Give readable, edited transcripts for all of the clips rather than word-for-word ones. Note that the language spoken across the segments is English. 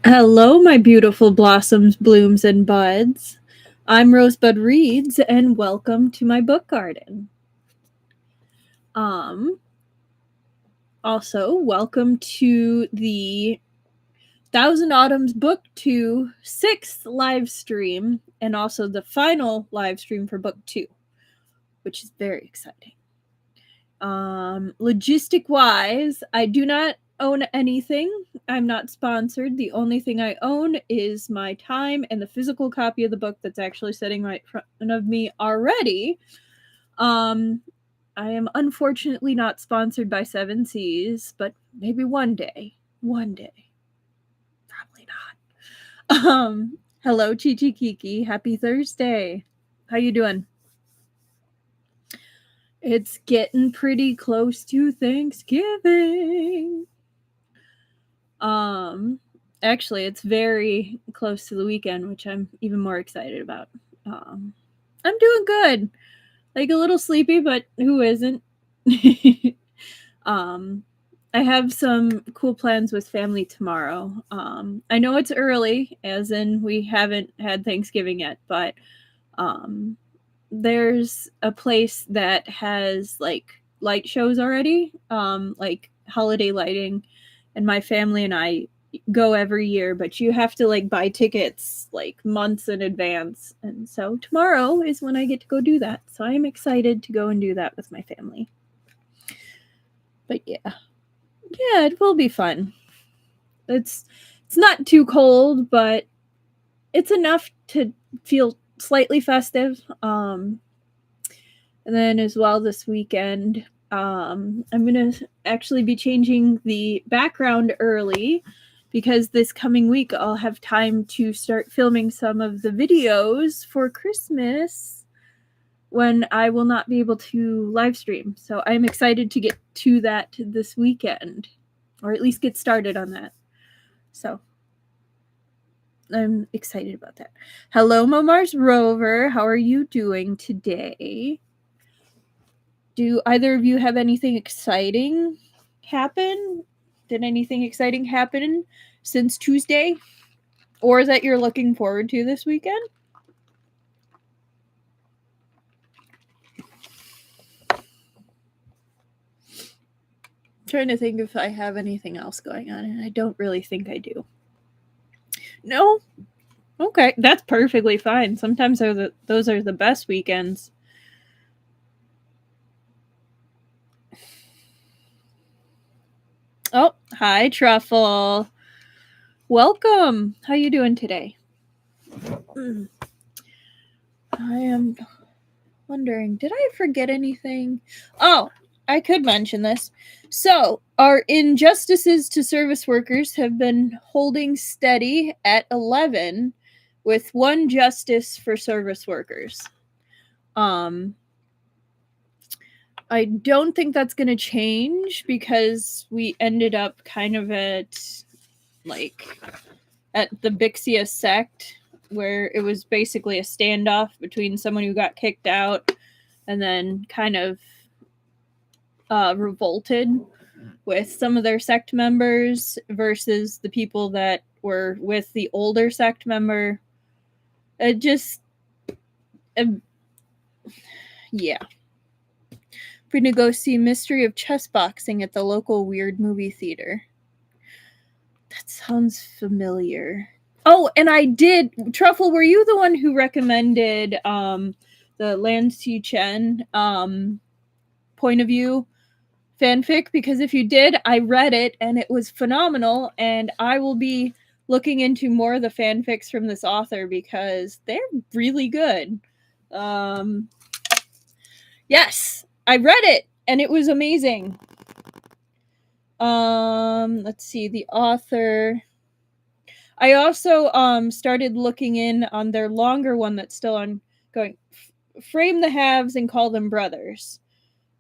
Hello, my beautiful blossoms, blooms, and buds. I'm Rosebud Reads, and welcome to my book garden. Also, welcome to the Thousand Autumns Book 2 6th live stream, and also the final live stream for Book 2, which is very exciting. Logistic-wise, I do not own anything. I'm not sponsored. The only thing I own is my time and the physical copy of the book that's actually sitting right in front of me already. I am unfortunately not sponsored by Seven Seas, but maybe one day. One day. Probably not. Hello, Chichi Kiki. Happy Thursday. How you doing? It's getting pretty close to Thanksgiving. Actually, it's very close to the weekend, which I'm even more excited about. I'm doing good. Like a little sleepy, but who isn't? I have some cool plans with family tomorrow. I know it's early, as in we haven't had Thanksgiving yet, but there's a place that has like light shows already, like holiday lighting, and my family and I go every year, but you have to like buy tickets like months in advance. And so tomorrow is when I get to go do that. So I'm excited to go and do that with my family. But yeah, it will be fun. It's not too cold, but it's enough to feel slightly festive. And then as well this weekend, I'm going to actually be changing the background early because this coming week I'll have time to start filming some of the videos for Christmas when I will not be able to live stream. So I'm excited to get to that this weekend, or at least get started on that. So I'm excited about that. Hello, Momars Rover. How are you doing today? Do either of you have anything exciting happen? Did anything exciting happen since Tuesday? Or that you're looking forward to this weekend? I'm trying to think if I have anything else going on, and I don't really think I do. No? Okay, that's perfectly fine. Sometimes those are the best weekends. Oh, hi, Truffle. Welcome. How you doing today? I am wondering, did I forget anything? Oh, I could mention this. So, our injustices to service workers have been holding steady at 11 with one justice for service workers. I don't think that's going to change because we ended up kind of at the Bixia Sect, where it was basically a standoff between someone who got kicked out and then kind of revolted with some of their sect members versus the people that were with the older sect member. It just, yeah. We're gonna go see Mystery of Chess Boxing at the local weird movie theater. That sounds familiar. Oh, and I did. Truffle, were you the one who recommended the Lan Xi Chen point of view fanfic? Because if you did, I read it and it was phenomenal, and I will be looking into more of the fanfics from this author because they're really good. Yes, I read it and it was amazing. Let's see, the author. I also started looking in on their longer one that's still ongoing. Frame the Halves and Call Them Brothers.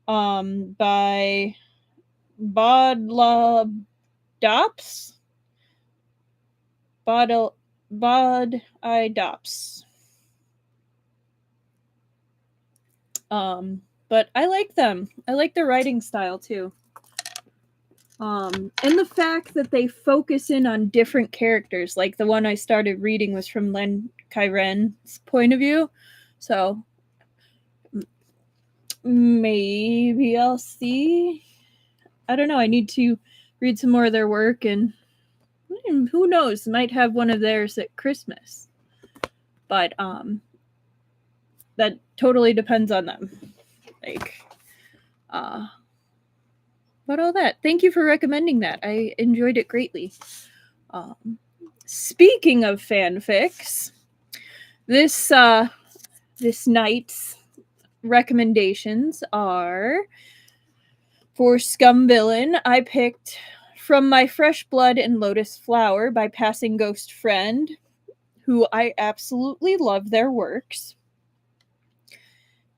By Bodla Dops. Bod I Dops. But I like them. I like their writing style too. And the fact that they focus in on different characters, like the one I started reading was from Len Kairen's point of view. So maybe I'll see. I don't know. I need to read some more of their work, and who knows? Might have one of theirs at Christmas. But that totally depends on them. But all that. Thank you for recommending that. I enjoyed it greatly. Speaking of fanfics, this night's recommendations are for Scum Villain. I picked From My Fresh Blood and Lotus Flower by Passing Ghost Friend, who I absolutely love their works.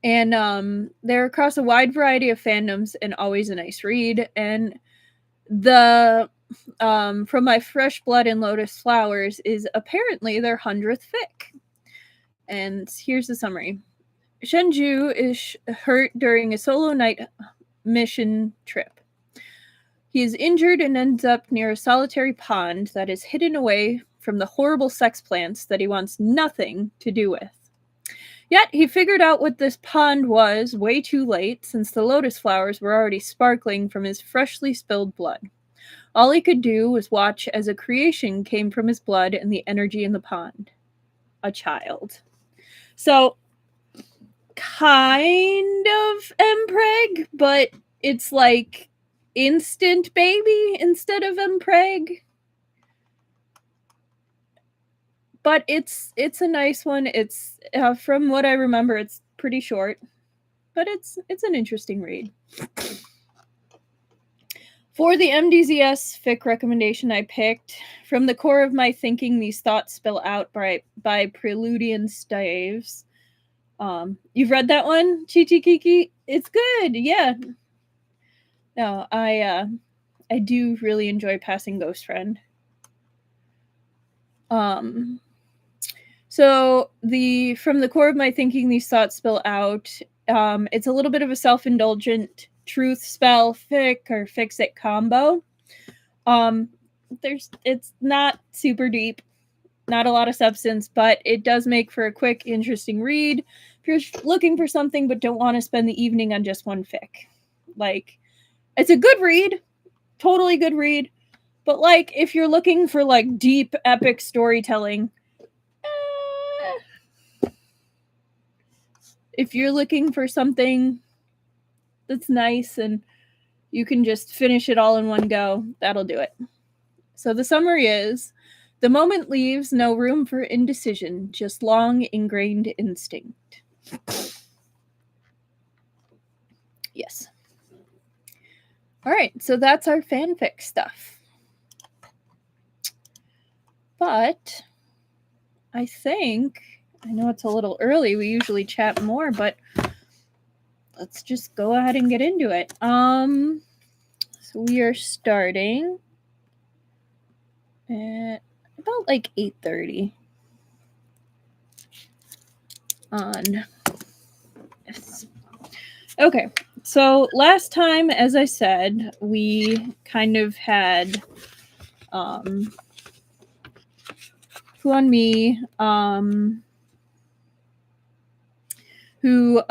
And they're across a wide variety of fandoms and always a nice read. And the From My Fresh Blood and Lotus Flowers is apparently their 100th fic. And here's the summary. Shen Qiao is hurt during a solo night mission trip. He is injured and ends up near a solitary pond that is hidden away from the horrible sex plants that he wants nothing to do with. Yet he figured out what this pond was way too late, since the lotus flowers were already sparkling from his freshly spilled blood. All he could do was watch as a creation came from his blood and the energy in the pond. A child. So, kind of Mpreg, but it's like instant baby instead of Mpreg. But it's a nice one. It's from what I remember, it's pretty short, but it's an interesting read. For the MDZS fic recommendation, I picked From the Core of My Thinking, These Thoughts Spill Out by Preludian Staves. You've read that one, Chichi Kiki? It's good, yeah. No, I do really enjoy Passing Ghost Friend. So From the Core of My Thinking, These Thoughts Spill Out. It's a little bit of a self-indulgent truth spell fic or fix-it combo. It's not super deep, not a lot of substance, but it does make for a quick, interesting read. If you're looking for something but don't want to spend the evening on just one fic, like, it's a good read, totally good read. But like, if you're looking for like deep, epic storytelling, if you're looking for something that's nice and you can just finish it all in one go, that'll do it. So the summary is, the moment leaves no room for indecision, just long ingrained instinct. Yes. All right, so that's our fanfic stuff. But I think, I know it's a little early, we usually chat more, but let's just go ahead and get into it. So we are starting at about like 8:30 on this. Okay, so last time, as I said, we kind of had Huan Mi, who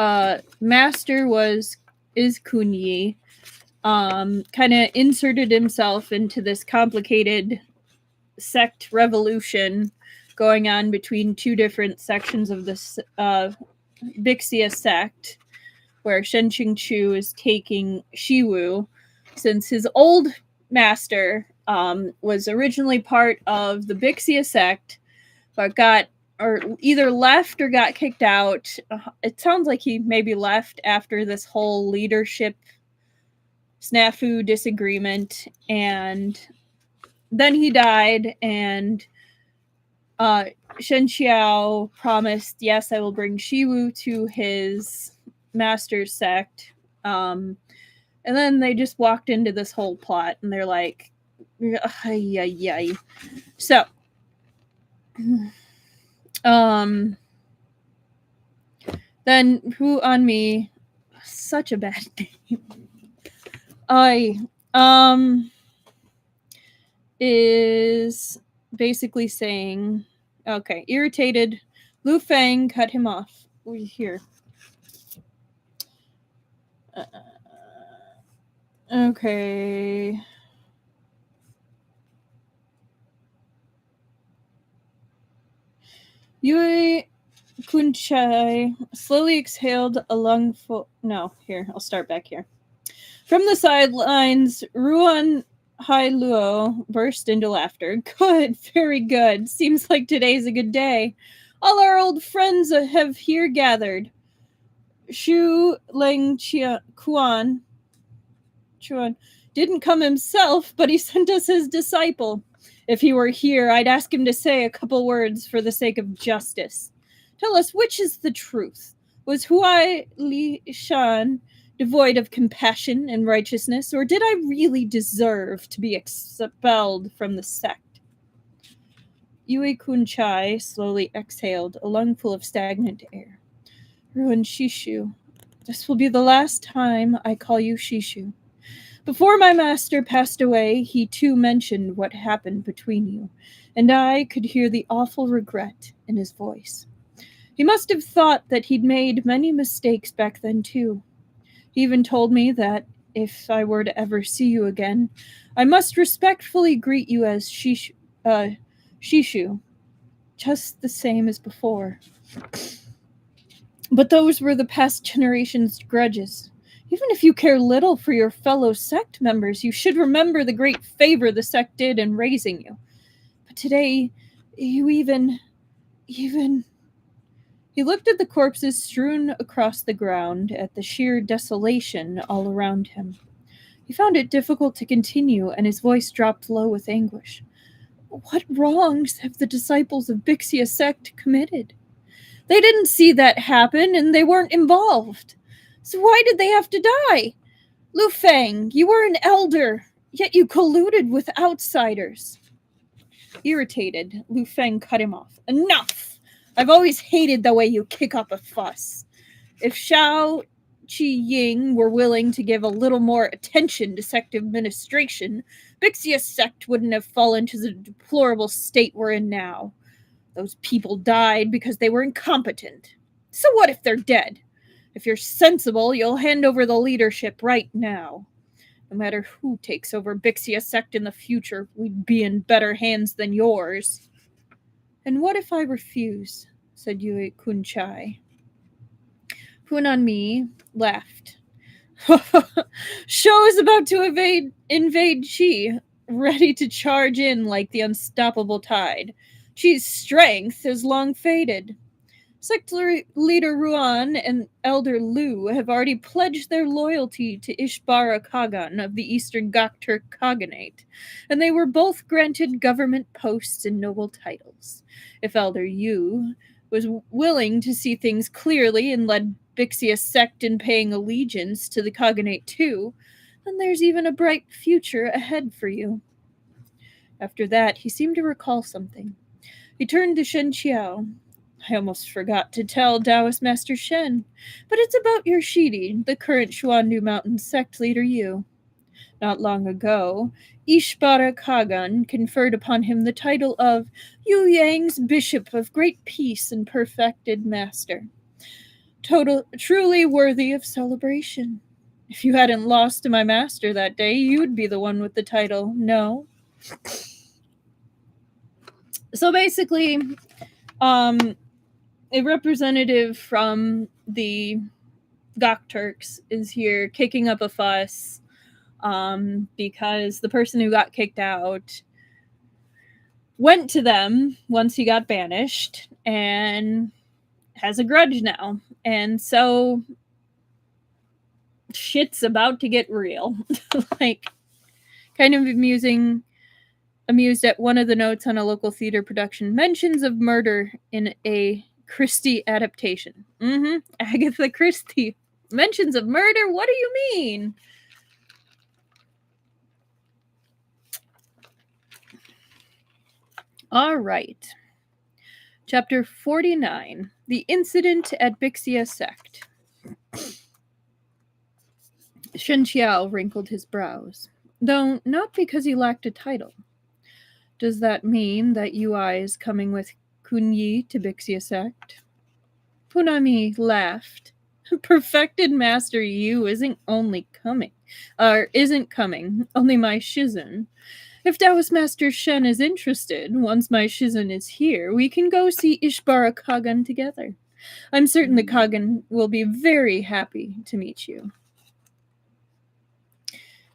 master is Kunyi, kind of inserted himself into this complicated sect revolution going on between two different sections of this Bixia Sect, where Shen Qiao is taking Shiwu, since his old master was originally part of the Bixia Sect, but either left or got kicked out. It sounds like he maybe left after this whole leadership snafu disagreement, and then he died, and Shen Qiao promised, yes, I will bring Shiwu to his master's sect. And then they just walked into this whole plot, and they're like, yay. So, then Huan Mi, such a bad name. is basically saying, okay, irritated, Lu Feng cut him off. Here. Okay. Yui Kunchai slowly exhaled a lungful. No, here, I'll start back here. From the sidelines, Ruan Hailou burst into laughter. Good, very good. Seems like today's a good day. All our old friends have here gathered. Shu Leng Chuan didn't come himself, but he sent us his disciple. If he were here, I'd ask him to say a couple words for the sake of justice. Tell us, which is the truth? Was Huai Li Shan devoid of compassion and righteousness, or did I really deserve to be expelled from the sect? Yui Kunchai slowly exhaled, a lungful of stagnant air. Ruan Shishu, this will be the last time I call you Shishu. Before my master passed away, he too mentioned what happened between you, and I could hear the awful regret in his voice. He must have thought that he'd made many mistakes back then too. He even told me that if I were to ever see you again, I must respectfully greet you as Shishu, just the same as before. But those were the past generation's grudges. Even if you care little for your fellow sect members, you should remember the great favor the sect did in raising you. But today, you even... He looked at the corpses strewn across the ground, at the sheer desolation all around him. He found it difficult to continue, and his voice dropped low with anguish. What wrongs have the disciples of Bixia Sect committed? They didn't see that happen, and they weren't involved. So why did they have to die? Lu Feng, you were an elder, yet you colluded with outsiders. Irritated, Lu Feng cut him off. Enough! I've always hated the way you kick up a fuss. If Shao Qiying were willing to give a little more attention to sect administration, Bixia Sect wouldn't have fallen to the deplorable state we're in now. Those people died because they were incompetent. So what if they're dead? If you're sensible, you'll hand over the leadership right now. No matter who takes over Bixia Sect in the future, we'd be in better hands than yours. And what if I refuse? Said Yui Kunchai. Hunan Mi laughed. Shou is about to invade Qi, ready to charge in like the unstoppable tide. Qi's strength is long faded. Sect leader Ruan and Elder Lu have already pledged their loyalty to Ishbara Khagan of the Eastern Gokturk Khaganate, and they were both granted government posts and noble titles. If Elder Yu was willing to see things clearly and led Bixia Sect in paying allegiance to the Khaganate too, then there's even a bright future ahead for you. After that, he seemed to recall something. He turned to Shen Qiao. I almost forgot to tell Taoist Master Shen, but it's about your Shidi, the current Xuandu Mountain sect leader Yu. Not long ago, Ishbara Khagan conferred upon him the title of Yuyang's Bishop of Great Peace and Perfected Master. Truly worthy of celebration. If you hadn't lost to my master that day, you'd be the one with the title, no? So basically, a representative from the Gokturks is here kicking up a fuss because the person who got kicked out went to them once he got banished and has a grudge now. And so shit's about to get real. Like, kind of amused at one of the notes on a local theater production. Mentions of murder in a Christie adaptation. Agatha Christie. Mentions of murder? What do you mean? All right. Chapter 49. The Incident at Bixia Sect. Shen Qiao wrinkled his brows, though not because he lacked a title. Does that mean that Yui is coming with Kunyi to Bixia Sect? Punami laughed. Perfected Master Yu isn't coming, only my Shizun. If Taoist Master Shen is interested, once my Shizun is here, we can go see Ishbara Khagan together. I'm certain the Khagan will be very happy to meet you.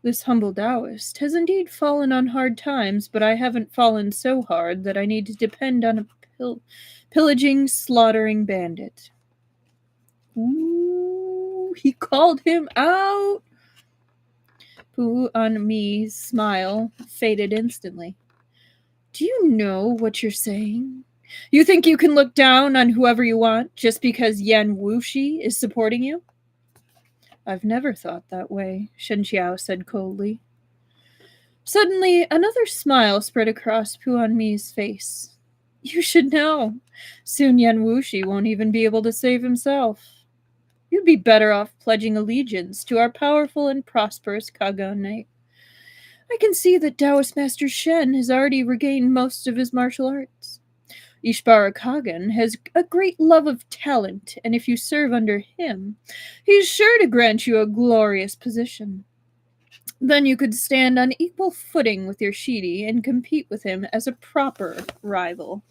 This humble Taoist has indeed fallen on hard times, but I haven't fallen so hard that I need to depend on a pillaging, slaughtering bandit. Ooh, he called him out! Pu'anmi's smile faded instantly. Do you know what you're saying? You think you can look down on whoever you want just because Yan Wuxi is supporting you? I've never thought that way, Shen Qiao said coldly. Suddenly, another smile spread across Pu'anmi's face. You should know. Soon Yan Wuxi won't even be able to save himself. You'd be better off pledging allegiance to our powerful and prosperous Khaganate. I can see that Taoist Master Shen has already regained most of his martial arts. Ishbara Khagan has a great love of talent, and if you serve under him, he is sure to grant you a glorious position. Then you could stand on equal footing with your Shidi and compete with him as a proper rival.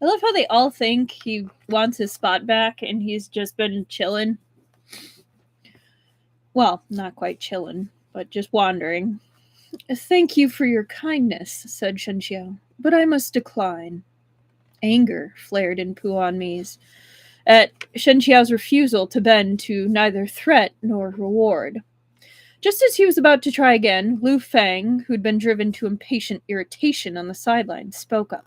I love how they all think he wants his spot back and he's just been chilling. Well, not quite chilling, but just wandering. Thank you for your kindness, said Shen Qiao, but I must decline. Anger flared in Pu'anmi's at Shen Qiao's refusal to bend to neither threat nor reward. Just as he was about to try again, Lu Fang, who'd been driven to impatient irritation on the sideline, spoke up.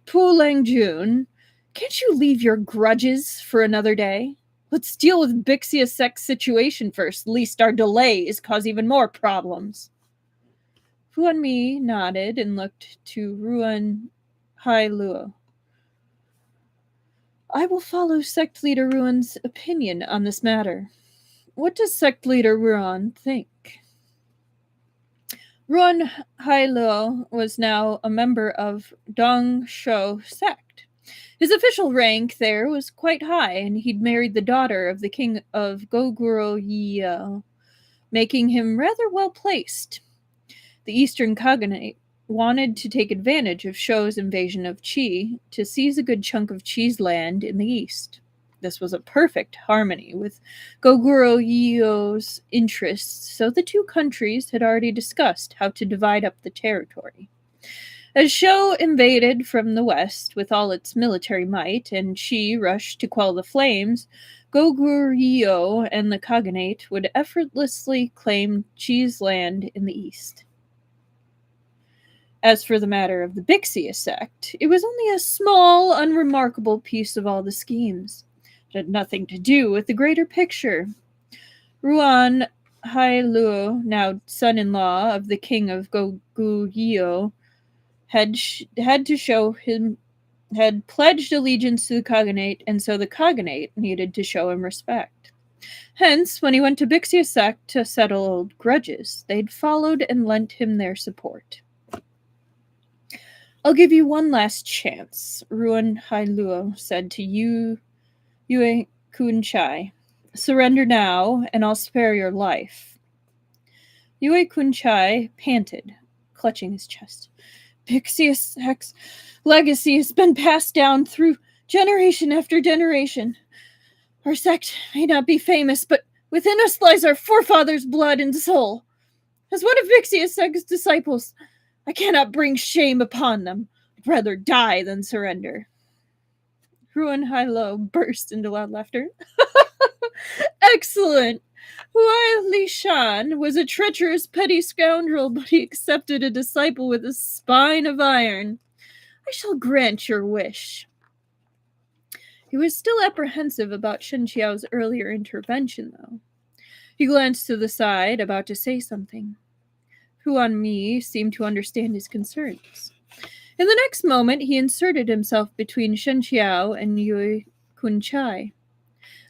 Pu Langjun, can't you leave your grudges for another day? Let's deal with Bixia Sect's situation first, lest our delays cause even more problems. Pu'anmi nodded and looked to Ruan Hailou. I will follow Sect Leader Ruan's opinion on this matter. What does Sect Leader Ruan think? Ruan Hailou was now a member of Dongsho Sect. His official rank there was quite high, and he'd married the daughter of the king of Gokturks, making him rather well placed. The Eastern Khaganate wanted to take advantage of Shou's invasion of Qi to seize a good chunk of Qi's land in the east. This was a perfect harmony with Gokturks' interests, so the two countries had already discussed how to divide up the territory. As Shou invaded from the west with all its military might, and Qi rushed to quell the flames, Gokturks and the Khaganate would effortlessly claim Qi's land in the east. As for the matter of the Bixia Sect, it was only a small, unremarkable piece of all the schemes. It had nothing to do with the greater picture. Ruan Hailou, now son-in-law of the king of Gokturks, had pledged allegiance to the Khaganate, and so the Khaganate needed to show him respect. Hence, when he went to Bixia Sect to settle old grudges, they'd followed and lent him their support. I'll give you one last chance, Ruan Hailou said to Yue Kunchai. Surrender now, and I'll spare your life. Yue Kunchai panted, clutching his chest. Bixia Sect's legacy has been passed down through generation after generation. Our sect may not be famous, but within us lies our forefathers' blood and soul. As one of Bixia Sect's disciples, I cannot bring shame upon them. I'd rather die than surrender. Ruan Hailou burst into loud laughter. Excellent! Huai Lishan was a treacherous, petty scoundrel, but he accepted a disciple with a spine of iron. I shall grant your wish. He was still apprehensive about Shen Qiao's earlier intervention, though. He glanced to the side, about to say something. Pu'anmi seemed to understand his concerns. In the next moment, he inserted himself between Shen Qiao and Yue Kunchai.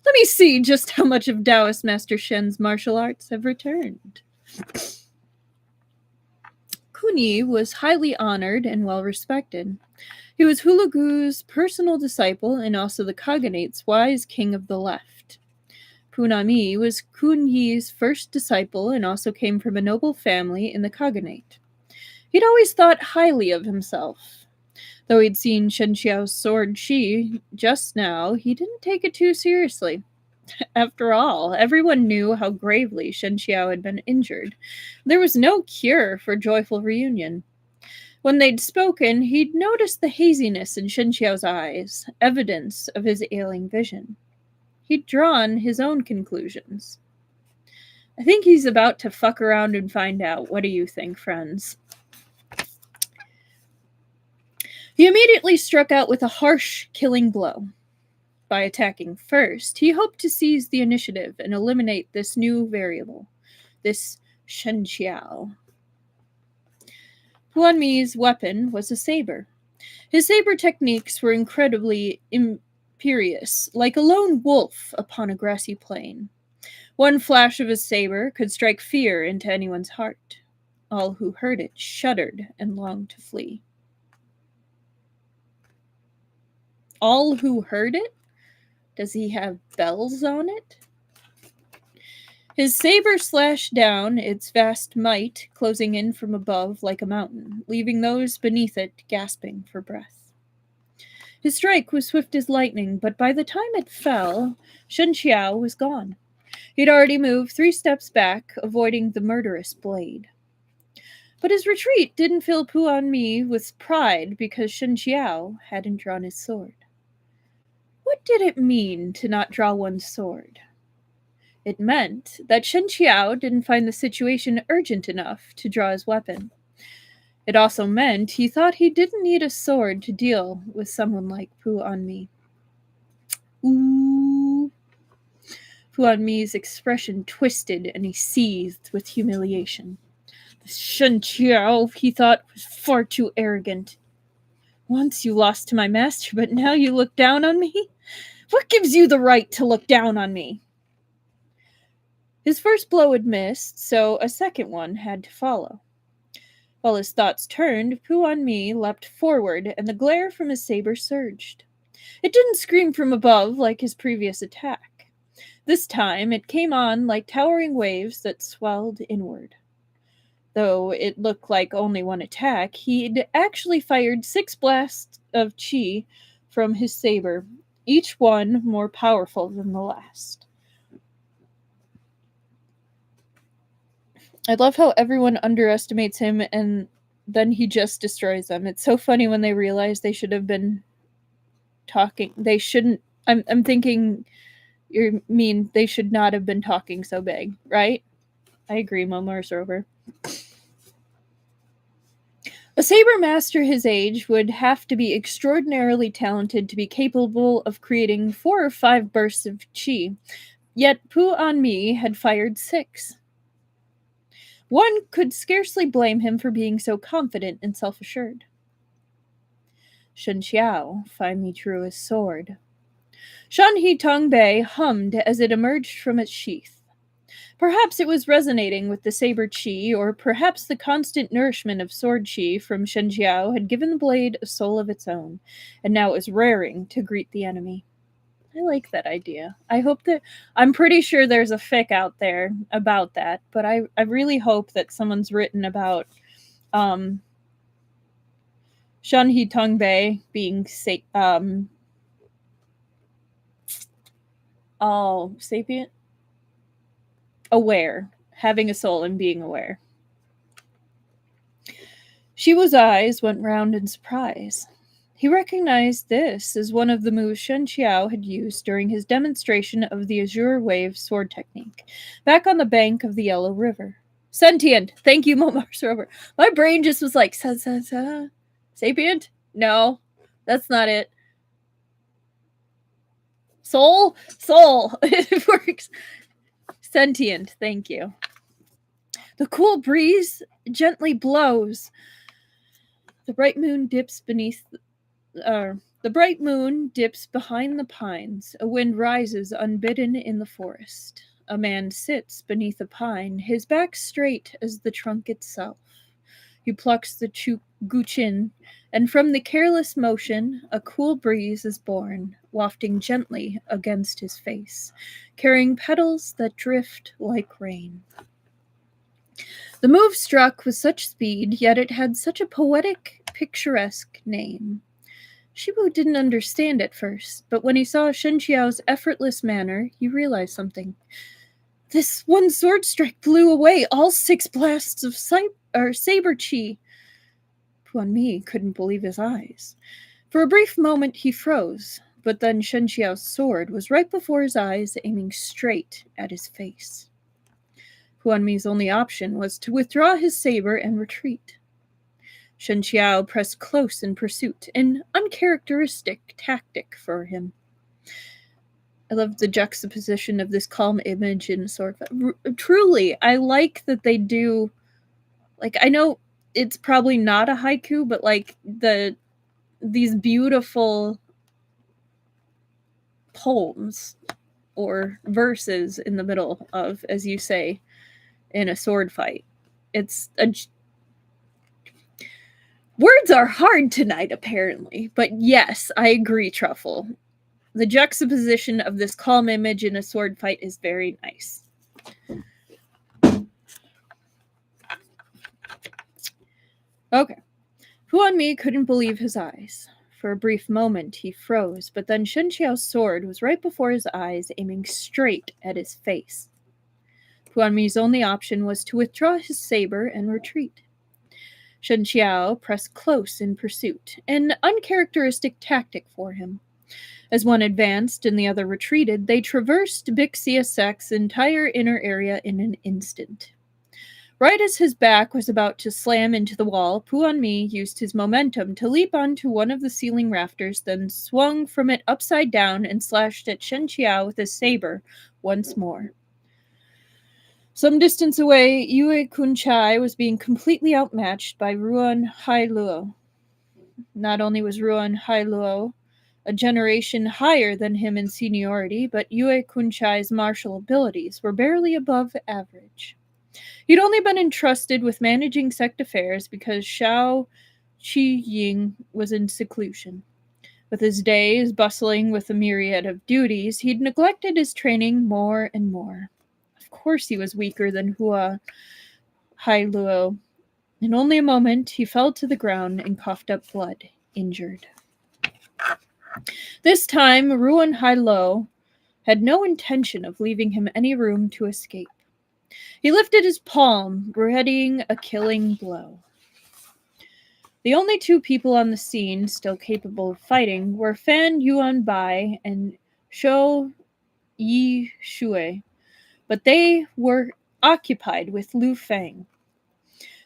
Let me see just how much of Taoist Master Shen's martial arts have returned. Kuni was highly honored and well respected. He was Hulagu's personal disciple and also the Khaganate's wise king of the left. Punami was Kunyi's first disciple and also came from a noble family in the Khaganate. He'd always thought highly of himself. Though he'd seen Shen Qiao's sword Shi just now, he didn't take it too seriously. After all, everyone knew how gravely Shen Qiao had been injured. There was no cure for joyful reunion. When they'd spoken, he'd noticed the haziness in Shen Qiao's eyes, evidence of his ailing vision. He'd drawn his own conclusions. I think he's about to fuck around and find out. What do you think, friends? He immediately struck out with a harsh, killing blow. By attacking first, he hoped to seize the initiative and eliminate this new variable, this Shen Qiao. Huan Mi's weapon was a saber. His saber techniques were incredibly imperious, like a lone wolf upon a grassy plain. One flash of his saber could strike fear into anyone's heart. All who heard it shuddered and longed to flee. All who heard it? Does he have bells on it? His saber slashed down, its vast might closing in from above like a mountain, leaving those beneath it gasping for breath. His strike was swift as lightning, but by the time it fell, Shen Qiao was gone. He'd already moved 3 steps back, avoiding the murderous blade. But his retreat didn't fill Huan Mi with pride because Shen Qiao hadn't drawn his sword. What did it mean to not draw one's sword? It meant that Shen Qiao didn't find the situation urgent enough to draw his weapon. It also meant he thought he didn't need a sword to deal with someone like Huan Mi. Ooh. Huan Mi's expression twisted and he seethed with humiliation. This Shen Qiao, he thought, was far too arrogant. Once you lost to my master, but now you look down on me? What gives you the right to look down on me? His first blow had missed, so a second one had to follow. While his thoughts turned, Huan Mi leapt forward, and the glare from his saber surged. It didn't scream from above like his previous attack. This time, it came on like towering waves that swelled inward. Though it looked like only one attack, he'd actually fired 6 blasts of chi from his saber, each one more powerful than the last. I love how everyone underestimates him and then he just destroys them. It's so funny when they realize they should have been talking. They shouldn't. I'm thinking you mean they should not have been talking so big, right? I agree, Momars Rover. A saber master his age would have to be extraordinarily talented to be capable of creating 4 or 5 bursts of chi, yet Huan Mi had fired 6. One could scarcely blame him for being so confident and self-assured. Shen Qiao finally drew his sword. Shan He Tong Bei hummed as it emerged from its sheath. Perhaps it was resonating with the saber chi, or perhaps the constant nourishment of sword chi from Shen Qiao had given the blade a soul of its own, and now it was raring to greet the enemy. I like that idea. I hope that... I'm pretty sure there's a fic out there about that, but I really hope that someone's written about Shan He Tong Bei being sapient? Aware. Having a soul and being aware. Shiwu's eyes went round in surprise. He recognized this as one of the moves Shen Qiao had used during his demonstration of the Azure Wave sword technique, back on the bank of the Yellow River. Sentient! Thank you, Momars Rover. My brain just was like, sapient? No, that's not it. Soul? Soul! It works. Sentient, thank you. The cool breeze gently blows. The bright moon dips behind the pines. A wind rises unbidden in the forest. A man sits beneath a pine, his back straight as the trunk itself. He plucks the guqin, and from the careless motion a cool breeze is born, wafting gently against his face, carrying petals that drift like rain. The move struck with such speed, yet it had such a poetic, picturesque name. Shiwu didn't understand at first, but when he saw Shen Qiao's effortless manner, he realized something. This one sword strike blew away all 6 blasts of saber chi. Puan Mi couldn't believe his eyes. For a brief moment he froze, but then Shen Qiao's sword was right before his eyes, aiming straight at his face. Puan Mi's only option was to withdraw his saber and retreat. Shen Qiao pressed close in pursuit, an uncharacteristic tactic for him. I love the juxtaposition of this calm image in sword fight. Truly, I like that they do, like, I know it's probably not a haiku, but like these beautiful poems or verses in the middle of, as you say, in a sword fight. Words are hard tonight, apparently, but yes, I agree, Truffle. The juxtaposition of this calm image in a sword fight is very nice. Okay. Puan Mi couldn't believe his eyes. For a brief moment, he froze, but then Shen Qiao's sword was right before his eyes, aiming straight at his face. Puan Mi's only option was to withdraw his saber and retreat. Shen Qiao pressed close in pursuit, an uncharacteristic tactic for him. As one advanced and the other retreated, they traversed Bixia Sect's entire inner area in an instant. Right as his back was about to slam into the wall, Puan Mi used his momentum to leap onto one of the ceiling rafters, then swung from it upside down and slashed at Shen Qiao with his saber once more. Some distance away, Yue Kunchai was being completely outmatched by Ruan Hailou. Not only was Ruan Hailou a generation higher than him in seniority, but Yue Kunchai's martial abilities were barely above average. He'd only been entrusted with managing sect affairs because Shao Qiying was in seclusion. With his days bustling with a myriad of duties, he'd neglected his training more and more. Of course he was weaker than Ruan Hailou. In only a moment, he fell to the ground and coughed up blood, injured. This time, Ruan Hailou had no intention of leaving him any room to escape. He lifted his palm, readying a killing blow. The only 2 people on the scene still capable of fighting were Fan Yuanbai and Shou Yishui, but they were occupied with Lu Feng.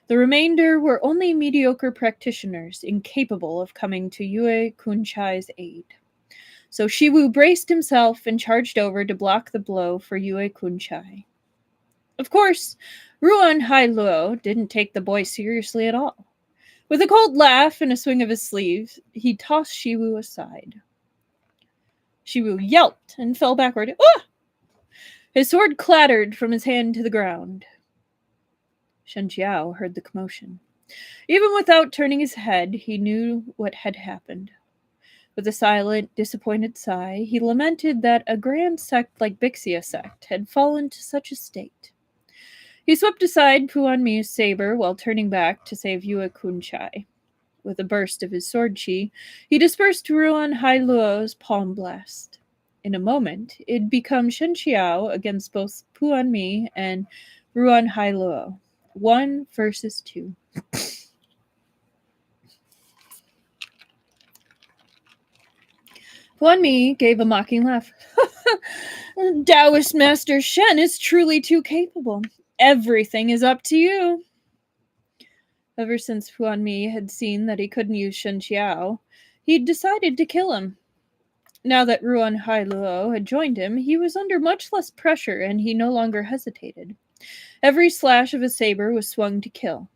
The remainder were only mediocre practitioners, incapable of coming to Yue Kunchai's aid. So Shiwu braced himself and charged over to block the blow for Yue Kunchai. Of course, Ruan Hailou didn't take the boy seriously at all. With a cold laugh and a swing of his sleeve, he tossed Shiwu aside. Shiwu yelped and fell backward. Ah! His sword clattered from his hand to the ground. Shen Qiao heard the commotion. Even without turning his head, he knew what had happened. With a silent, disappointed sigh, he lamented that a grand sect like Bixia Sect had fallen to such a state. He swept aside Puan Mi's saber while turning back to save Yue Kunchai. With a burst of his sword chi, he dispersed Ruan Hailou's palm blast. In a moment, it'd become Shen Qiao against both Puan Mi and Ruan Hailou. 1 versus 2. Puan Mi gave a mocking laugh. Taoist Master Shen is truly too capable. Everything is up to you. Ever since Puan Mi had seen that he couldn't use Shen Qiao, he'd decided to kill him. Now that Ruan Hailou had joined him, he was under much less pressure and he no longer hesitated. Every slash of his saber was swung to kill.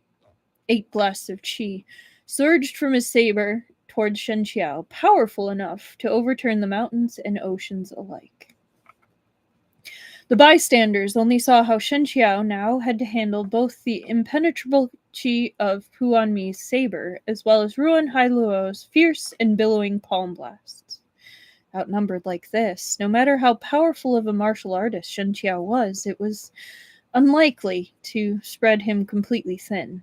8 blasts of chi surged from his saber towards Shen Qiao, powerful enough to overturn the mountains and oceans alike. The bystanders only saw how Shen Qiao now had to handle both the impenetrable chi of Huan Mi's saber, as well as Ruan Hailou's fierce and billowing palm blasts. Outnumbered like this, no matter how powerful of a martial artist Shen Qiao was, it was unlikely to spread him completely thin.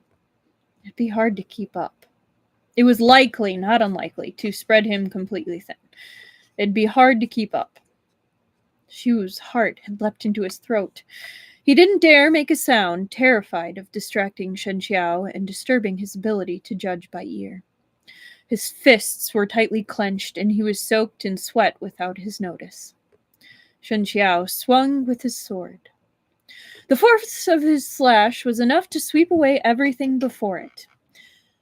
It'd be hard to keep up. It was likely, not unlikely, to spread him completely thin. It'd be hard to keep up. Shiwu's heart had leapt into his throat. He didn't dare make a sound, terrified of distracting Shen Qiao and disturbing his ability to judge by ear. His fists were tightly clenched, and he was soaked in sweat without his notice. Shen Qiao swung with his sword. The force of his slash was enough to sweep away everything before it.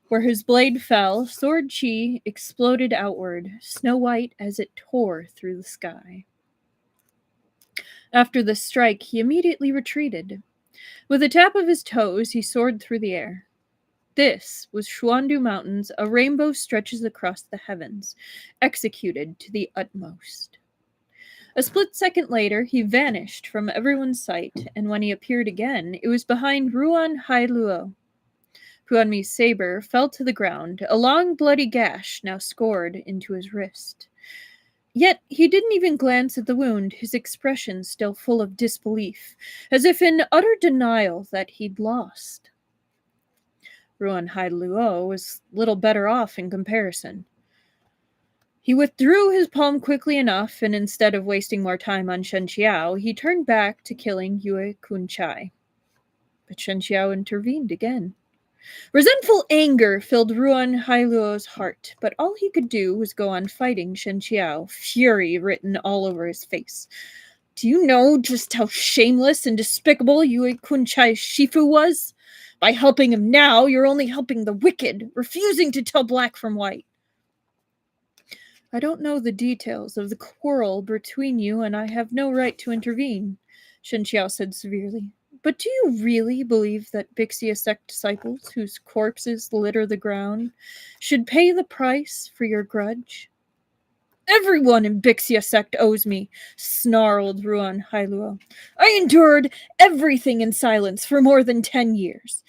Where his blade fell, sword chi exploded outward, snow-white as it tore through the sky. After the strike, he immediately retreated. With a tap of his toes, he soared through the air. This was Xuandu Mountains, a rainbow stretches across the heavens, executed to the utmost. A split second later, he vanished from everyone's sight, and when he appeared again, it was behind Ruan Hailou. Huan Mi's saber fell to the ground, a long bloody gash now scored into his wrist. Yet he didn't even glance at the wound, his expression still full of disbelief, as if in utter denial that he'd lost. Ruan Hailou was little better off in comparison. He withdrew his palm quickly enough, and instead of wasting more time on Shen Qiao, he turned back to killing Yue Kunchai. But Shen Qiao intervened again. Resentful anger filled Ruan Hailou's heart, but all he could do was go on fighting Shen Qiao, fury written all over his face. Do you know just how shameless and despicable Yue Kunchai's Shifu was? By helping him now, you're only helping the wicked, refusing to tell black from white. I don't know the details of the quarrel between you, and I have no right to intervene, Shen Qiao said severely. But do you really believe that Bixia Sect disciples, whose corpses litter the ground, should pay the price for your grudge? Everyone in Bixia Sect owes me, snarled Ruan Hailou. I endured everything in silence for more than 10 years.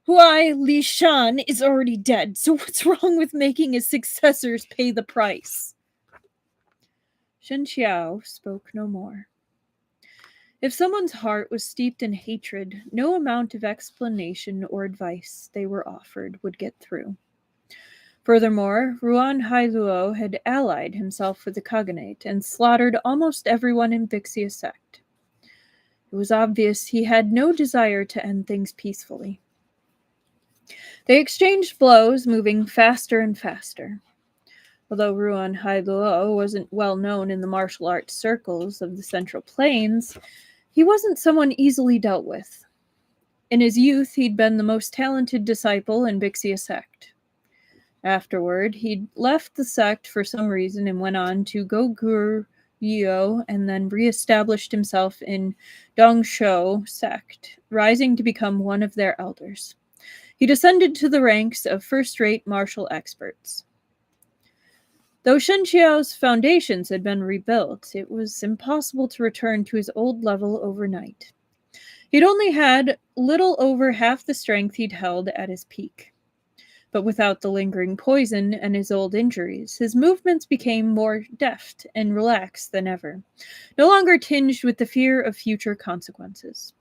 Why, Li Shan is already dead, so what's wrong with making his successors pay the price? Shen Qiao spoke no more. If someone's heart was steeped in hatred, no amount of explanation or advice they were offered would get through. Furthermore, Ruan Hailou had allied himself with the Khaganate and slaughtered almost everyone in Bixia Sect. It was obvious he had no desire to end things peacefully. They exchanged blows, moving faster and faster. Although Ruan Hailou wasn't well known in the martial arts circles of the Central Plains, he wasn't someone easily dealt with. In his youth, he'd been the most talented disciple in Bixia Sect. Afterward, he'd left the sect for some reason and went on to Gokturks and then re-established himself in Dongshou Sect, rising to become one of their elders. He descended to the ranks of first-rate martial experts. Though Shen Qiao's foundations had been rebuilt, it was impossible to return to his old level overnight. He'd only had little over half the strength he'd held at his peak. But without the lingering poison and his old injuries, his movements became more deft and relaxed than ever, no longer tinged with the fear of future consequences.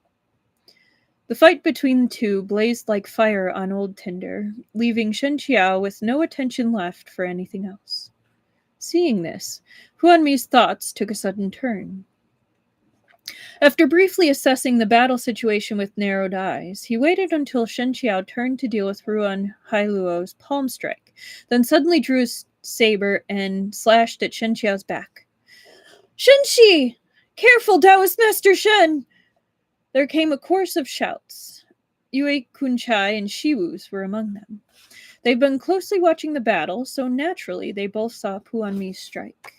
The fight between the two blazed like fire on old tinder, leaving Shen Qiao with no attention left for anything else. Seeing this, Huan Mi's thoughts took a sudden turn. After briefly assessing the battle situation with narrowed eyes, he waited until Shen Qiao turned to deal with Ruan Hailou's palm strike, then suddenly drew his saber and slashed at Shen Qiao's back. Shenshi! Careful, Taoist Master Shen! There came a chorus of shouts. Yue Kunchai and Shiwu's were among them. They'd been closely watching the battle, so naturally they both saw Huan Mi's strike.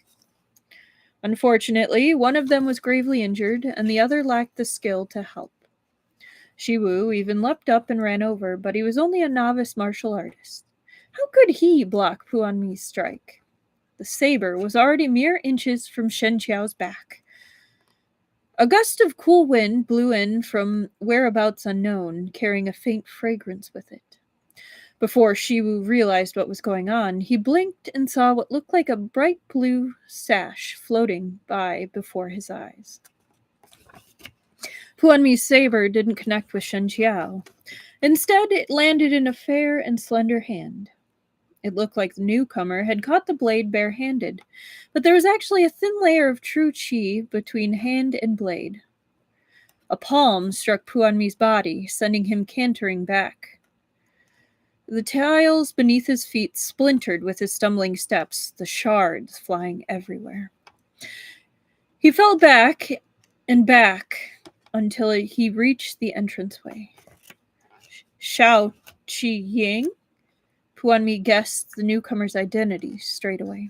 Unfortunately, one of them was gravely injured, and the other lacked the skill to help. Shiwu even leapt up and ran over, but he was only a novice martial artist. How could he block Huan Mi's strike? The saber was already mere inches from Shen Qiao's back. A gust of cool wind blew in from whereabouts unknown, carrying a faint fragrance with it. Before Shiwu realized what was going on, he blinked and saw what looked like a bright blue sash floating by before his eyes. Puanmi's saber didn't connect with Shen Qiao. Instead, it landed in a fair and slender hand. It looked like the newcomer had caught the blade barehanded, but there was actually a thin layer of true qi between hand and blade. A palm struck Puanmi's body, sending him cantering back. The tiles beneath his feet splintered with his stumbling steps, the shards flying everywhere. He fell back and back until he reached the entranceway. Shao Qi Ying? Puanmi guessed the newcomer's identity straight away.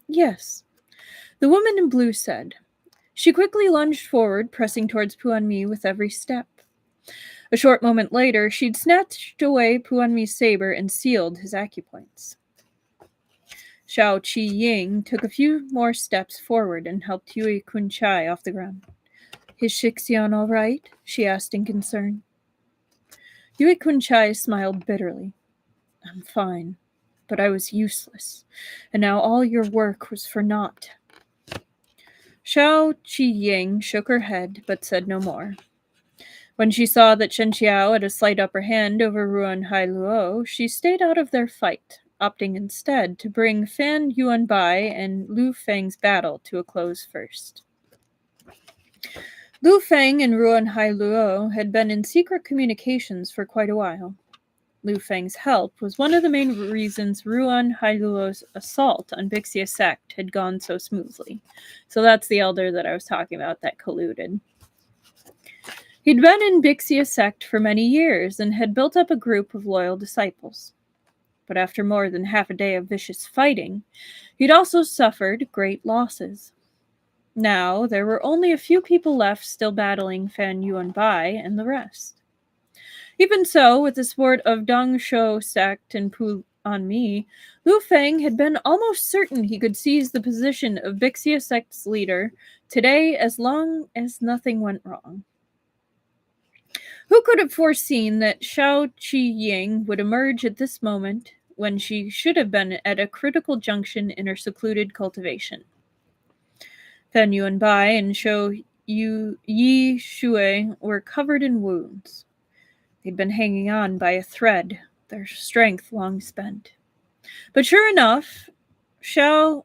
Yes, the woman in blue said. She quickly lunged forward, pressing towards Puanmi with every step. A short moment later, she'd snatched away Puanmi's saber and sealed his acupoints. Shao Qi Ying took a few more steps forward and helped Yui Kunchai off the ground. Is Shixian all right? She asked in concern. Yui Kunchai smiled bitterly. I'm fine, but I was useless, and now all your work was for naught. Shao Qi Ying shook her head, but said no more. When she saw that Shen Qiao had a slight upper hand over Ruan Hailou, she stayed out of their fight, opting instead to bring Fan Yuanbai and Lu Feng's battle to a close first. Lu Feng and Ruan Hailou had been in secret communications for quite a while. Lu Feng's help was one of the main reasons Ruan Hailou's assault on Bixia Sect had gone so smoothly. So that's the elder that I was talking about that colluded. He'd been in Bixia Sect for many years and had built up a group of loyal disciples. But after more than half a day of vicious fighting, he'd also suffered great losses. Now, there were only a few people left still battling Fan Yuanbai and the rest. Even so, with the support of Dongshou Sect and Puanmi, Lu Feng had been almost certain he could seize the position of Bixia Sect's leader today as long as nothing went wrong. Who could have foreseen that Shao Qi Ying would emerge at this moment when she should have been at a critical junction in her secluded cultivation? Fan Yuanbai and Shou Yi Shui were covered in wounds. They'd been hanging on by a thread, their strength long spent. But sure enough, Shao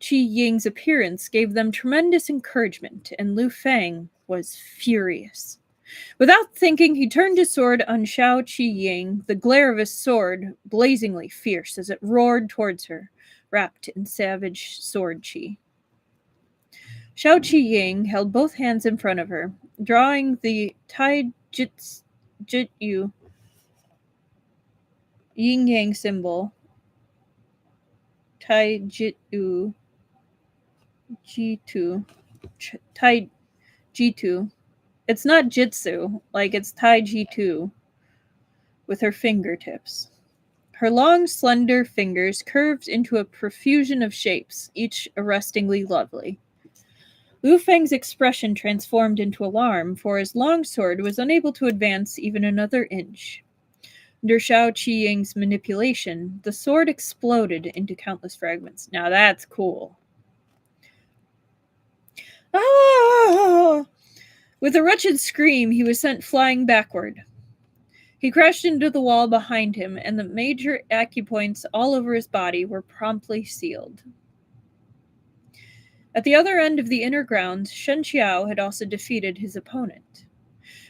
Qi Ying's appearance gave them tremendous encouragement, and Lu Feng was furious. Without thinking, he turned his sword on Shao Qi Ying, the glare of his sword blazingly fierce as it roared towards her, wrapped in savage sword qi. Shao Qi Ying held both hands in front of her, drawing the Tai Jityu yin-yang symbol, Tai Jityu Jitu, Tai Jitu. It's not jitsu, like it's Tai Jitu, with her fingertips. Her long, slender fingers curved into a profusion of shapes, each arrestingly lovely. Lu Feng's expression transformed into alarm, for his longsword was unable to advance even another inch. Under Shao Qi Ying's manipulation, the sword exploded into countless fragments. Now that's cool. Ah! With a wretched scream, he was sent flying backward. He crashed into the wall behind him, and the major acupoints all over his body were promptly sealed. At the other end of the inner grounds, Shen Qiao had also defeated his opponent.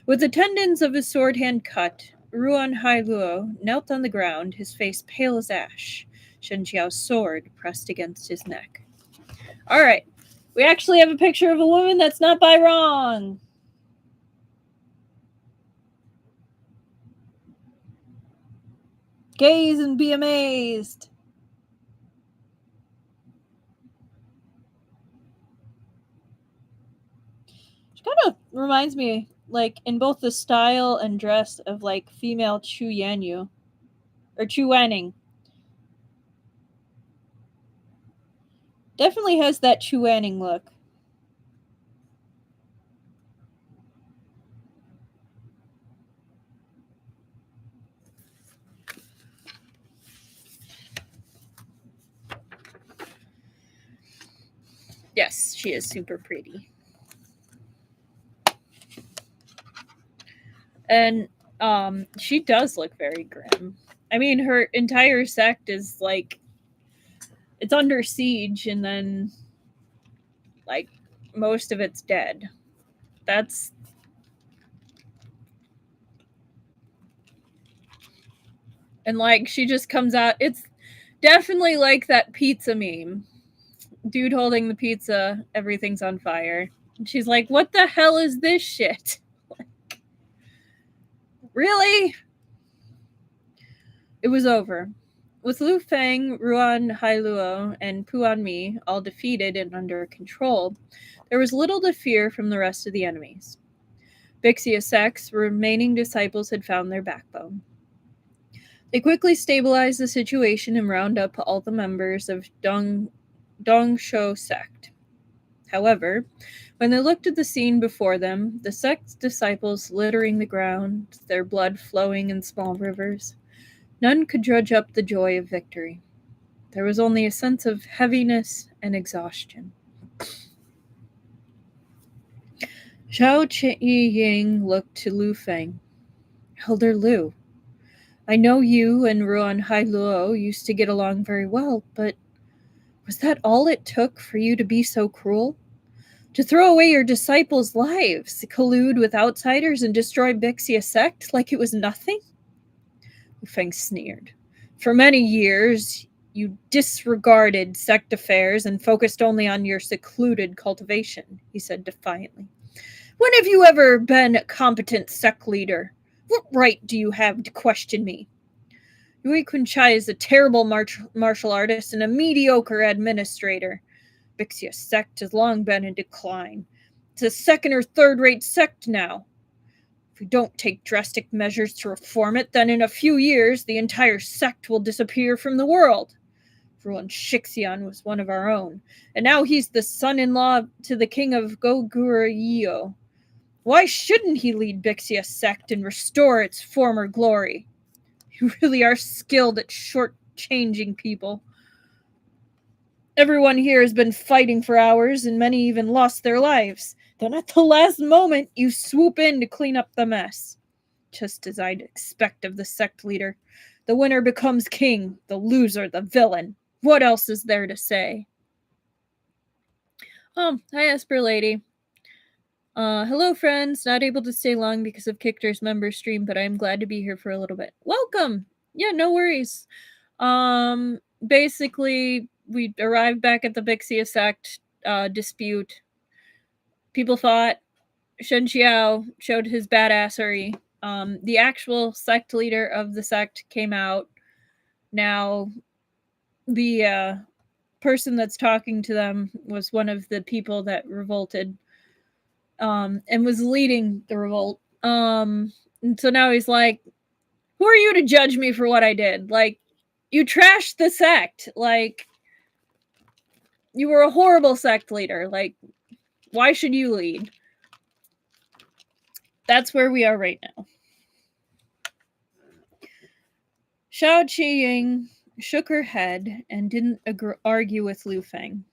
With the tendons of his sword hand cut, Ruan Hailou knelt on the ground, his face pale as ash, Shen Qiao's sword pressed against his neck. All right, we actually have a picture of a woman that's not by wrong. Gaze and be amazed. She kind of reminds me, like, in both the style and dress of, like, female Chu Yanyu. Or Chu Wanning. Definitely has that Chu Wanning look. Yes, she is super pretty. And she does look very grim. I mean, her entire sect is like, it's under siege, and then like most of it's dead. That's and like she just comes out. It's definitely like that pizza meme. Dude holding the pizza, everything's on fire. And she's like, "What the hell is this shit?" Like, really? It was over. With Lu Feng, Ruan Hailou, and Puan Mi all defeated and under control, there was little to fear from the rest of the enemies. Bixia Sect's remaining disciples had found their backbone. They quickly stabilized the situation and round up all the members of Dongsho Sect. However, when they looked at the scene before them, the sect's disciples littering the ground, their blood flowing in small rivers, none could drudge up the joy of victory. There was only a sense of heaviness and exhaustion. Zhao Yuyang looked to Lu Feng. Elder Lu, I know you and Ruan Hailou used to get along very well, but was that all it took for you to be so cruel? To throw away your disciples' lives, collude with outsiders, and destroy Bixia Sect like it was nothing? Lu Feng sneered. For many years, you disregarded sect affairs and focused only on your secluded cultivation, he said defiantly. When have you ever been a competent sect leader? What right do you have to question me? Yui Kunchai is a terrible martial artist and a mediocre administrator. Bixia Sect has long been in decline. It's a second or third-rate sect now. If we don't take drastic measures to reform it, then in a few years the entire sect will disappear from the world. Ruan Shixian was one of our own, and now he's the son-in-law to the king of Gokturks. Why shouldn't he lead Bixia Sect and restore its former glory? You really are skilled at short-changing people. Everyone here has been fighting for hours, and many even lost their lives. Then at the last moment, you swoop in to clean up the mess. Just as I'd expect of the sect leader. The winner becomes king, the loser the villain. What else is there to say? Oh, hi, Esper Lady. Hello, friends. Not able to stay long because of Kickter's member stream, but I'm glad to be here for a little bit. Welcome! Yeah, no worries. Basically, we arrived back at the Bixia Sect dispute. People thought Shen Qiao showed his badassery. The actual sect leader of the sect came out. Now, the person that's talking to them was one of the people that revolted and was leading the revolt. And so now he's like, who are you to judge me for what I did? Like, you trashed the sect. Like, you were a horrible sect leader. Like, why should you lead? That's where we are right now. Zhao Qiying shook her head and didn't argue with Lu Feng.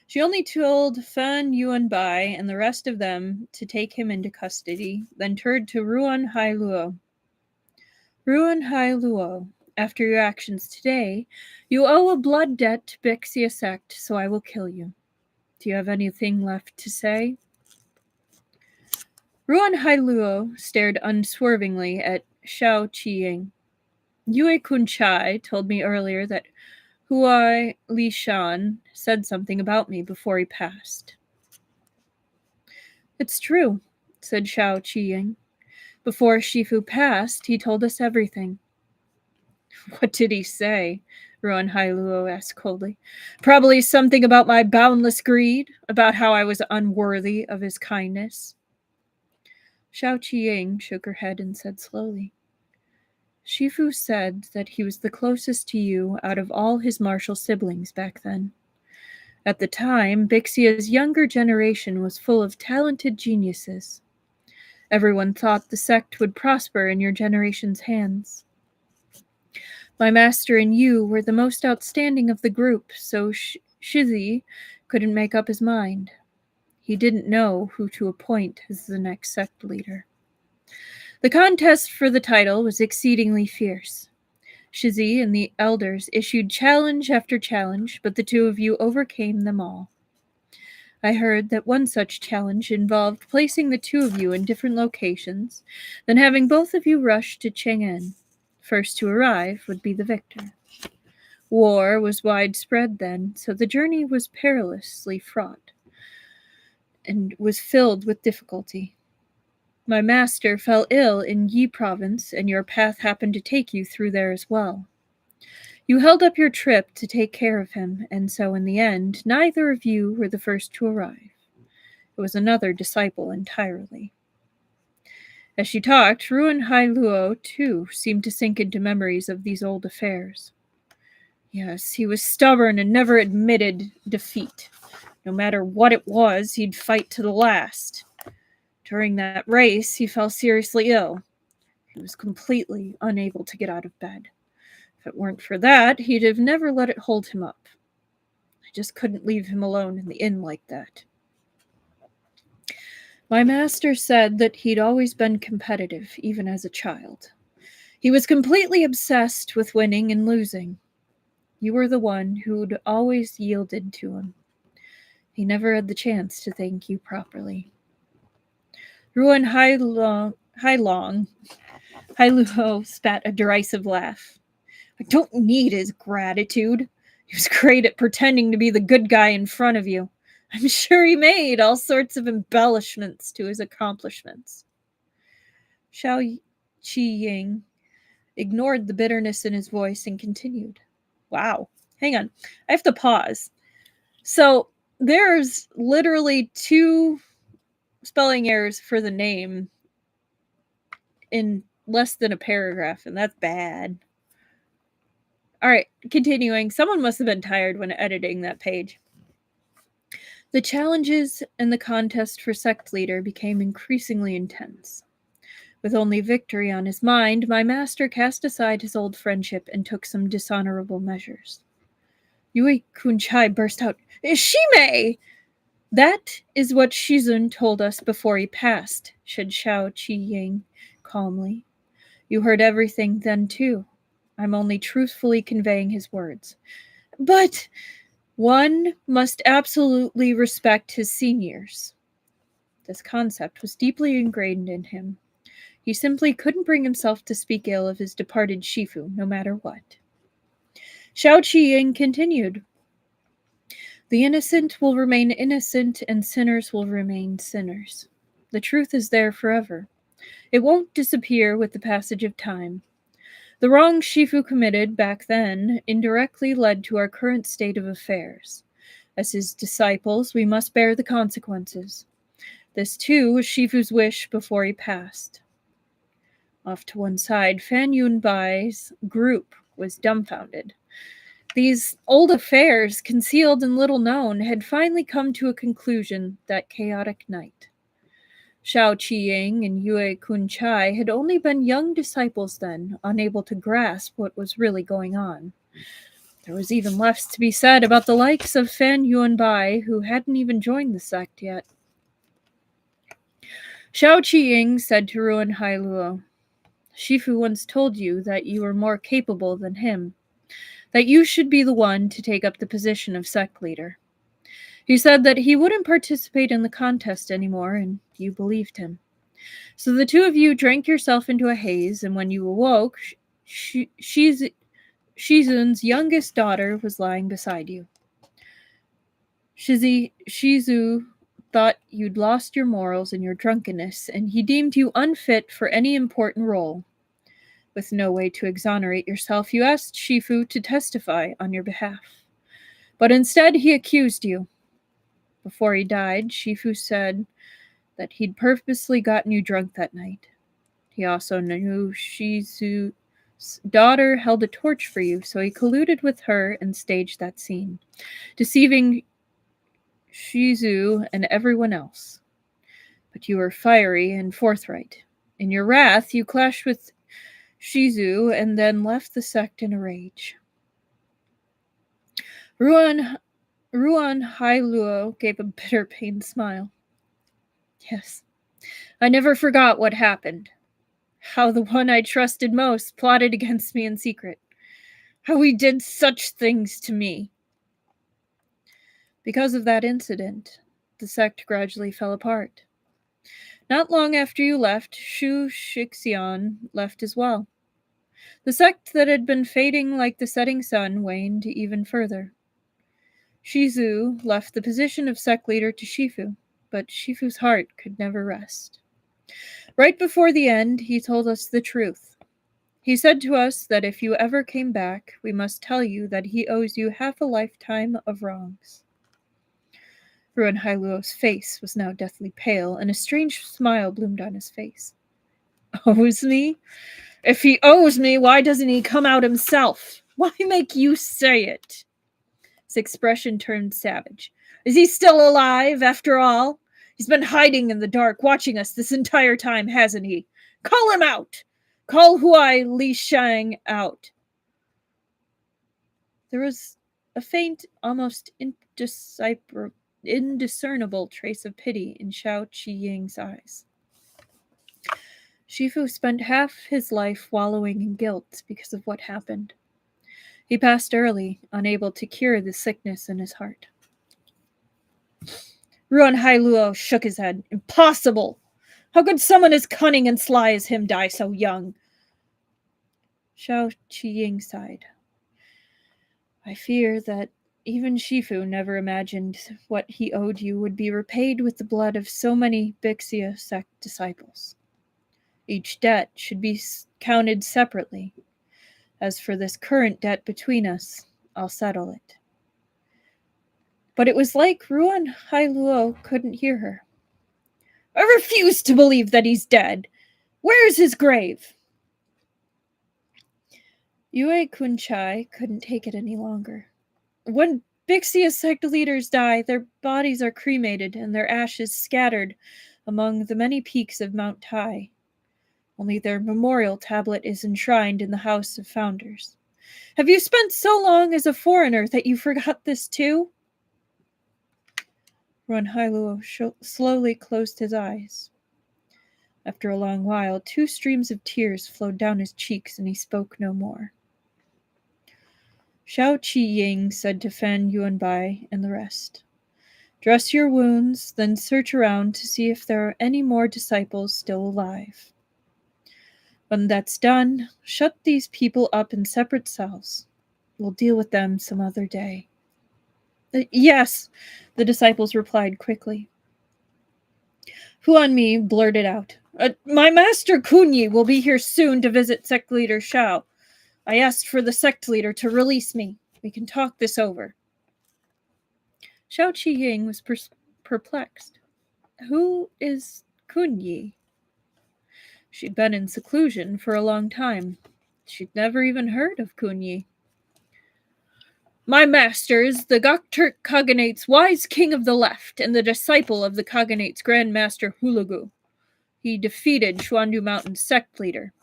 She only told Fan Yuanbai and the rest of them to take him into custody, then turned to Ruan Hailou. Ruan Hailou, after your actions today, you owe a blood debt to Bixia Sect, so I will kill you. Do you have anything left to say? Ruan Hailou stared unswervingly at Zhao Qiying. Yue Kunchai told me earlier that Huai Lishan said something about me before he passed. It's true, said Zhao Qiying. Before Shifu passed, he told us everything. What did he say? Ruan Hailou asked coldly. Probably something about my boundless greed, about how I was unworthy of his kindness. Zhao Qiying shook her head and said slowly, Shifu said that he was the closest to you out of all his martial siblings back then. At the time, Bixia's younger generation was full of talented geniuses. Everyone thought the sect would prosper in your generation's hands. My master and you were the most outstanding of the group, so Shizi couldn't make up his mind. He didn't know who to appoint as the next sect leader. The contest for the title was exceedingly fierce. Shizi and the elders issued challenge after challenge, but the two of you overcame them all. I heard that one such challenge involved placing the two of you in different locations, then having both of you rush to Chang'an. First to arrive would be the victor. War was widespread then, so the journey was perilously fraught and was filled with difficulty. My master fell ill in Yi province, and your path happened to take you through there as well. You held up your trip to take care of him, and so in the end, neither of you were the first to arrive. It was another disciple entirely. As she talked, Ruan Hailou, too, seemed to sink into memories of these old affairs. Yes, he was stubborn and never admitted defeat. No matter what it was, he'd fight to the last. During that race, he fell seriously ill. He was completely unable to get out of bed. If it weren't for that, he'd have never let it hold him up. I just couldn't leave him alone in the inn like that. My master said that he'd always been competitive, even as a child. He was completely obsessed with winning and losing. You were the one who'd always yielded to him. He never had the chance to thank you properly. Ruan Hailou spat a derisive laugh. I don't need his gratitude. He was great at pretending to be the good guy in front of you. I'm sure he made all sorts of embellishments to his accomplishments. Xiao Qiying ignored the bitterness in his voice and continued. Wow. Hang on. I have to pause. So there's literally 2 spelling errors for the name in less than a paragraph, and that's bad. All right, continuing. Someone must have been tired when editing that page. The challenges and the contest for sect leader became increasingly intense. With only victory on his mind, my master cast aside his old friendship and took some dishonorable measures. Yui Kunchai burst out, Shime! That is what Shizun told us before he passed, said Xiao Qiying calmly. You heard everything then too. I'm only truthfully conveying his words. But one must absolutely respect his seniors. This concept was deeply ingrained in him. He simply couldn't bring himself to speak ill of his departed Shifu, no matter what. Xiao Qiying continued. The innocent will remain innocent, and sinners will remain sinners. The truth is there forever. It won't disappear with the passage of time. The wrong Shifu committed back then indirectly led to our current state of affairs. As his disciples, we must bear the consequences. This, too, was Shifu's wish before he passed. Off to one side, Fan Yunbai's group was dumbfounded. These old affairs, concealed and little known, had finally come to a conclusion that chaotic night. Xiao Qiying and Yue Kunchai had only been young disciples then, unable to grasp what was really going on. There was even less to be said about the likes of Fan Yunbai, who hadn't even joined the sect yet. Xiao Qiying said to Ruan Hailou, Shifu once told you that you were more capable than him, that you should be the one to take up the position of sect leader. He said that he wouldn't participate in the contest anymore, and you believed him. So the two of you drank yourself into a haze, and when you awoke, Shizun's youngest daughter was lying beside you. Shizu thought you'd lost your morals in your drunkenness, and he deemed you unfit for any important role. With no way to exonerate yourself, you asked Shifu to testify on your behalf. But instead, he accused you. Before he died, Shifu said that he'd purposely gotten you drunk that night. He also knew Shizu's daughter held a torch for you, so he colluded with her and staged that scene, deceiving Shizu and everyone else. But you were fiery and forthright. In your wrath, you clashed with Shizu and then left the sect in a rage. Ruan Ruan Hailou gave a bitter, pained smile. Yes, I never forgot what happened. How the one I trusted most plotted against me in secret. How he did such things to me. Because of that incident, the sect gradually fell apart. Not long after you left, Shu Shixian left as well. The sect that had been fading like the setting sun waned even further. Shizu left the position of sect leader to Shifu, but Shifu's heart could never rest. Right before the end, he told us the truth. He said to us that if you ever came back, we must tell you that he owes you half a lifetime of wrongs. Ruan Hailuo's face was now deathly pale, and a strange smile bloomed on his face. Owes me? If he owes me, why doesn't he come out himself? Why make you say it? His expression turned savage. Is he still alive, after all? He's been hiding in the dark, watching us this entire time, hasn't he? Call him out! Call Huai Li Shang out. There was a faint, almost indiscernible trace of pity in Xiao Qiying's eyes. Shifu spent half his life wallowing in guilt because of what happened. He passed early, unable to cure the sickness in his heart. Ruan Hailou shook his head. Impossible! How could someone as cunning and sly as him die so young? Xiao Qiying sighed. I fear that even Shifu never imagined what he owed you would be repaid with the blood of so many Bixia Sect disciples. Each debt should be counted separately. As for this current debt between us, I'll settle it. But it was like Ruan Hailou couldn't hear her. I refuse to believe that he's dead. Where's his grave? Yue Kunchai couldn't take it any longer. When Bixia Sect leaders die, their bodies are cremated and their ashes scattered among the many peaks of Mount Tai. Only their memorial tablet is enshrined in the House of Founders. Have you spent so long as a foreigner that you forgot this too? Ruan Hailou slowly closed his eyes. After a long while, 2 streams of tears flowed down his cheeks, and he spoke no more. Xiao Qiying said to Fan Yuanbai and the rest, dress your wounds, then search around to see if there are any more disciples still alive. When that's done, shut these people up in separate cells. We'll deal with them some other day. Yes, the disciples replied quickly. Huanmi blurted out, my master Kunyi will be here soon to visit sect leader Xiao. I asked for the sect leader to release me. We can talk this over. Xiao Qiying was perplexed. Who is Kunyi? She'd been in seclusion for a long time. She'd never even heard of Kunyi. My master is the Gokturk Khaganate's wise king of the left and the disciple of the Khaganate's Grand Master Hulagu. He defeated Xuandu Mountain's sect leader.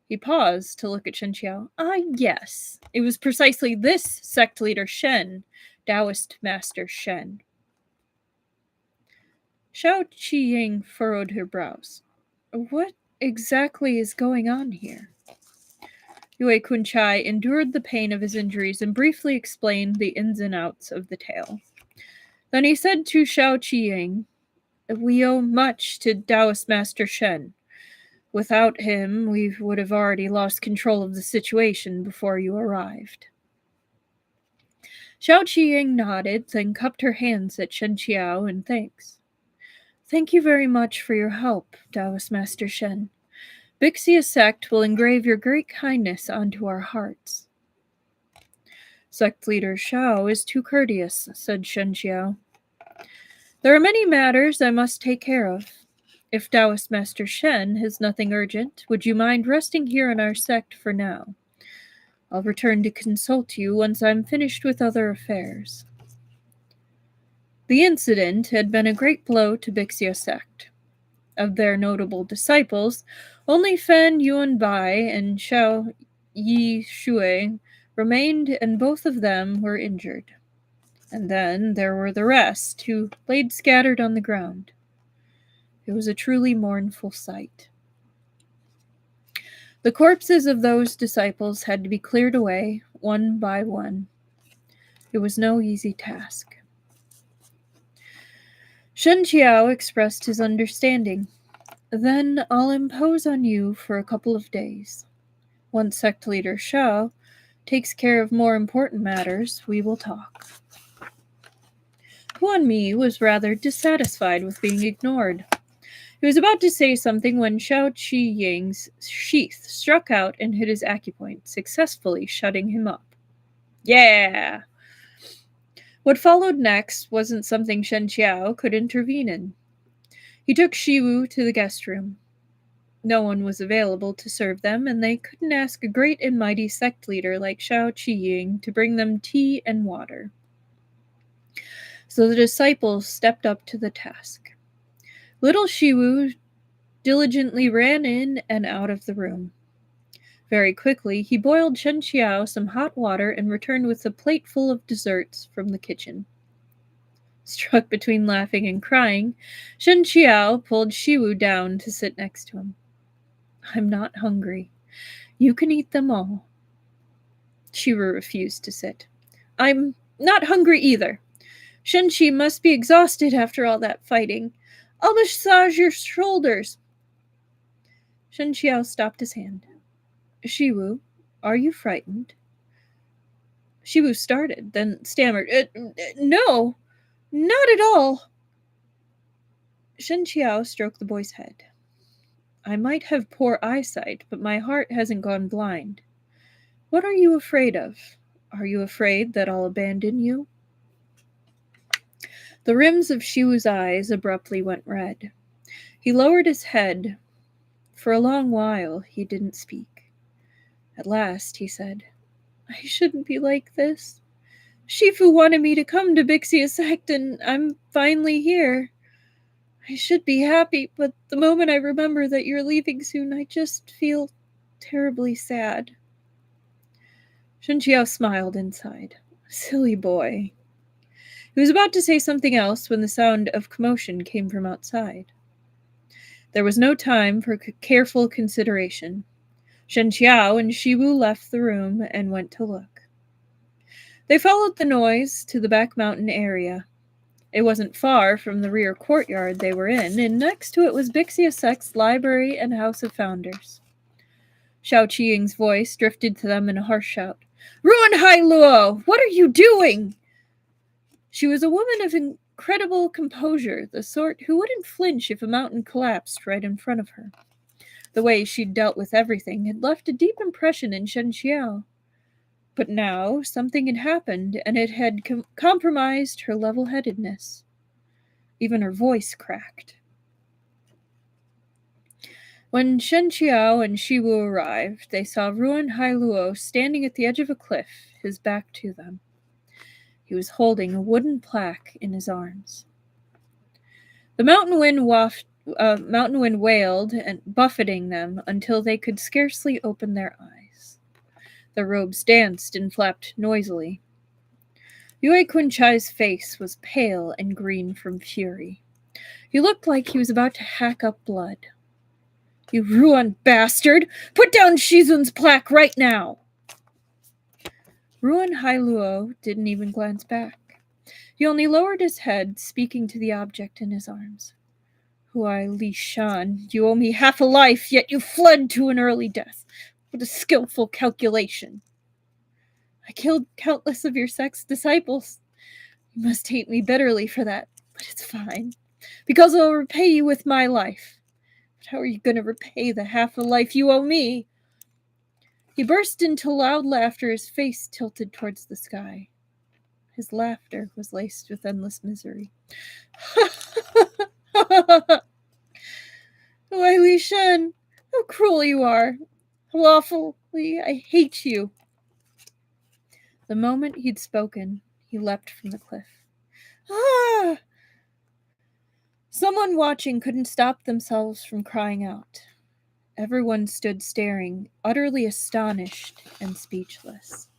He paused to look at Shen Qiao. Yes. It was precisely this sect leader, Shen, Taoist Master Shen. Xiao Qiying furrowed her brows. What exactly is going on here? Yue Kunchai endured the pain of his injuries and briefly explained the ins and outs of the tale. Then he said to Xiao Qiying, we owe much to Taoist Master Shen. Without him, we would have already lost control of the situation before you arrived. Xiao Qiying nodded, then cupped her hands at Shen Qiao in thanks. Thank you very much for your help, Taoist Master Shen. Bixia Sect will engrave your great kindness onto our hearts. Sect leader Xiao is too courteous, said Shen Qiao. There are many matters I must take care of. If Taoist Master Shen has nothing urgent, would you mind resting here in our sect for now? I'll return to consult you once I'm finished with other affairs. The incident had been a great blow to Bixia Sect. Of their notable disciples, only Fan Yuanbai and Xiao Yi Shui remained, and both of them were injured. And then there were the rest, who laid scattered on the ground. It was a truly mournful sight. The corpses of those disciples had to be cleared away, one by one. It was no easy task. Shen Qiao expressed his understanding. Then I'll impose on you for a couple of days. Once sect leader Shao takes care of more important matters, we will talk. Huan Mi was rather dissatisfied with being ignored. He was about to say something when Shao Qiying's sheath struck out and hit his acupoint, successfully shutting him up. Yeah! What followed next wasn't something Shen Qiao could intervene in. He took Shiwu to the guest room. No one was available to serve them, and they couldn't ask a great and mighty sect leader like Shao Qiying to bring them tea and water. So the disciples stepped up to the task. Little Shiwu diligently ran in and out of the room. Very quickly, he boiled Shen Qiao some hot water and returned with a plate full of desserts from the kitchen. Struck between laughing and crying, Shen Qiao pulled Shiwu down to sit next to him. I'm not hungry. You can eat them all. Shiwu refused to sit. I'm not hungry either. Shen Qi must be exhausted after all that fighting. I'll massage your shoulders. Shen Qiao stopped his hand. Shiwu, are you frightened? Shiwu started, then stammered. No, not at all. Shen Qiao stroked the boy's head. I might have poor eyesight, but my heart hasn't gone blind. What are you afraid of? Are you afraid that I'll abandon you? The rims of Shiwu's eyes abruptly went red. He lowered his head. For a long while, he didn't speak. At last, he said, I shouldn't be like this. Shifu wanted me to come to Bixia Sect, and I'm finally here. I should be happy, but the moment I remember that you're leaving soon, I just feel terribly sad. Shen Qiao smiled inside. Silly boy. He was about to say something else when the sound of commotion came from outside. There was no time for careful consideration. Shen Qiao and Shiwu left the room and went to look. They followed the noise to the back mountain area. It wasn't far from the rear courtyard they were in, and next to it was Bixia Sect's library and House of Founders. Shao Qiying's voice drifted to them in a harsh shout. Ruan Hailou, what are you doing? She was a woman of incredible composure, the sort who wouldn't flinch if a mountain collapsed right in front of her. The way she'd dealt with everything had left a deep impression in Shen Qiao. But now something had happened, and it had compromised her level-headedness. Even her voice cracked. When Shen Qiao and Shiwu arrived, they saw Ruan Hailou standing at the edge of a cliff, his back to them. He was holding a wooden plaque in his arms. The mountain wind wailed, and buffeting them until they could scarcely open their eyes. Their robes danced and flapped noisily. Yue Kunchai's face was pale and green from fury. He looked like he was about to hack up blood. You Ruan bastard! Put down Shizun's plaque right now! Ruan Hailou didn't even glance back. He only lowered his head, speaking to the object in his arms. Why, Li Shan, you owe me half a life, yet you fled to an early death. What a skillful calculation. I killed countless of your sect's disciples. You must hate me bitterly for that, but it's fine, because I'll repay you with my life. But how are you going to repay the half a life you owe me? He burst into loud laughter, his face tilted towards the sky. His laughter was laced with endless misery. Why, Li Shen, how cruel you are. How awfully I hate you. The moment he'd spoken, he leapt from the cliff. Ah! Someone watching couldn't stop themselves from crying out. Everyone stood staring, utterly astonished and speechless.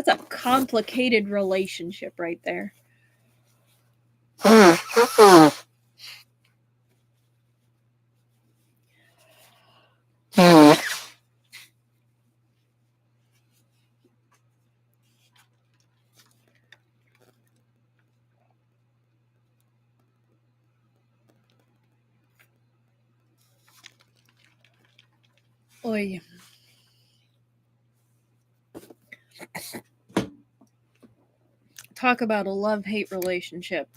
That's a complicated relationship right there. Oy. Talk about a love-hate relationship.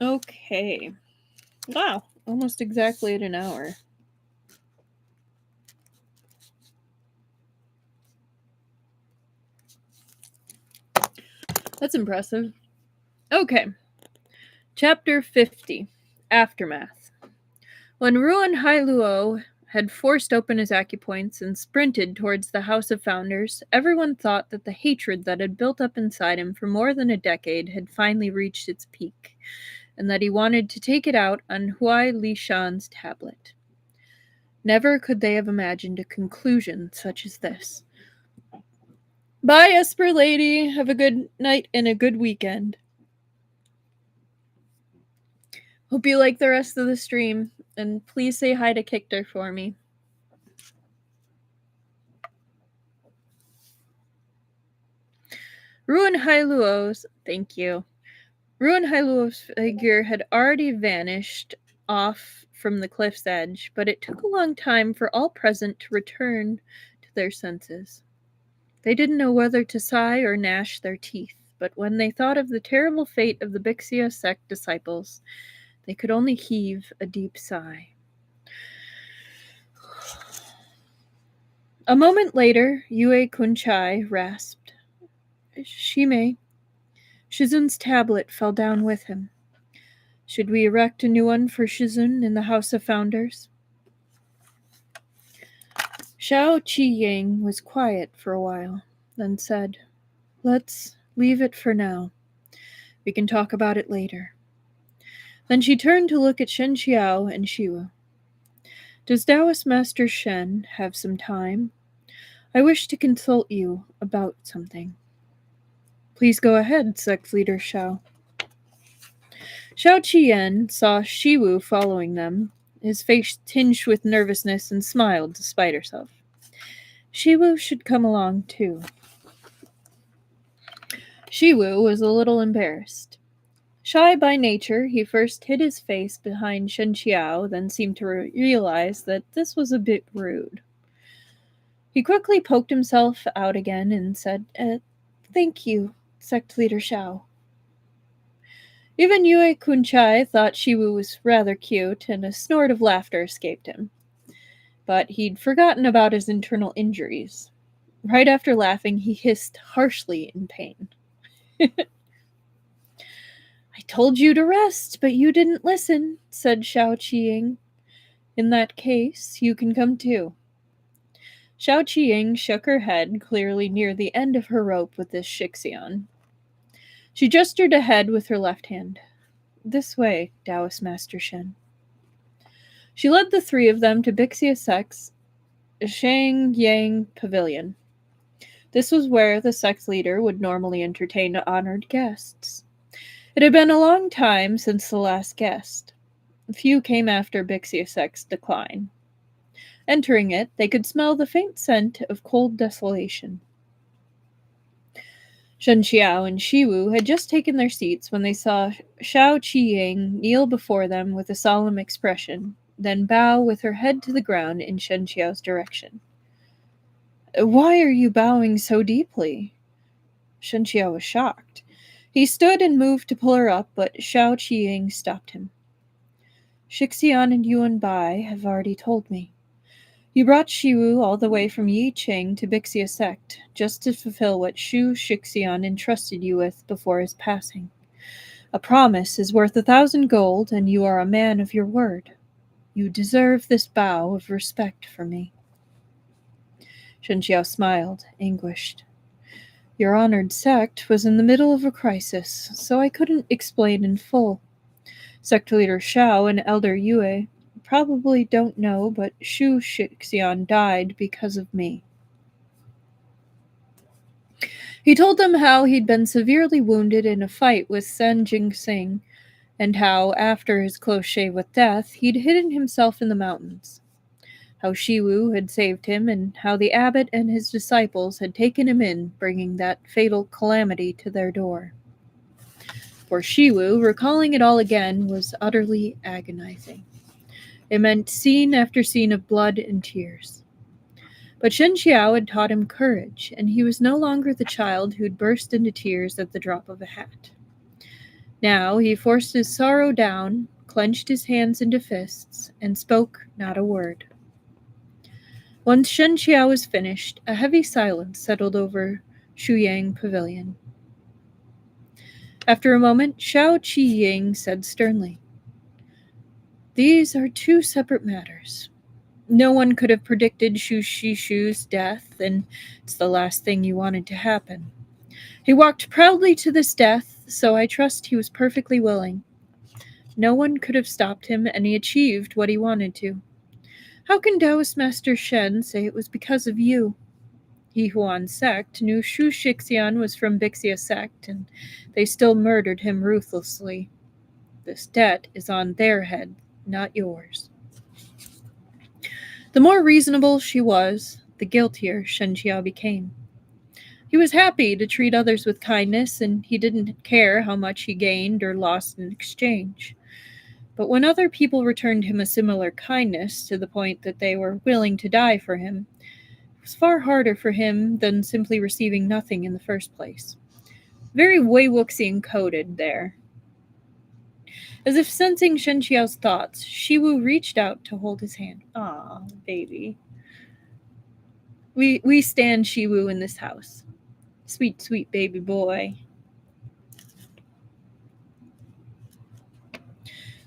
Okay. Wow, almost exactly at an hour. That's impressive. Okay. Chapter 50. Aftermath. When Ruan Hailou had forced open his acupoints and sprinted towards the House of Founders, everyone thought that the hatred that had built up inside him for more than a decade had finally reached its peak, and that he wanted to take it out on Huai Lishan's tablet. Never could they have imagined a conclusion such as this. Bye, Esper Lady. Have a good night and a good weekend. Hope you like the rest of the stream, and please say hi to Kikter for me. Ruan Hailou's figure had already vanished off from the cliff's edge, but it took a long time for all present to return to their senses. They didn't know whether to sigh or gnash their teeth, but when they thought of the terrible fate of the Bixia Sect disciples, they could only heave a deep sigh. A moment later, Yue Kunchai rasped, Shime. Shizun's tablet fell down with him. Should we erect a new one for Shizun in the House of Founders? Xiao Qiyang was quiet for a while, then said, Let's leave it for now. We can talk about it later. Then she turned to look at Shen Qiao and Shiwu. Does Taoist Master Shen have some time? I wish to consult you about something. Please go ahead, Sect Leader Xiao. Xiao Qian saw Shiwu following them, his face tinged with nervousness, and smiled despite herself. Shiwu should come along, too. Shiwu was a little embarrassed. Shy by nature, he first hid his face behind Shen Qiao, then seemed to realize that this was a bit rude. He quickly poked himself out again and said, Thank you, Sect Leader Xiao. Even Yue Kunchai thought Shiwu was rather cute, and a snort of laughter escaped him. But he'd forgotten about his internal injuries. Right after laughing, he hissed harshly in pain. I told you to rest, but you didn't listen, said Xiao Qiying. In that case, you can come too. Xiao Qiying shook her head, clearly near the end of her rope with this Shixian. She gestured ahead with her left hand. This way, Taoist Master Shen. She led the three of them to Bixia Sect's Shangyang Pavilion. This was where the sect leader would normally entertain honored guests. It had been a long time since the last guest. Few came after Bixia Sect's decline. Entering it, they could smell the faint scent of cold desolation. Shen Qiao and Shiwu had just taken their seats when they saw Xiao Qiying kneel before them with a solemn expression, then bow with her head to the ground in Shen Qiao's direction. Why are you bowing so deeply? Shen Qiao was shocked. He stood and moved to pull her up, but Xiao Qiying stopped him. Shixian and Yuan Bai have already told me. You brought Shiwu all the way from Yicheng to Bixia Sect, just to fulfill what Shu Shixian entrusted you with before his passing. A promise is worth 1,000 gold, and you are a man of your word. You deserve this bow of respect from me. Shen Qiao smiled, anguished. Your honored sect was in the middle of a crisis, so I couldn't explain in full. Sect leader Xiao and Elder Yue probably don't know, but Shu Shixian died because of me. He told them how he'd been severely wounded in a fight with Sen Jingxing, and how, after his close shave with death, he'd hidden himself in the mountains. How Shiwu had saved him, and how the abbot and his disciples had taken him in, bringing that fatal calamity to their door. For Shiwu, recalling it all again was utterly agonizing. It meant scene after scene of blood and tears. But Shen Qiao had taught him courage, and he was no longer the child who'd burst into tears at the drop of a hat. Now he forced his sorrow down, clenched his hands into fists, and spoke not a word. Once Shen Qiao was finished, a heavy silence settled over Shuyang Pavilion. After a moment, Shao Qiying said sternly, "These are two separate matters. No one could have predicted Shu Shishu's death, and it's the last thing you wanted to happen. He walked proudly to this death, so I trust he was perfectly willing. No one could have stopped him, and he achieved what he wanted to. How can Taoist Master Shen say it was because of you? Yihuan Sect knew Shu Shixian was from Bixia Sect, and they still murdered him ruthlessly. This debt is on their head, not yours." The more reasonable she was, the guiltier Shen Qiao became. He was happy to treat others with kindness, and he didn't care how much he gained or lost in exchange. But when other people returned him a similar kindness to the point that they were willing to die for him, it was far harder for him than simply receiving nothing in the first place. Very Wei Wuxian coded there. As if sensing Shen Qiao's thoughts, Shiwu reached out to hold his hand. "Aw, baby. We stand Shiwu in this house. Sweet, sweet baby boy."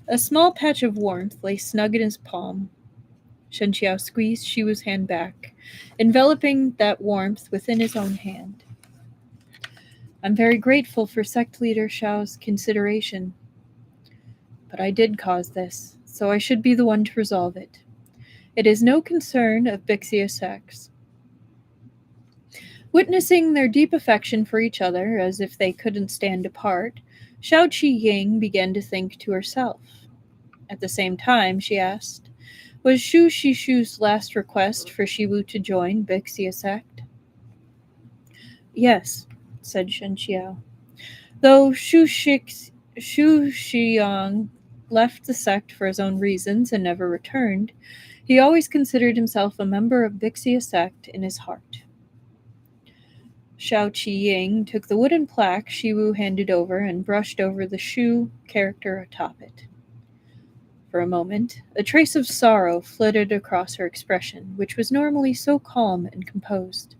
A small patch of warmth lay snug in his palm. Shen Qiao squeezed Shiwu's hand back, enveloping that warmth within his own hand. "I'm very grateful for sect leader Shao's consideration. But I did cause this, so I should be the one to resolve it. It is no concern of Bixia Sect's." Witnessing their deep affection for each other, as if they couldn't stand apart, Shao Qiying began to think to herself. At the same time, she asked, was Shu Shishu's last request for Shiwu to join Bixia Sect? "Yes," said Shen Qiao. Though Shu Shiyang left the sect for his own reasons and never returned, he always considered himself a member of Bixia Sect in his heart. Shao Qiying took the wooden plaque Shiwu handed over and brushed over the Shu character atop it. For a moment, a trace of sorrow flitted across her expression, which was normally so calm and composed.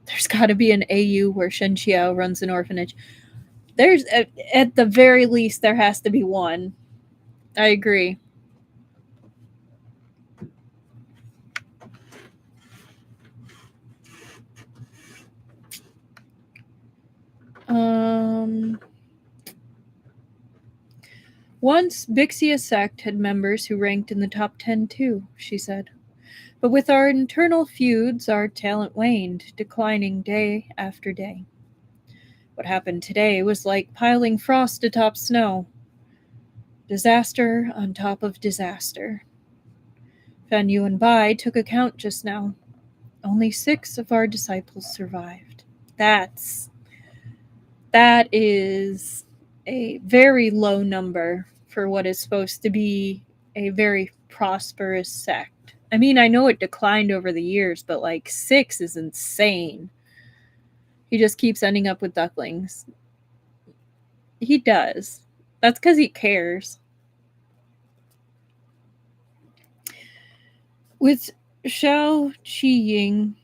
There's got to be an AU where Shen Qiao runs an orphanage. There's, at the very least, there has to be one. I agree. Once, Bixia Sect had members who ranked in the top 10 too, she said. But with our internal feuds, our talent waned, declining day after day. What happened today was like piling frost atop snow. Disaster on top of disaster. Fan Yu and Bai took account just now. Only 6 of our disciples survived. That is a very low number for what is supposed to be a very prosperous sect. I mean, I know it declined over the years, but 6 is insane. He just keeps ending up with ducklings. He does. That's because he cares. With Shao Qiying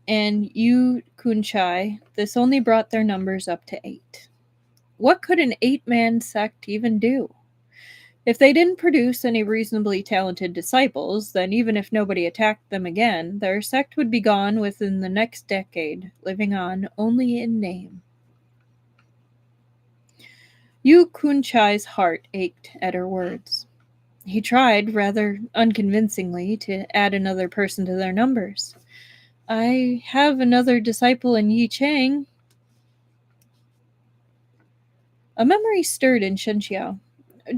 and Yu Kunchai, this only brought their numbers up to 8. What could an 8-man sect even do? If they didn't produce any reasonably talented disciples, then even if nobody attacked them again, their sect would be gone within the next decade, living on only in name. Yu Kunchai's heart ached at her words. He tried, rather unconvincingly, to add another person to their numbers. I have another disciple in Yi Chang. A memory stirred in Shen Qiao.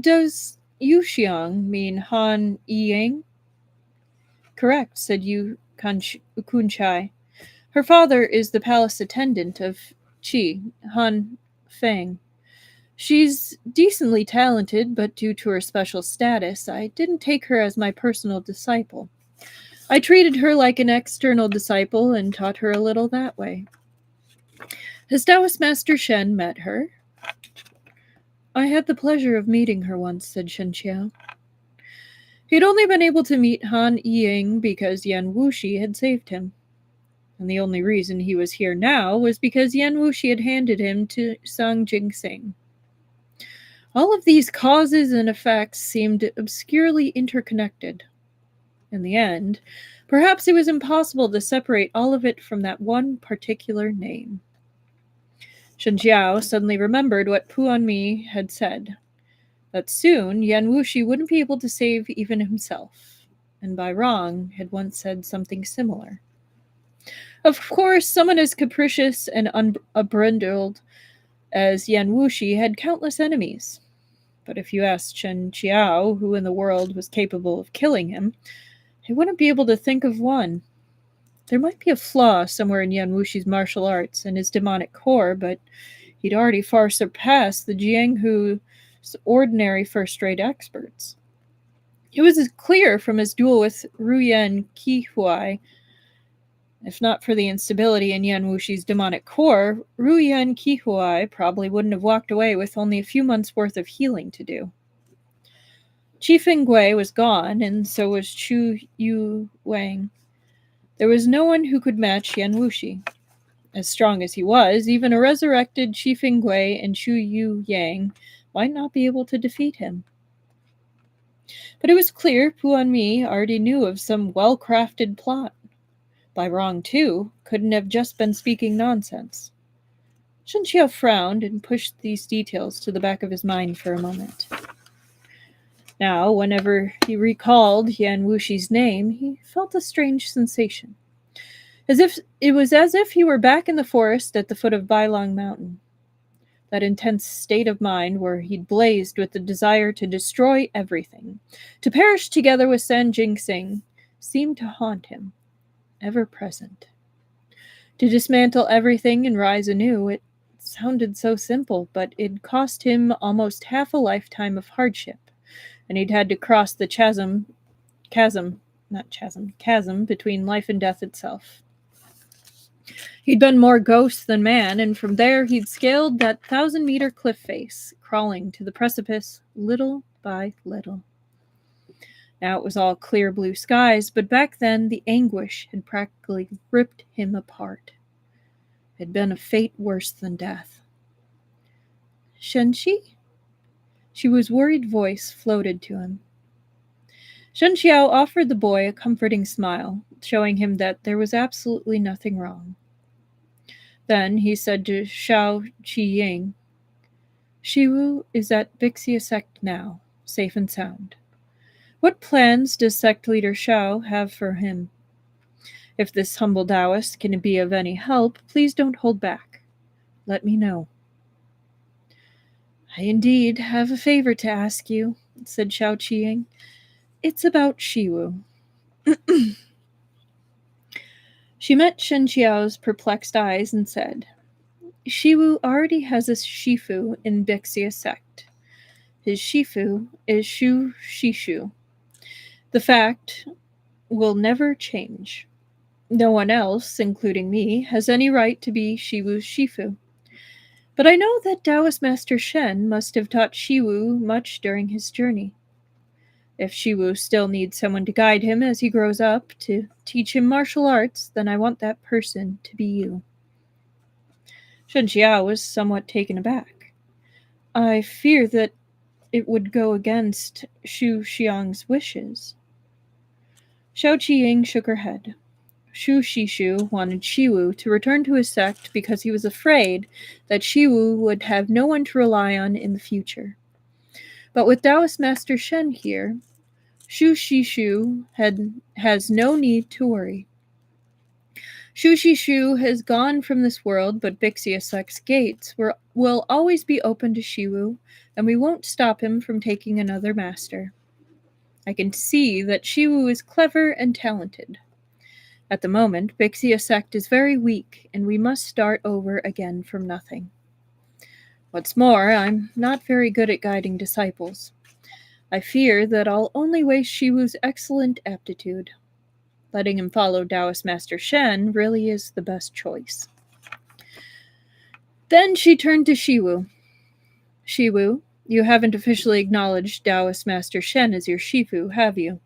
Does Yu Xiang mean Han Yiyang? Correct, said Yu Kunchai. Her father is the palace attendant of Qi, Han Feng. She's decently talented, but due to her special status, I didn't take her as my personal disciple. I treated her like an external disciple and taught her a little that way. Has Taoist Master Shen met her? I had the pleasure of meeting her once, said Shen Qiao. He'd only been able to meet Han Yiying because Yan Wuxi had saved him. And the only reason he was here now was because Yan Wuxi had handed him to Sang Jingsing. All of these causes and effects seemed obscurely interconnected. In the end, perhaps it was impossible to separate all of it from that one particular name. Shen Qiao suddenly remembered what Puanmi had said, that soon Yan Wuxi wouldn't be able to save even himself, and by wrong had once said something similar. Of course, someone as capricious and unbridled as Yan Wuxi had countless enemies. But if you asked Shen Qiao who in the world was capable of killing him, he wouldn't be able to think of one. There might be a flaw somewhere in Yan Wuxi's martial arts and his demonic core, but he'd already far surpassed the Jianghu's ordinary first-rate experts. It was clear from his duel with Ruan Hailou. If not for the instability in Yan Wuxi's demonic core, Ruan Hailou probably wouldn't have walked away with only a few months' worth of healing to do. Qi Fengui was gone, and so was Chu Yuyang. There was no one who could match Yan Wuxi. As strong as he was, even a resurrected Qi Fengui and Chu Yuyang might not be able to defeat him. But it was clear Puanmi already knew of some well-crafted plot. By wrong, too, couldn't have just been speaking nonsense. Shen Qiao frowned and pushed these details to the back of his mind for a moment. Now, whenever he recalled Yan Wuxi's name, he felt a strange sensation. It was as if he were back in the forest at the foot of Bailong Mountain. That intense state of mind where he'd blazed with the desire to destroy everything, to perish together with San Jingsing, seemed to haunt him, ever present. To dismantle everything and rise anew, it sounded so simple, but it cost him almost half a lifetime of hardship, and he'd had to cross the chasm between life and death itself. He'd been more ghost than man, and from there he'd scaled that 1,000-meter cliff face, crawling to the precipice little by little. Now it was all clear blue skies, but back then the anguish had practically ripped him apart. It had been a fate worse than death. Shenqi? Shiwu's worried voice floated to him. Shen Qiao offered the boy a comforting smile, showing him that there was absolutely nothing wrong. Then he said to Shao Qiying, Shiwu is at Bixia Sect now, safe and sound. What plans does sect leader Shao have for him? If this humble Taoist can be of any help, please don't hold back. Let me know. I indeed have a favor to ask you, said Shao Qiying. It's about Shiwu. She met Shen Qiao's perplexed eyes and said, Shiwu already has a Shifu in Bixia Sect. His Shifu is Shu Shishu. The fact will never change. No one else, including me, has any right to be Shiwu's Shifu. But I know that Taoist Master Shen must have taught Shiwu much during his journey. If Shiwu still needs someone to guide him as he grows up, to teach him martial arts, then I want that person to be you. Shen Qiao was somewhat taken aback. I fear that it would go against Shu Xiang's wishes. Shao Qiying shook her head. Shu Shishu wanted Shiwu to return to his sect because he was afraid that Shiwu would have no one to rely on in the future. But with Taoist Master Shen here, Shu has no need to worry. Shu has gone from this world, but Bixia Sect's gates will always be open to Shiwu, and we won't stop him from taking another master. I can see that Shiwu is clever and talented. At the moment, Bixia Sect is very weak, and we must start over again from nothing. What's more, I'm not very good at guiding disciples. I fear that I'll only waste Shiwu's excellent aptitude. Letting him follow Taoist Master Shen really is the best choice. Then she turned to Shiwu. Shiwu, you haven't officially acknowledged Taoist Master Shen as your Shifu, have you?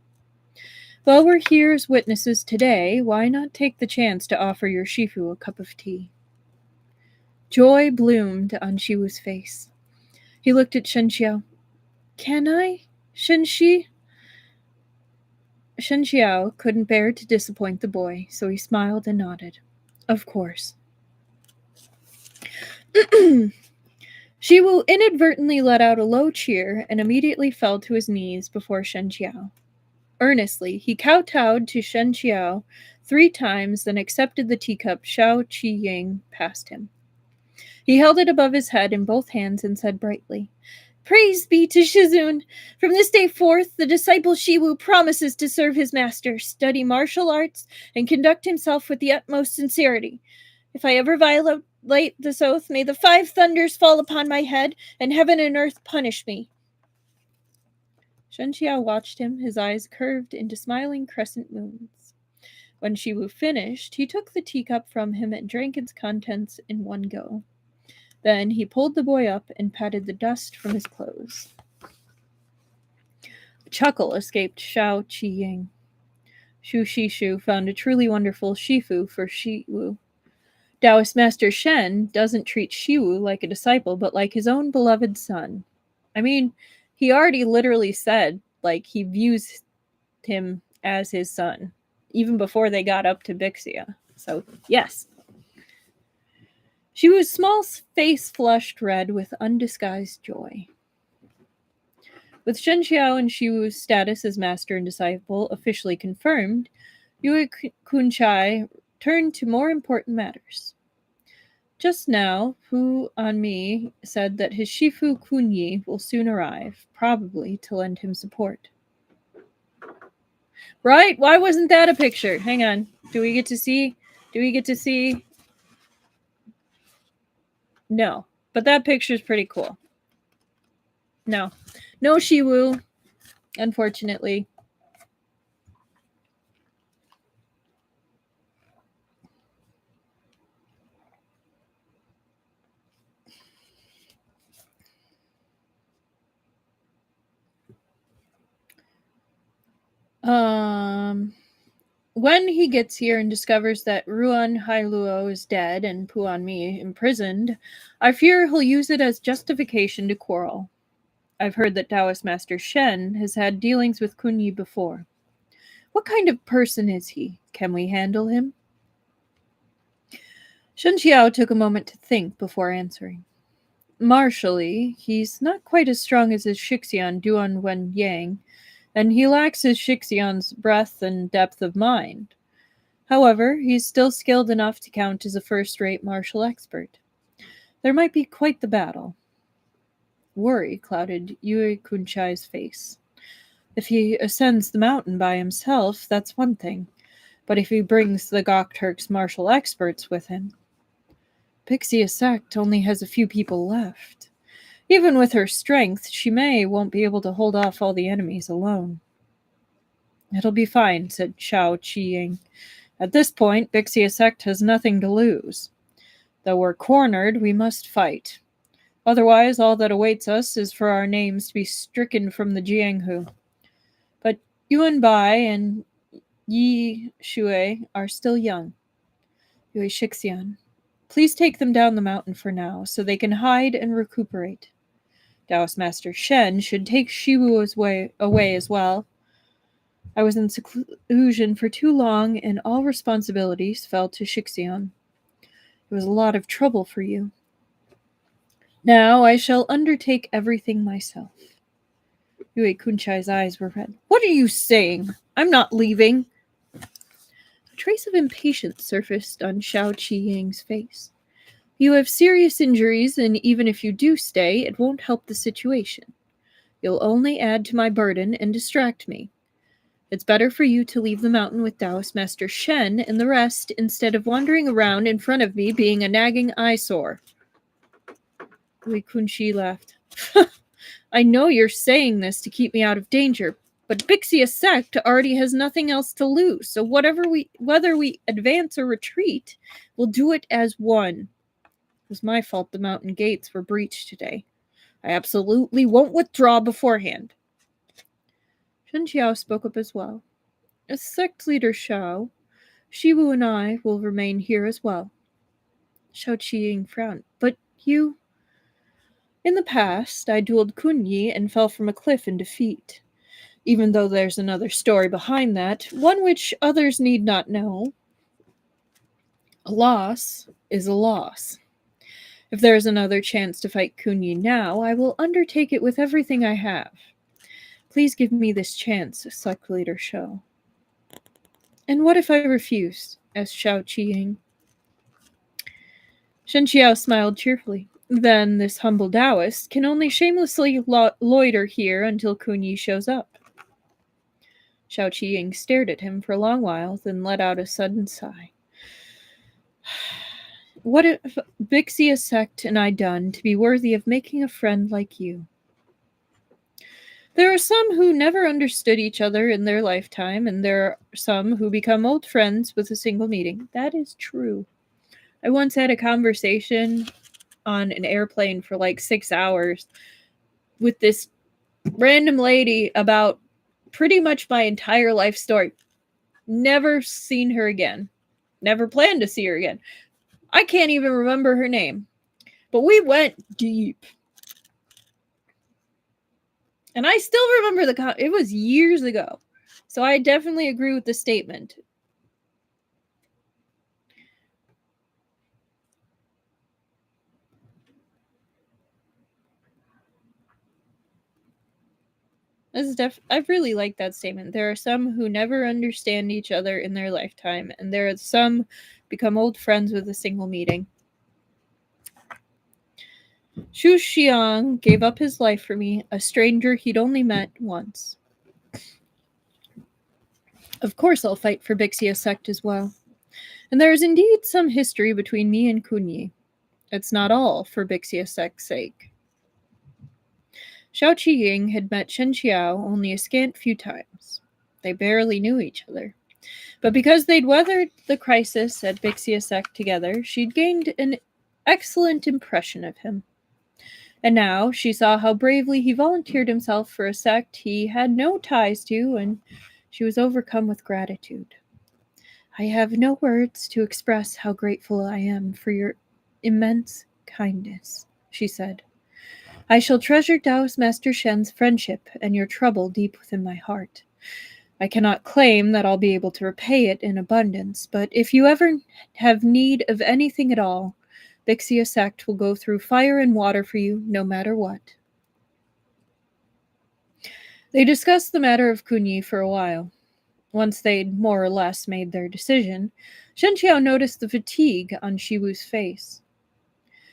Well, we're here as witnesses today. Why not take the chance to offer your Shifu a cup of tea? Joy bloomed on Shiwu's face. He looked at Shen Qiao. Can I, Shen Qiao couldn't bear to disappoint the boy, so he smiled and nodded. Of course. Shiwu inadvertently let out a low cheer and immediately fell to his knees before Shen Qiao. Earnestly, he kowtowed to Shen Qiao 3 times, then accepted the teacup Yuyang passed him. He held it above his head in both hands and said brightly, Praise be to Shizun! From this day forth, the disciple Shiwu promises to serve his master, study martial arts, and conduct himself with the utmost sincerity. If I ever violate this oath, may the 5 thunders fall upon my head, and heaven and earth punish me. Shen Qiao watched him, his eyes curved into smiling crescent moons. When Shiwu finished, he took the teacup from him and drank its contents in one go. Then he pulled the boy up and patted the dust from his clothes. A chuckle escaped Shao Qiying. Shu Shishu found a truly wonderful Shifu for Shiwu. Taoist Master Shen doesn't treat Shiwu like a disciple, but like his own beloved son. I mean, he already literally said, he views him as his son, even before they got up to Bixia. So, yes. Shiwu's small face flushed red with undisguised joy. With Shen Qiao and Shiwu's status as master and disciple officially confirmed, Yui Kunchai turned to more important matters. Just now, Hu Anmi said that his Shifu Kunyi will soon arrive, probably to lend him support. Right? Why wasn't that a picture? Hang on. Do we get to see? No. But that picture's pretty cool. No. No Shiwu, unfortunately. When he gets here and discovers that Ruan Hailou is dead and Puanmi imprisoned, I fear he'll use it as justification to quarrel. I've heard that Taoist Master Shen has had dealings with Kunyi before. What kind of person is he? Can we handle him? Shen Qiao took a moment to think before answering. Martially, he's not quite as strong as his Shixian Duan Wen Yang, and he lacks his Shixian's breadth and depth of mind. However, he's still skilled enough to count as a first-rate martial expert. There might be quite the battle. Worry clouded Yui Kunchai's face. If he ascends the mountain by himself, that's one thing. But if he brings the Gokturks martial experts with him... Bixia Sect only has a few people left. Even with her strength, she won't be able to hold off all the enemies alone. It'll be fine, said Shao Qiying. At this point, Bixia Sect has nothing to lose. Though we're cornered, we must fight. Otherwise, all that awaits us is for our names to be stricken from the Jianghu. But Yuan Bai and Yi Shui are still young. Yui Shixian, please take them down the mountain for now, so they can hide and recuperate. Taoist Master Shen should take Shiwu away as well. I was in seclusion for too long, and all responsibilities fell to Shixian. It was a lot of trouble for you. Now I shall undertake everything myself. Yue Kunchai's eyes were red. What are you saying? I'm not leaving. A trace of impatience surfaced on Xiao Qiyang's face. You have serious injuries, and even if you do stay, it won't help the situation. You'll only add to my burden and distract me. It's better for you to leave the mountain with Taoist Master Shen and the rest instead of wandering around in front of me being a nagging eyesore. Wei Kunshi laughed. I know you're saying this to keep me out of danger, but Bixia Sect already has nothing else to lose, so whether we advance or retreat, we'll do it as one. It was my fault the mountain gates were breached today. I absolutely won't withdraw beforehand. Shen Qiao spoke up as well. As sect leader Xiao, Shiwu and I will remain here as well. Xiao Qiying frowned. But you... In the past, I dueled Kunyi and fell from a cliff in defeat. Even though there's another story behind that, one which others need not know. A loss is a loss. If there is another chance to fight Kunyi now, I will undertake it with everything I have. Please give me this chance, sect leader Xiao. And what if I refuse? Asked Xiao Qiying. Shen Qiao smiled cheerfully. Then this humble Taoist can only shamelessly loiter here until Kunyi shows up. Xiao Qiying stared at him for a long while, then let out a sudden sigh. What have Bixia Sect and I done to be worthy of making a friend like you? There are some who never understood each other in their lifetime, and there are some who become old friends with a single meeting. That is true. I once had a conversation on an airplane for like 6 hours with this random lady about pretty much my entire life story. Never seen her again. Never planned to see her again. I can't even remember her name. But we went deep. And I still remember it was years ago. So I definitely agree with the statement. I really like that statement. There are some who never understand each other in their lifetime, and there are some become old friends with a single meeting. Xu Xiang gave up his life for me, a stranger he'd only met once. Of course I'll fight for Bixia Sect as well. And there is indeed some history between me and Kunyi. It's not all for Bixia Sect's sake. Xiao Qiying had met Shen Qiao only a scant few times. They barely knew each other. But because they'd weathered the crisis at Bixia Sect together, she'd gained an excellent impression of him. And now she saw how bravely he volunteered himself for a sect he had no ties to, and she was overcome with gratitude. I have no words to express how grateful I am for your immense kindness, she said. I shall treasure Taoist Master Shen's friendship and your trouble deep within my heart. I cannot claim that I'll be able to repay it in abundance, but if you ever have need of anything at all, Bixia Sect will go through fire and water for you, no matter what. They discussed the matter of Kunyi for a while. Once they'd more or less made their decision, Shen Qiao noticed the fatigue on Shiwu's face.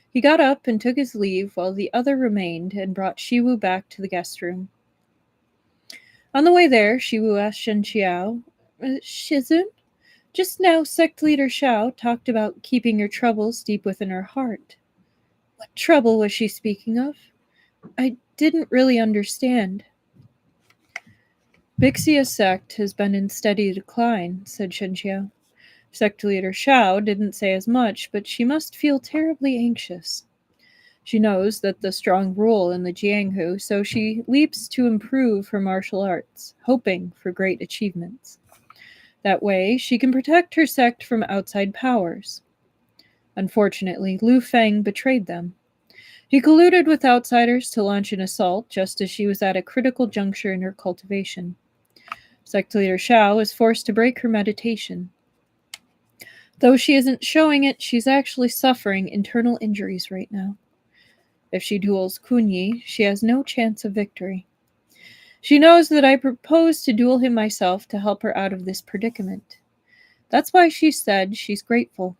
He got up and took his leave while the other remained and brought Shiwu back to the guest room. On the way there, Shiwu asked Shen Qiao, Shizun, just now sect leader Xiao talked about keeping your troubles deep within her heart. What trouble was she speaking of? I didn't really understand. Bixia Sect has been in steady decline, said Shen Qiao. Sect leader Xiao didn't say as much, but she must feel terribly anxious. She knows that the strong rule in the Jianghu, so she leaps to improve her martial arts, hoping for great achievements. That way, she can protect her sect from outside powers. Unfortunately, Lu Feng betrayed them. He colluded with outsiders to launch an assault just as she was at a critical juncture in her cultivation. Sect leader Xiao is forced to break her meditation. Though she isn't showing it, she's actually suffering internal injuries right now. If she duels Kunyi, she has no chance of victory. She knows that I proposed to duel him myself to help her out of this predicament. That's why she said she's grateful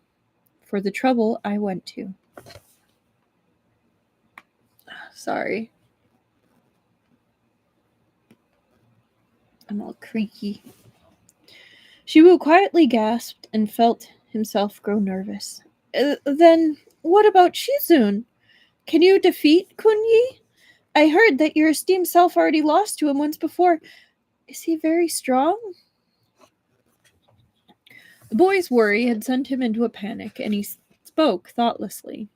for the trouble I went to. Sorry. I'm all creaky. Shiwu quietly gasped and felt himself grow nervous. Then, what about Shizun? Can you defeat Kunyi? I heard that your esteemed self already lost to him once before. Is he very strong? The boy's worry had sent him into a panic, and he spoke thoughtlessly.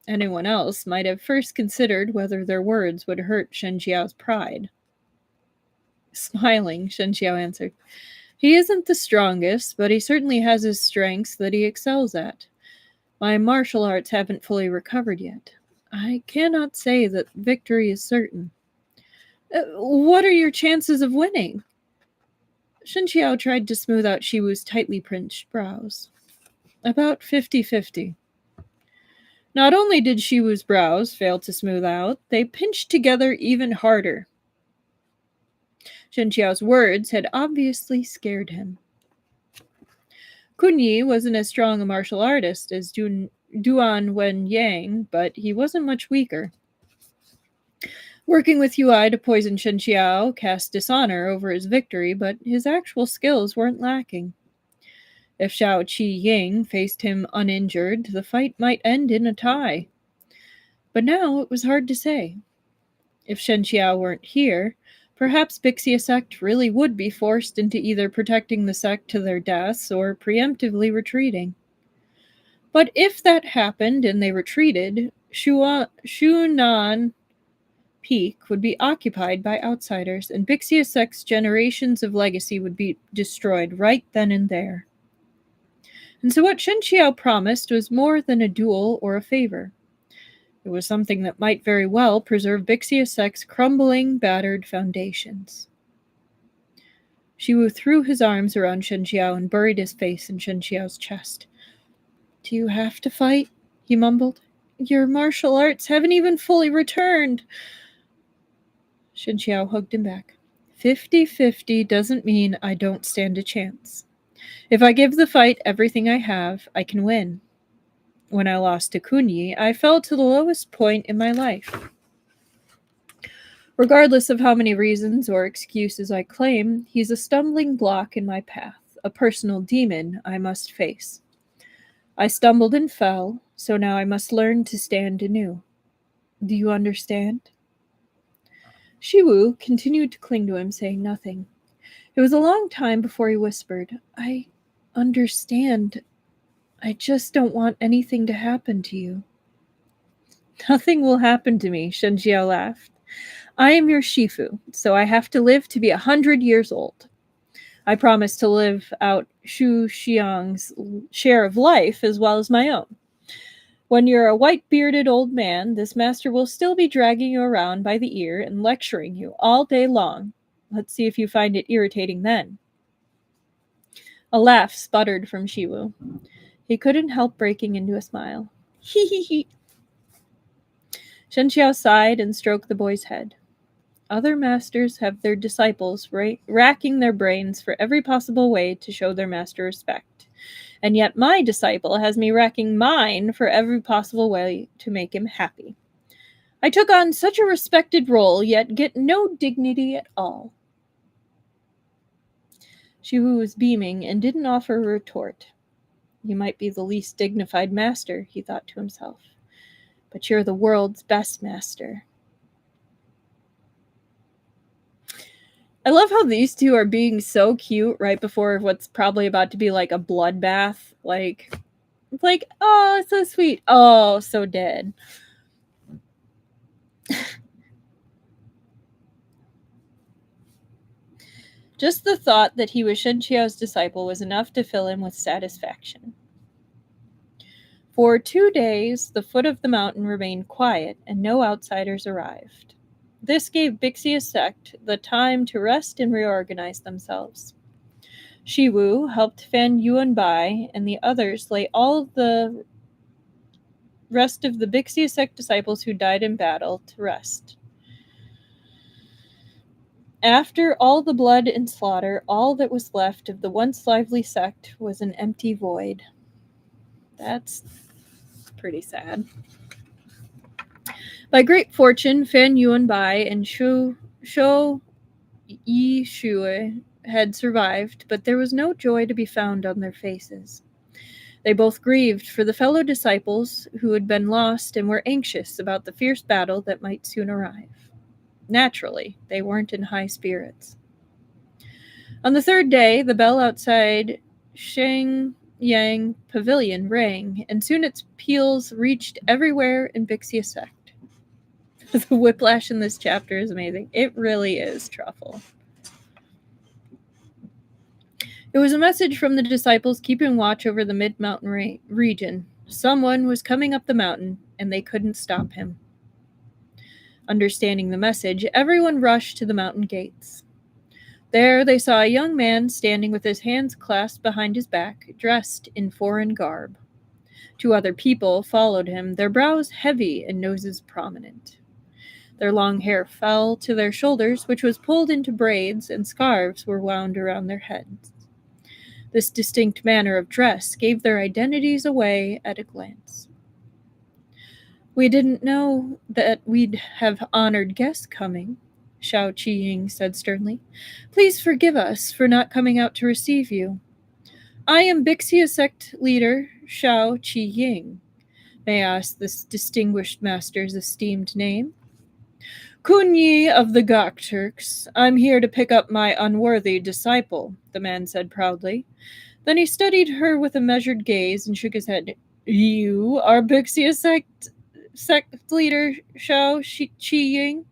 Anyone else might have first considered whether their words would hurt Shen Qiao's pride. Smiling, Shen Qiao answered, He isn't the strongest, but he certainly has his strengths that he excels at. My martial arts haven't fully recovered yet. I cannot say that victory is certain. What are your chances of winning? Shen Qiao tried to smooth out Shiwu's tightly pinched brows. About 50-50. Not only did Shiwu's brows fail to smooth out, they pinched together even harder. Shen Qiao's words had obviously scared him. Kunyi wasn't as strong a martial artist as Duan Wenyang, but he wasn't much weaker. Working with Yui to poison Shen Qiao cast dishonor over his victory, but his actual skills weren't lacking. If Xiao Qi Ying faced him uninjured, the fight might end in a tie. But now it was hard to say. If Shen Qiao weren't here, perhaps Bixia Sect really would be forced into either protecting the sect to their deaths or preemptively retreating. But if that happened and they retreated, Shunan Peak would be occupied by outsiders, and Bixia Sect's generations of legacy would be destroyed right then and there. And so what Shen Qiao promised was more than a duel or a favor. It was something that might very well preserve Bixia Sect's crumbling, battered foundations. Shiwu threw his arms around Shen Qiao and buried his face in Shen Qiao's chest. Do you have to fight? He mumbled. Your martial arts haven't even fully returned. Shen Qiao hugged him back. 50-50 doesn't mean I don't stand a chance. If I give the fight everything I have, I can win. When I lost to Kunyi, I fell to the lowest point in my life. Regardless of how many reasons or excuses I claim, he's a stumbling block in my path, a personal demon I must face. I stumbled and fell, so now I must learn to stand anew. Do you understand? Shiwu continued to cling to him, saying nothing. It was a long time before he whispered, I understand. I just don't want anything to happen to you. Nothing will happen to me, Shen Qiao laughed. I am your Shifu, so I have to live to be 100 years old. I promise to live out Shu Xiang's share of life as well as my own. When you're a white-bearded old man, this master will still be dragging you around by the ear and lecturing you all day long. Let's see if you find it irritating then. A laugh sputtered from Shiwu. He couldn't help breaking into a smile. Hee hee hee. Shen Qiao sighed and stroked the boy's head. Other masters have their disciples racking their brains for every possible way to show their master respect. And yet my disciple has me racking mine for every possible way to make him happy. I took on such a respected role, yet get no dignity at all. Shiwu was beaming and didn't offer a retort. You might be the least dignified master, he thought to himself. But you're the world's best master. I love how these two are being so cute right before what's probably about to be like a bloodbath. Like, oh, it's so sweet. Oh, so dead. Just the thought that he was Shen Qiao's disciple was enough to fill him with satisfaction. For 2 days, the foot of the mountain remained quiet, and no outsiders arrived. This gave Bixia Sect the time to rest and reorganize themselves. Shiwu helped Fan Yuanbai, and the others lay all of the rest of the Bixia Sect disciples who died in battle to rest. After all the blood and slaughter, all that was left of the once lively sect was an empty void. That's pretty sad. By great fortune, Fan Yuanbai and Shou Yishui had survived, but there was no joy to be found on their faces. They both grieved for the fellow disciples who had been lost and were anxious about the fierce battle that might soon arrive. Naturally, they weren't in high spirits. On the third day, the bell outside Yang Pavilion rang, and soon its peals reached everywhere in Bixia Sect. The whiplash in this chapter is amazing. It really is, Truffle. It was a message from the disciples keeping watch over the mid-mountain region. Someone was coming up the mountain, and they couldn't stop him. Understanding the message, everyone rushed to the mountain gates. There they saw a young man standing with his hands clasped behind his back, dressed in foreign garb. 2 other people followed him, their brows heavy and noses prominent. Their long hair fell to their shoulders, which was pulled into braids, and scarves were wound around their heads. This distinct manner of dress gave their identities away at a glance. "We didn't know that we'd have honored guests coming," Shao Qiying said sternly. "Please forgive us for not coming out to receive you. I am Bixia Sect leader Shao Qiying. May I ask this distinguished master's esteemed name?" "Kunyi of the Gokturks. I'm here to pick up my unworthy disciple," the man said proudly. Then he studied her with a measured gaze and shook his head. "You are Bixia Sect leader Shao Qiying?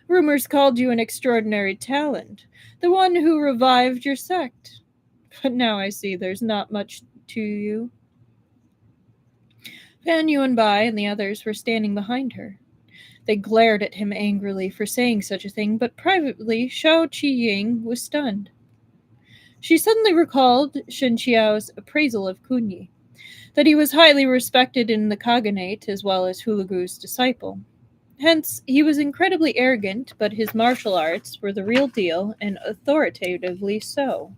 Rumors called you an extraordinary talent, the one who revived your sect. But now I see there's not much to you." Fan Yuanbai and the others were standing behind her. They glared at him angrily for saying such a thing, but privately Shao Qiying was stunned. She suddenly recalled Shen Qiao's appraisal of Kunyi, that he was highly respected in the Khaganate as well as Hulagu's disciple. Hence, he was incredibly arrogant, but his martial arts were the real deal, and authoritatively so.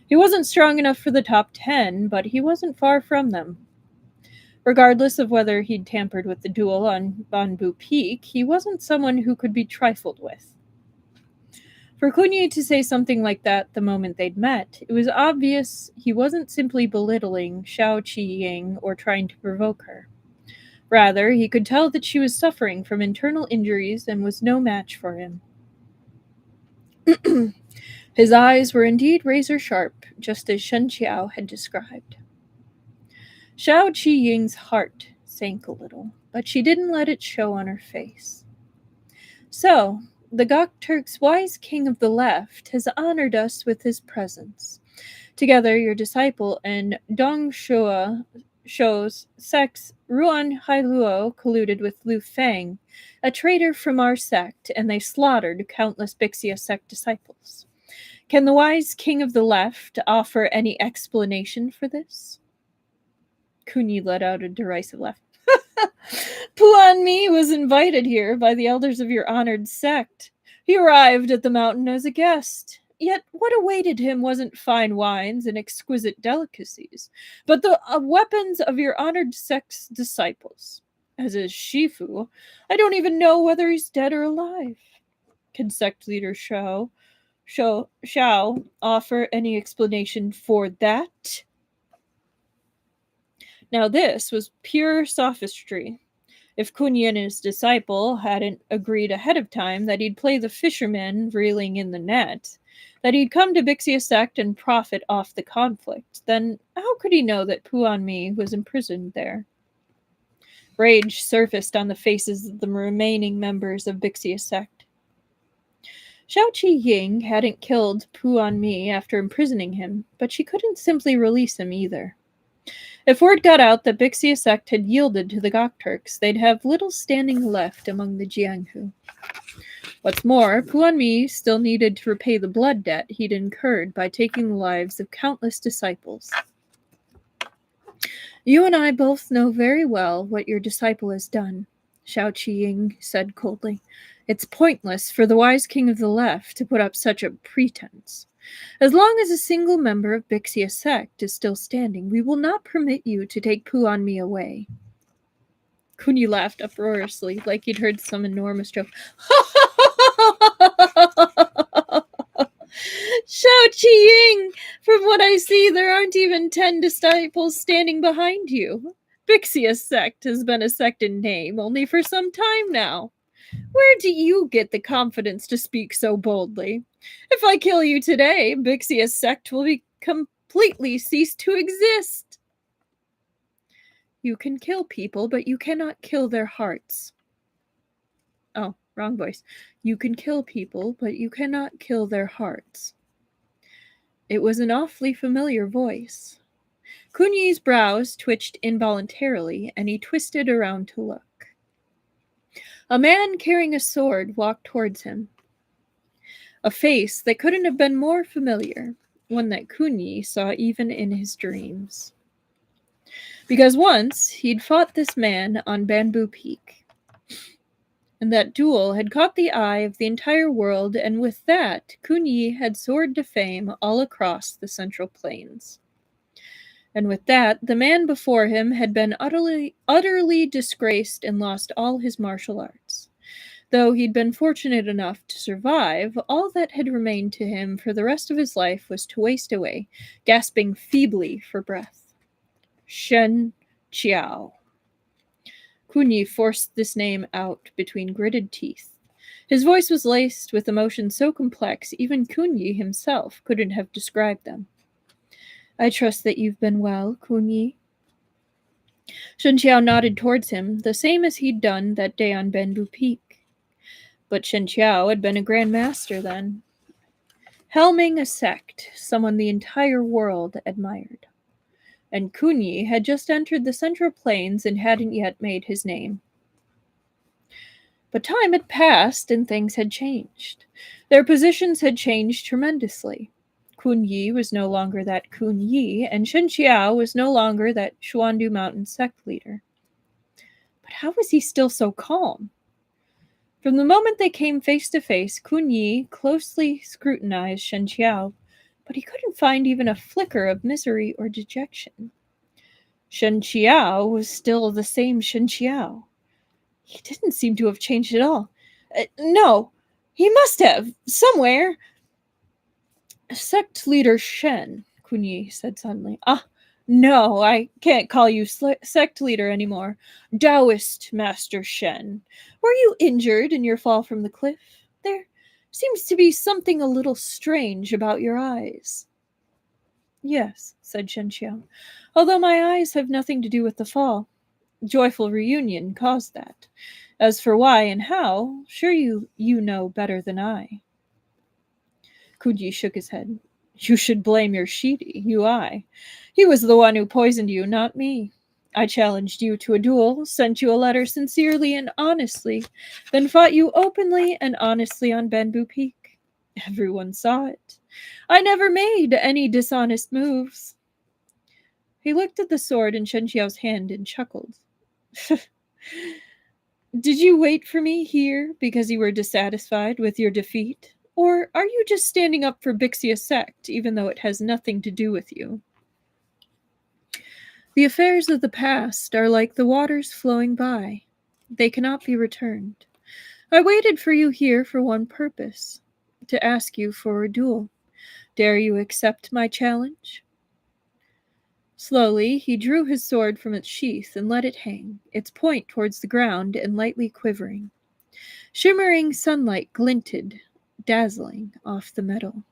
He wasn't strong enough for the top 10, but he wasn't far from them. Regardless of whether he'd tampered with the duel on Banbu Peak, he wasn't someone who could be trifled with. For Kunyi to say something like that the moment they'd met, it was obvious he wasn't simply belittling Shao Qiying or trying to provoke her. Rather, he could tell that she was suffering from internal injuries and was no match for him. His eyes were indeed razor-sharp, just as Shen Qiao had described. Shao Qiying's heart sank a little, but she didn't let it show on her face. "So, the Gokturks' wise king of the left has honored us with his presence. Together, your disciple and Dong Shou's sect's Ruan Hailou colluded with Lu Feng, a traitor from our sect, and they slaughtered countless Bixia Sect disciples. Can the wise king of the left offer any explanation for this?" Kunyi let out a derisive laugh. "Puan Mi was invited here by the elders of your honored sect. He arrived at the mountain as a guest. Yet what awaited him wasn't fine wines and exquisite delicacies, but the weapons of your honored sect's disciples. As is Shifu, I don't even know whether he's dead or alive. Can sect leader Shao offer any explanation for that?" Now this was pure sophistry. If Kunyi and his disciple hadn't agreed ahead of time that he'd play the fisherman reeling in the net, that he'd come to Bixia Sect and profit off the conflict, then how could he know that Puan Mi was imprisoned there? Rage surfaced on the faces of the remaining members of Bixia Sect. Shao Qiying hadn't killed Puan Mi after imprisoning him, but she couldn't simply release him either. If word got out that Bixia Sect had yielded to the Gokturks, they'd have little standing left among the Jianghu. What's more, Puan Mi still needed to repay the blood debt he'd incurred by taking the lives of countless disciples. "You and I both know very well what your disciple has done," Shao Qiying said coldly. It's pointless for the wise king of the left to put up such a pretense. As long as a single member of Bixia Sect is still standing, we will not permit you to take Puanmi away. Kunyi laughed uproariously, like he'd heard some enormous joke. Shao Qiying! From what I see, there aren't even 10 disciples standing behind you. Bixia Sect has been a sect in name only for some time now. Where do you get the confidence to speak so boldly? If I kill you today, Bixia Sect will be completely cease to exist. You can kill people, but you cannot kill their hearts. Oh, wrong voice. You can kill people, but you cannot kill their hearts. It was an awfully familiar voice. Kunyi's brows twitched involuntarily, and he twisted around to look. A man carrying a sword walked towards him. A face that couldn't have been more familiar, one that Kunyi saw even in his dreams. Because once he'd fought this man on Bamboo Peak. And that duel had caught the eye of the entire world, and with that, Kunyi had soared to fame all across the Central Plains. And with that, the man before him had been utterly disgraced and lost all his martial arts. Though he'd been fortunate enough to survive, all that had remained to him for the rest of his life was to waste away, gasping feebly for breath. Shen Qiao. Kunyi forced this name out between gritted teeth. His voice was laced with emotions so complex even Kunyi himself couldn't have described them. I trust that you've been well, Kunyi. Shen Qiao nodded towards him, the same as he'd done that day on Bamboo Peak. But Shen Qiao had been a Grand Master then. Helming a sect, someone the entire world admired. And Kunyi had just entered the Central Plains and hadn't yet made his name. But time had passed and things had changed. Their positions had changed tremendously. Kunyi was no longer that Kunyi, and Shen Qiao was no longer that Xuandu Mountain sect leader. But how was he still so calm? From the moment they came face to face, Kunyi closely scrutinized Shen Qiao, but he couldn't find even a flicker of misery or dejection. Shen Qiao was still the same Shen Qiao. He didn't seem to have changed at all. No, he must have, somewhere. Sect leader Shen, Kunyi said suddenly. No, I can't call you sect leader anymore. Taoist Master Shen. Were you injured in your fall from the cliff? There seems to be something a little strange about your eyes. Yes, said Shen Qiao, although my eyes have nothing to do with the fall. Joyful reunion caused that. As for why and how, sure you know better than I. Kunyi shook his head. You should blame your Shidi, Yuyang. He was the one who poisoned you, not me. I challenged you to a duel, sent you a letter sincerely and honestly, then fought you openly and honestly on Bamboo Peak. Everyone saw it. I never made any dishonest moves. He looked at the sword in Shen Qiao's hand and chuckled. Did you wait for me here because you were dissatisfied with your defeat? Or are you just standing up for Bixia Sect, even though it has nothing to do with you? The affairs of the past are like the waters flowing by. They cannot be returned. I waited for you here for one purpose, to ask you for a duel. Dare you accept my challenge? Slowly, he drew his sword from its sheath and let it hang, its point towards the ground and lightly quivering. Shimmering sunlight glinted, dazzling, off the metal.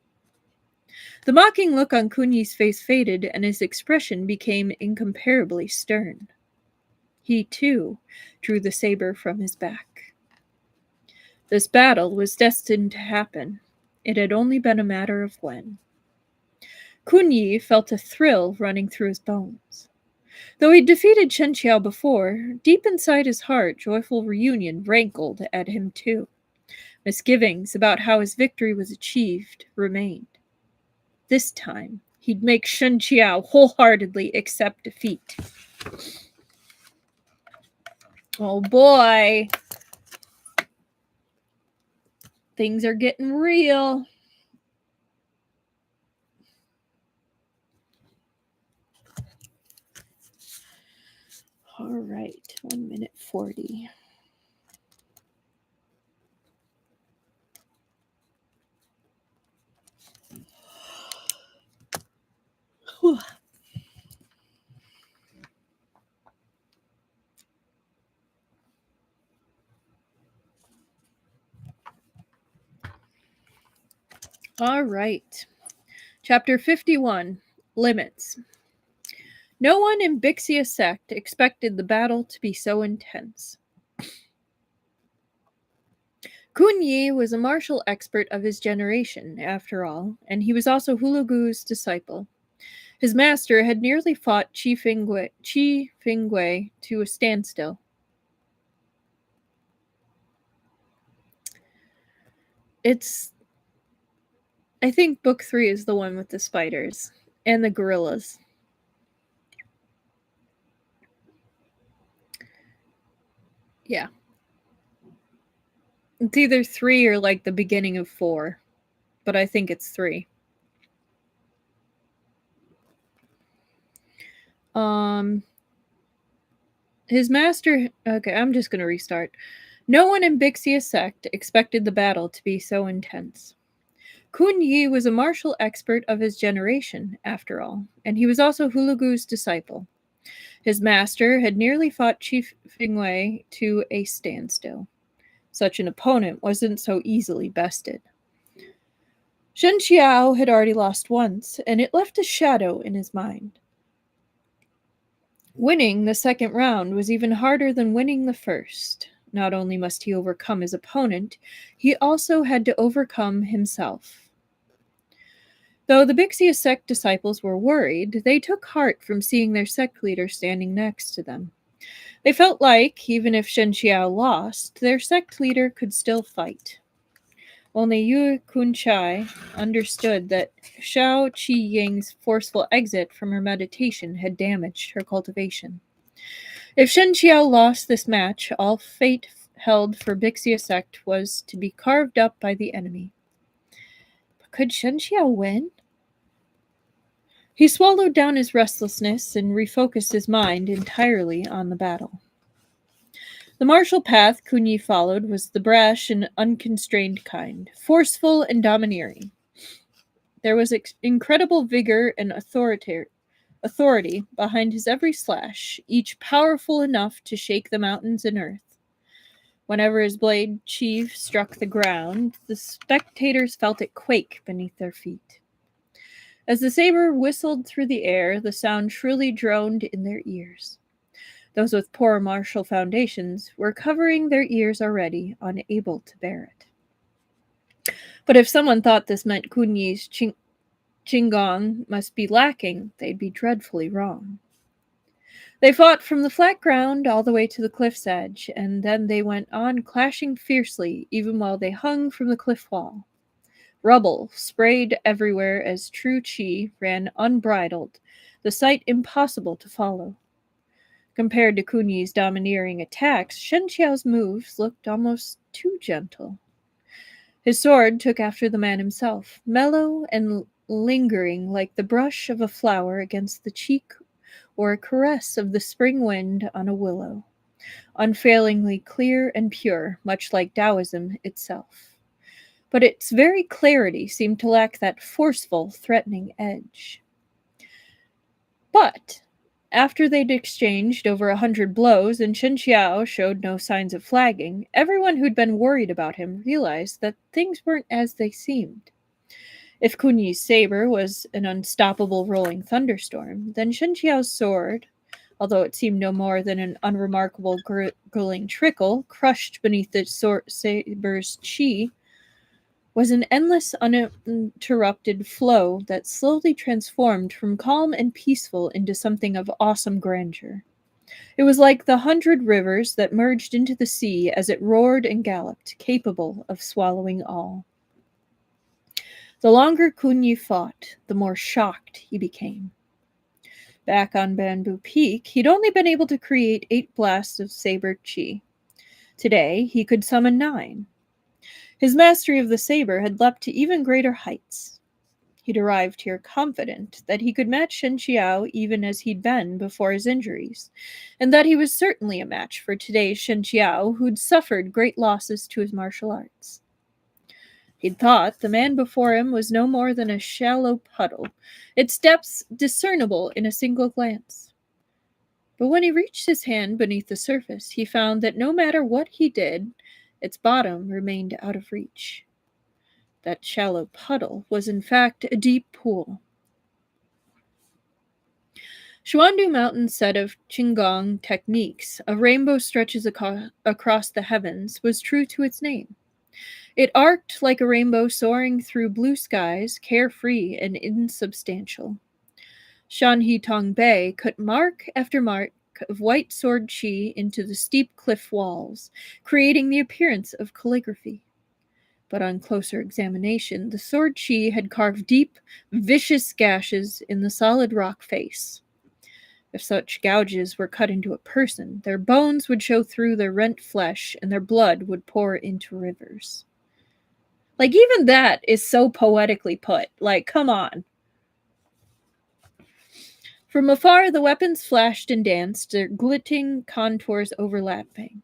The mocking look on Kunyi's face faded, and his expression became incomparably stern. He, too, drew the saber from his back. This battle was destined to happen. It had only been a matter of when. Kunyi felt a thrill running through his bones. Though he'd defeated Shen Qiao before, deep inside his heart, joyful reunion rankled at him too. Misgivings about how his victory was achieved remained. This time, he'd make Shen Qiao wholeheartedly accept defeat. Oh boy. Things are getting real. All right, 1 minute 40. Whew. All right. Chapter 51, Limits. No one in Bixia Sect expected the battle to be so intense. Kun Yi was a martial expert of his generation, after all, and he was also Hulagu's disciple. His master had nearly fought Qi Fingwei to a standstill. I think book 3 is the one with the spiders and the gorillas. Yeah. It's either 3 or like the beginning of 4, but I think it's 3. His master... Okay, I'm just going to restart. No one in Bixia Sect expected the battle to be so intense. Kun Yi was a martial expert of his generation, after all, and he was also Hulagu's disciple. His master had nearly fought Chief Fingwei to a standstill. Such an opponent wasn't so easily bested. Shen Qiao had already lost once, and it left a shadow in his mind. Winning the second round was even harder than winning the first. Not only must he overcome his opponent, he also had to overcome himself. Though the Bixia Sect disciples were worried, they took heart from seeing their sect leader standing next to them. They felt like, even if Shen Qiao lost, their sect leader could still fight. Only Yu Kunchai understood that Xiao Qiying's forceful exit from her meditation had damaged her cultivation. If Shen Qiao lost this match, all fate held for Bixia Sect was to be carved up by the enemy. But could Shen Qiao win? He swallowed down his restlessness and refocused his mind entirely on the battle. The martial path Kun Yi followed was the brash and unconstrained kind, forceful and domineering. There was incredible vigor and authority behind his every slash, each powerful enough to shake the mountains and earth. Whenever his blade sheath struck the ground, the spectators felt it quake beneath their feet. As the saber whistled through the air, the sound shrilly droned in their ears. Those with poor martial foundations were covering their ears already, unable to bear it. But if someone thought this meant Kun Yi's Qinggong must be lacking, they'd be dreadfully wrong. They fought from the flat ground all the way to the cliff's edge, and then they went on clashing fiercely even while they hung from the cliff wall. Rubble sprayed everywhere as true Qi ran unbridled, the sight impossible to follow. Compared to Kun Yi's domineering attacks, Shen Qiao's moves looked almost too gentle. His sword took after the man himself, mellow and lingering like the brush of a flower against the cheek or a caress of the spring wind on a willow, unfailingly clear and pure, much like Taoism itself. But its very clarity seemed to lack that forceful, threatening edge. But after they'd exchanged over 100 blows and Shen Qiao showed no signs of flagging, everyone who'd been worried about him realized that things weren't as they seemed. If Kun Yi's saber was an unstoppable rolling thunderstorm, then Shen Qiao's sword, although it seemed no more than an unremarkable gurgling trickle crushed beneath the saber's qi, was an endless, uninterrupted flow that slowly transformed from calm and peaceful into something of awesome grandeur. It was like the 100 rivers that merged into the sea as it roared and galloped, capable of swallowing all. The longer Kun Yi fought, the more shocked he became. Back on Bamboo Peak, he'd only been able to create 8 blasts of saber qi. Today, he could summon 9. His mastery of the saber had leapt to even greater heights. He'd arrived here confident that he could match Shen Qiao even as he'd been before his injuries, and that he was certainly a match for today's Shen Qiao, who'd suffered great losses to his martial arts. He'd thought the man before him was no more than a shallow puddle, its depths discernible in a single glance. But when he reached his hand beneath the surface, he found that no matter what he did, its bottom remained out of reach. That shallow puddle was in fact a deep pool. Xuandu Mountain's set of Qigong techniques, a rainbow stretches across the heavens, was true to its name. It arced like a rainbow soaring through blue skies, carefree and insubstantial. Shanhe Tong Bay cut mark after mark of white sword chi into the steep cliff walls, creating the appearance of calligraphy. But on closer examination, the sword chi had carved deep, vicious gashes in the solid rock face. If such gouges were cut into a person, their bones would show through their rent flesh and their blood would pour into rivers. Like, even that is so poetically put. Like, come on. From afar, the weapons flashed and danced, their glittering contours overlapping.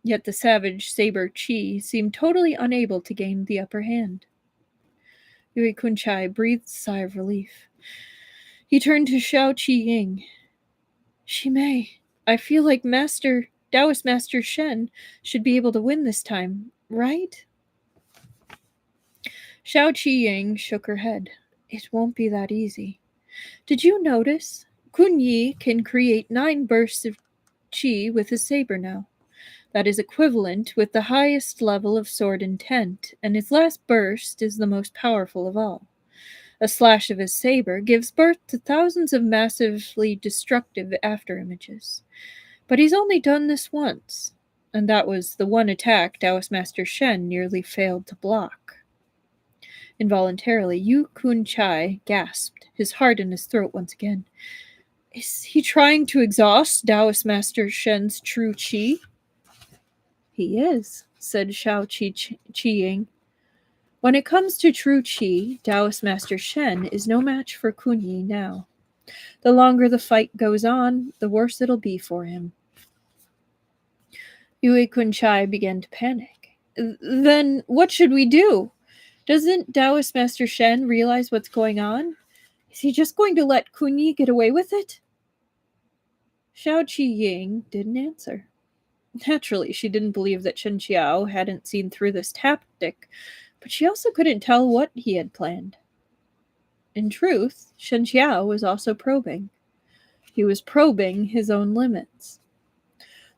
Yet the savage saber chi seemed totally unable to gain the upper hand. Yui Kunchai breathed a sigh of relief. He turned to Xiao Qiying. She may. I feel like Taoist Master Shen should be able to win this time, right? Xiao Qiying shook her head. It won't be that easy. Did you notice? Kun Yi can create 9 bursts of qi with his saber now. That is equivalent with the highest level of sword intent, and his last burst is the most powerful of all. A slash of his saber gives birth to thousands of massively destructive afterimages. But he's only done this once, and that was the one attack Taoist Master Shen nearly failed to block. Involuntarily, Yu Kun Chai gasped, his heart in his throat once again. Is he trying to exhaust Taoist Master Shen's true qi? He is, said Xiao Qiying. When it comes to true qi, Taoist Master Shen is no match for Kun Yi now. The longer the fight goes on, the worse it'll be for him. Yui Kunchai began to panic. Then what should we do? Doesn't Taoist Master Shen realize what's going on? Is he just going to let Kun Yi get away with it? Xiao Qiying didn't answer. Naturally, she didn't believe that Shen Qiao hadn't seen through this tactic, but she also couldn't tell what he had planned. In truth, Shen Qiao was also probing. He was probing his own limits.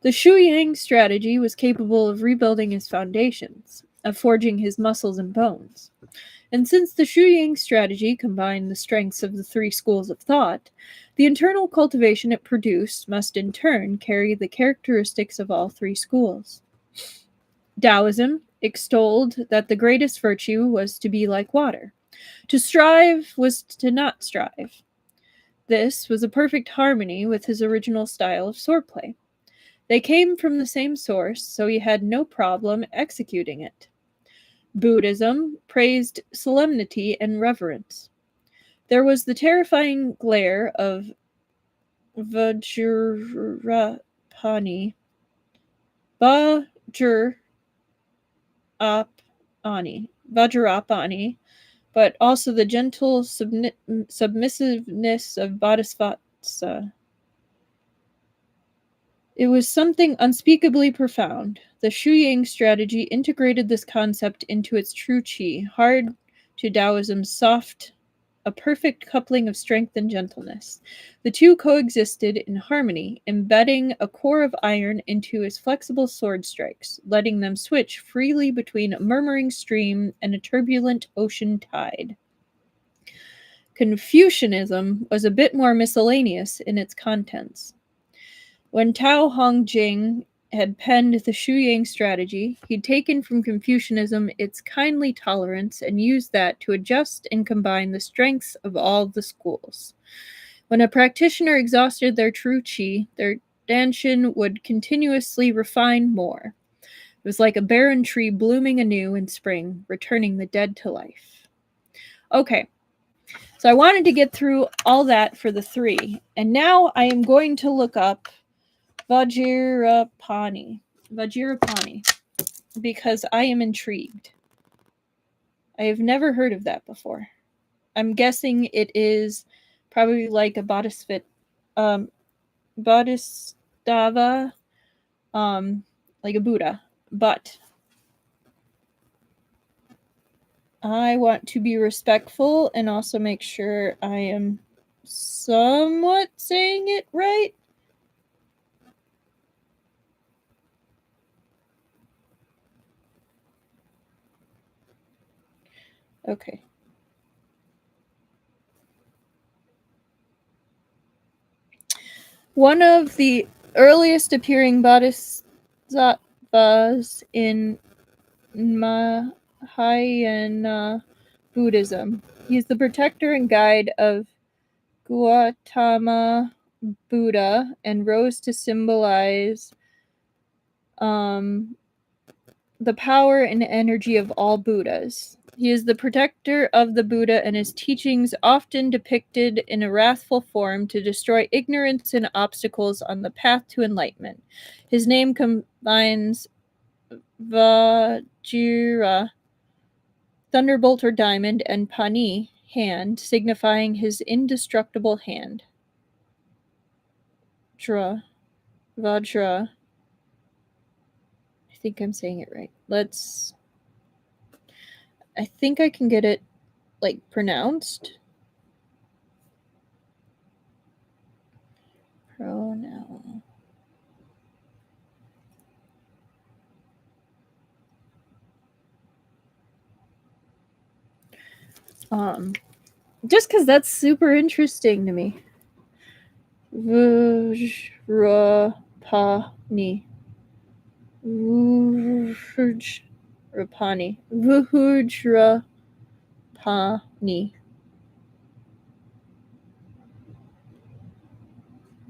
The Yuyang strategy was capable of rebuilding his foundations, of forging his muscles and bones. And since the Yuyang strategy combined the strengths of the 3 schools of thought, the internal cultivation it produced must in turn carry the characteristics of all 3 schools. Taoism extolled that the greatest virtue was to be like water. To strive was to not strive. This was a perfect harmony with his original style of swordplay. They came from the same source, so he had no problem executing it. Buddhism praised solemnity and reverence. There was the terrifying glare of Vajrapani, but also the gentle submissiveness of Bodhisattva. It was something unspeakably profound. The Yuyang strategy integrated this concept into its true qi, hard to Taoism's soft, a perfect coupling of strength and gentleness. The two coexisted in harmony, embedding a core of iron into his flexible sword strikes, letting them switch freely between a murmuring stream and a turbulent ocean tide. Confucianism was a bit more miscellaneous in its contents. When Tao Hongjing had penned the Yuyang strategy, he'd taken from Confucianism its kindly tolerance and used that to adjust and combine the strengths of all the schools. When a practitioner exhausted their true qi, their danshin would continuously refine more. It was like a barren tree blooming anew in spring, returning the dead to life. Okay, so I wanted to get through all that for the 3, and now I am going to look up Vajirapani, because I am intrigued. I have never heard of that before. I'm guessing it is probably like a bodhisattva, like a Buddha, but I want to be respectful and also make sure I am somewhat saying it right. Okay. One of the earliest appearing bodhisattvas in Mahayana Buddhism. He is the protector and guide of Gautama Buddha and rose to symbolize the power and energy of all Buddhas. He is the protector of the Buddha, and his teachings often depicted in a wrathful form to destroy ignorance and obstacles on the path to enlightenment. His name combines Vajra, thunderbolt or diamond, and Pani, hand, signifying his indestructible hand. Vajra. I think I'm saying it right. I think I can get it, like, pronounced. Pronoun. Just because that's super interesting to me. Vajrapani. Vajrapani.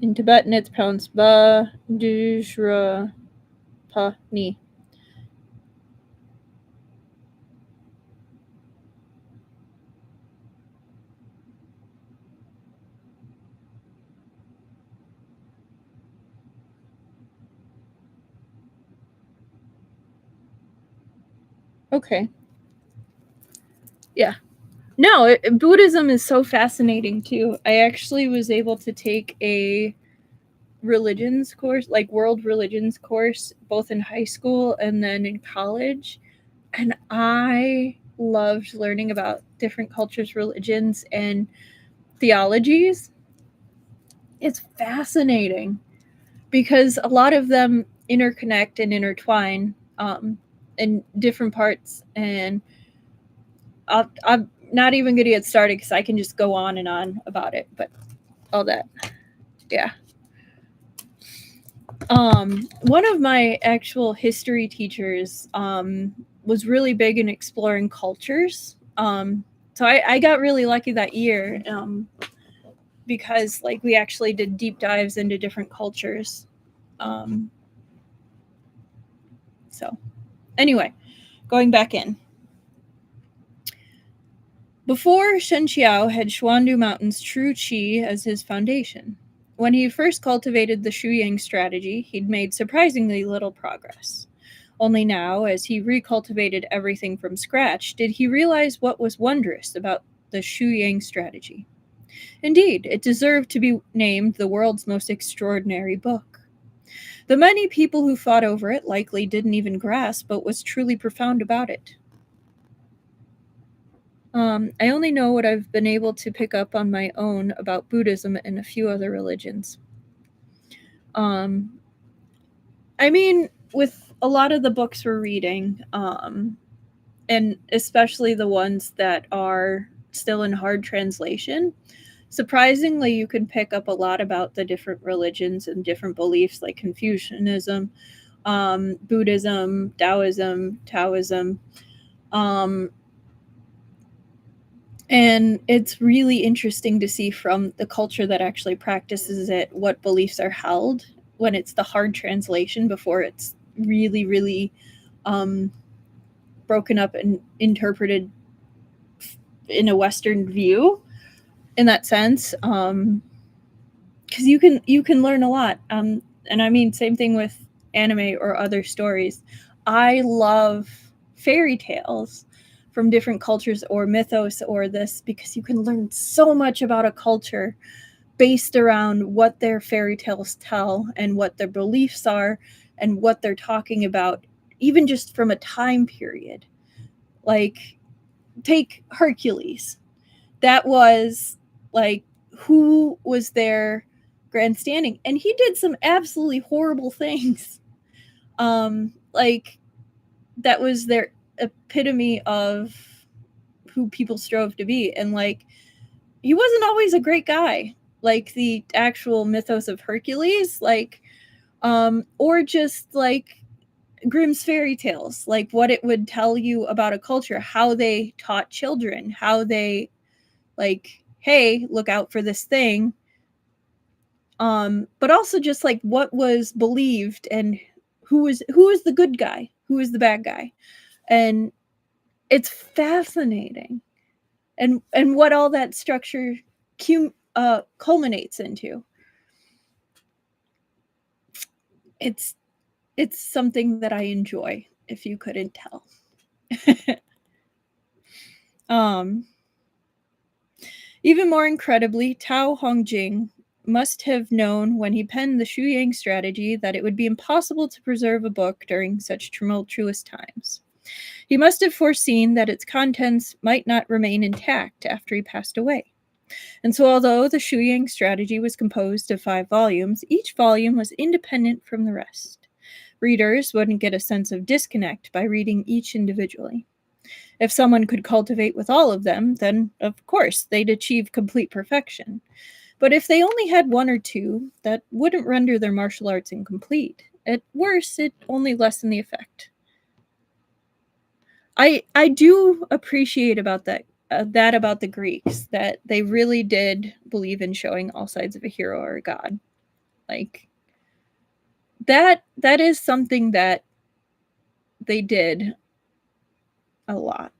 In Tibetan, it's pronounced Vajrapani. Okay. Yeah. No, Buddhism is so fascinating too. I actually was able to take a religions course, like world religions course, both in high school and then in college. And I loved learning about different cultures, religions, and theologies. It's fascinating because a lot of them interconnect and intertwine in different parts. And I'm not even going to get started because I can just go on and on about it. But all that, yeah. One of my actual history teachers was really big in exploring cultures. So I got really lucky that year because, like, we actually did deep dives into different cultures. So anyway, going back in. Before, Shen Qiao had Xuandu Mountain's true qi as his foundation. When he first cultivated the Yuyang strategy, he'd made surprisingly little progress. Only now, as he recultivated everything from scratch, did he realize what was wondrous about the Yuyang strategy. Indeed, it deserved to be named the world's most extraordinary book. The many people who fought over it likely didn't even grasp what was truly profound about it. I only know what I've been able to pick up on my own about Buddhism and a few other religions. I mean, with a lot of the books we're reading, and especially the ones that are still in hard translation, surprisingly, you can pick up a lot about the different religions and different beliefs, like Confucianism, Buddhism, Taoism. And it's really interesting to see from the culture that actually practices it what beliefs are held when it's the hard translation before it's really, really broken up and interpreted in a Western view in that sense. Because you can learn a lot. And I mean, same thing with anime or other stories. I love fairy tales from different cultures or mythos or this, because you can learn so much about a culture based around what their fairy tales tell and what their beliefs are and what they're talking about, even just from a time period. Like, take Hercules. That was like, who was their grandstanding, and he did some absolutely horrible things. Like, that was their epitome of who people strove to be, and like, he wasn't always a great guy, like the actual mythos of Hercules, like, or just like Grimm's fairy tales, like what it would tell you about a culture, how they taught children, how they, like, hey, look out for this thing. But also just like what was believed and who was the good guy, who was the bad guy. And it's fascinating. And what all that structure culminates into. It's something that I enjoy, if you couldn't tell. Even more incredibly, Tao Hongjing must have known when he penned the Yuyang strategy that it would be impossible to preserve a book during such tumultuous times. He must have foreseen that its contents might not remain intact after he passed away. And so, although the Yuyang strategy was composed of 5 volumes, each volume was independent from the rest. Readers wouldn't get a sense of disconnect by reading each individually. If someone could cultivate with all of them, then, of course, they'd achieve complete perfection. But if they only had 1 or 2, that wouldn't render their martial arts incomplete. At worst, it only lessened the effect. I do appreciate about that about the Greeks, that they really did believe in showing all sides of a hero or a god. Like, that is something that they did a lot.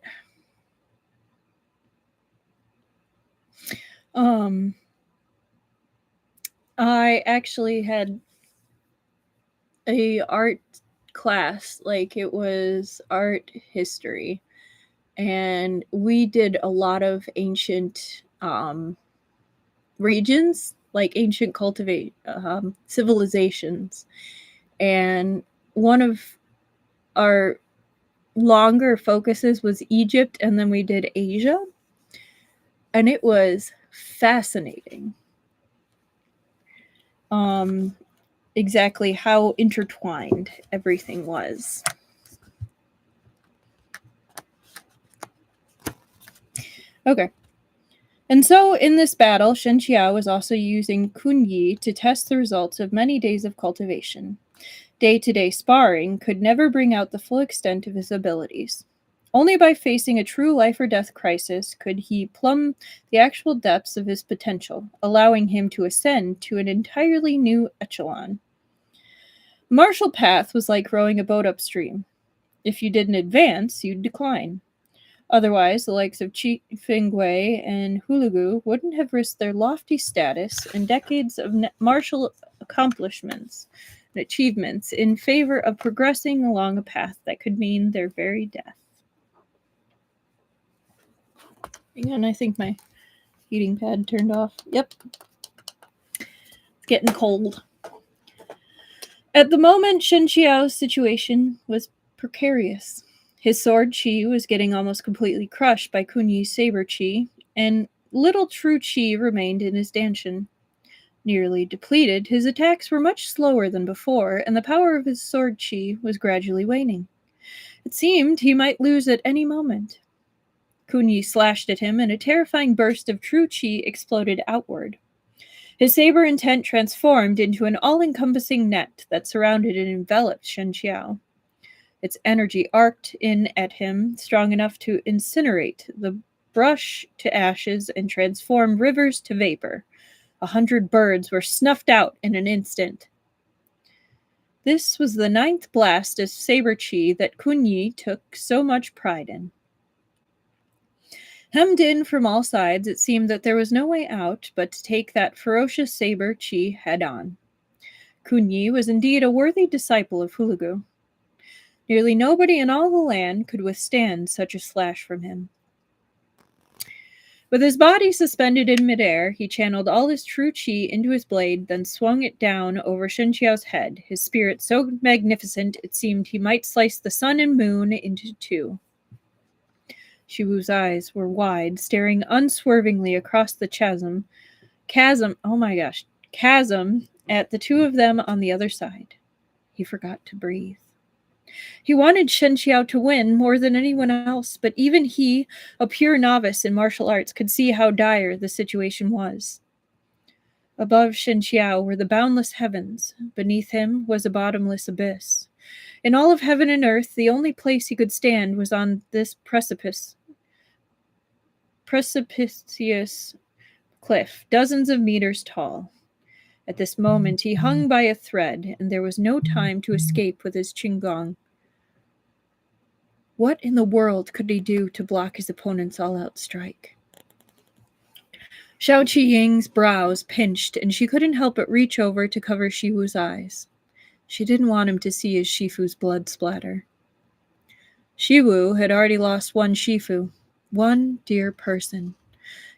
I actually had a art class, like it was art history, and we did a lot of ancient regions, like ancient civilizations. And one of our longer focuses was Egypt, and then we did Asia, and it was fascinating. Exactly how intertwined everything was. Okay. And so, in this battle, Shen Qiao was also using Kunyi to test the results of many days of cultivation. Day-to-day sparring could never bring out the full extent of his abilities. Only by facing a true life-or-death crisis could he plumb the actual depths of his potential, allowing him to ascend to an entirely new echelon. Martial path was like rowing a boat upstream. If you didn't advance, you'd decline. Otherwise, the likes of Qi Fengwei and Hulugu wouldn't have risked their lofty status and decades of martial accomplishments and achievements in favor of progressing along a path that could mean their very death. And I think my heating pad turned off. Yep. It's getting cold. At the moment, Shen Qiao's situation was precarious. His sword chi was getting almost completely crushed by Kunyi's saber chi, and little true chi remained in his danshin. Nearly depleted, his attacks were much slower than before, and the power of his sword chi was gradually waning. It seemed he might lose at any moment. Kunyi slashed at him, and a terrifying burst of true chi exploded outward. His saber intent transformed into an all-encompassing net that surrounded and enveloped Shen Qiao. Its energy arced in at him, strong enough to incinerate the brush to ashes and transform rivers to vapor. 100 birds were snuffed out in an instant. This was the 9th blast of saber chi that Kunyi took so much pride in. Hemmed in from all sides, it seemed that there was no way out but to take that ferocious saber chi head on. Kunyi was indeed a worthy disciple of Hulagu. Nearly nobody in all the land could withstand such a slash from him. With his body suspended in midair, he channeled all his true chi into his blade, then swung it down over Shen Qiao's head, his spirit so magnificent it seemed he might slice the sun and moon into two. Shiwu's eyes were wide, staring unswervingly across the chasm at the two of them on the other side. He forgot to breathe. He wanted Shen Qiao to win more than anyone else, but even he, a pure novice in martial arts, could see how dire the situation was. Above Shen Qiao were the boundless heavens. Beneath him was a bottomless abyss. In all of heaven and earth, the only place he could stand was on this precipitous cliff, dozens of meters tall. At this moment, he hung by a thread, and there was no time to escape with his qinggong. What in the world could he do to block his opponent's all-out strike? Xiao Qiying's brows pinched, and she couldn't help but reach over to cover Shiwu's eyes. She didn't want him to see his Shifu's blood splatter. Shiwu had already lost one Shifu, one dear person.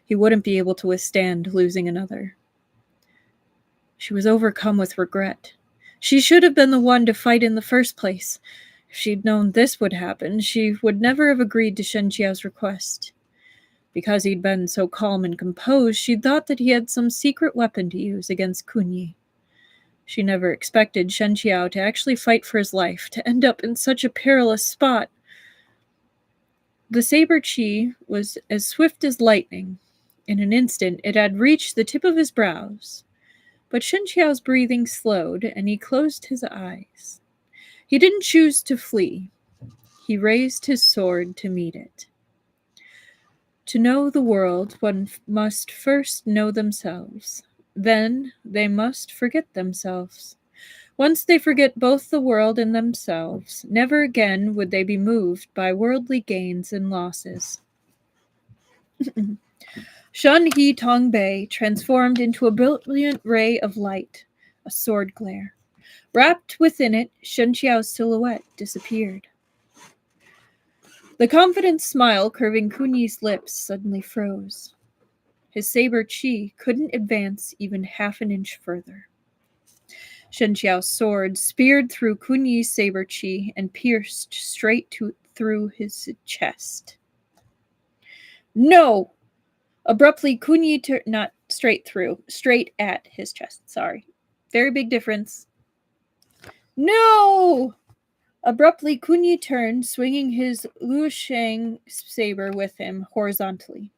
He wouldn't be able to withstand losing another. She was overcome with regret. She should have been the one to fight in the first place. If she'd known this would happen, she would never have agreed to Shen Qiao's request. Because he'd been so calm and composed, she'd thought that he had some secret weapon to use against Kunyi. She never expected Shen Qiao to actually fight for his life, to end up in such a perilous spot. The saber chi was as swift as lightning. In an instant, it had reached the tip of his brows. But Shen Qiao's breathing slowed, and he closed his eyes. He didn't choose to flee. He raised his sword to meet it. To know the world, one must first know themselves. Then they must forget themselves. Once they forget both the world and themselves, never again would they be moved by worldly gains and losses. Shun He Tong Bei transformed into a brilliant ray of light, a sword glare. Wrapped within it, Shen Qiao's silhouette disappeared. The confident smile curving Kunyi's lips suddenly froze. His saber chi couldn't advance even half an inch further. Shen Qiao's sword speared through Kunyi's saber chi and pierced straight through his chest. No! Abruptly, Kunyi not straight through, straight at his chest. Sorry. Very big difference. No! Abruptly, Kunyi turned, swinging his Luoshang saber with him horizontally.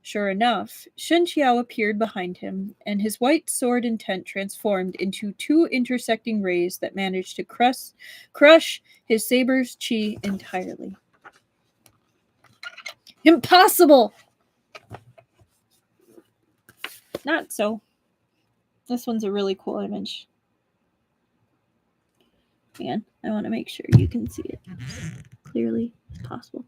Sure enough, Shen Qiao appeared behind him, and his white sword intent transformed into two intersecting rays that managed to crush his saber's chi entirely. Impossible! Not so. This one's a really cool image. Man, I want to make sure you can see it clearly as possible.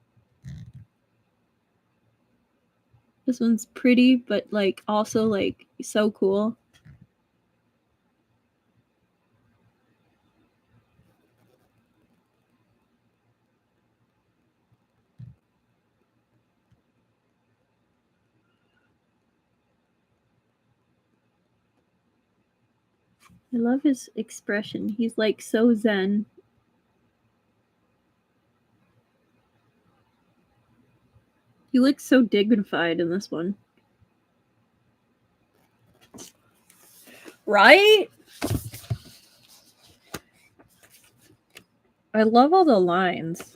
This one's pretty, but also so cool. I love his expression. He's so zen. He looks so dignified in this one. Right? I love all the lines.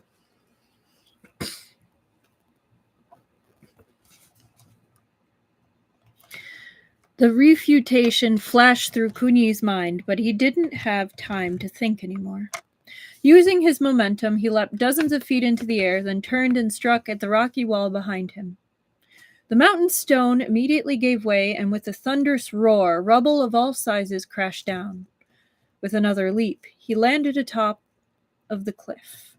The refutation flashed through Kunyi's mind, but he didn't have time to think anymore. Using his momentum, he leapt dozens of feet into the air, then turned and struck at the rocky wall behind him. The mountain stone immediately gave way, and with a thunderous roar, rubble of all sizes crashed down. With another leap, he landed atop of the cliff.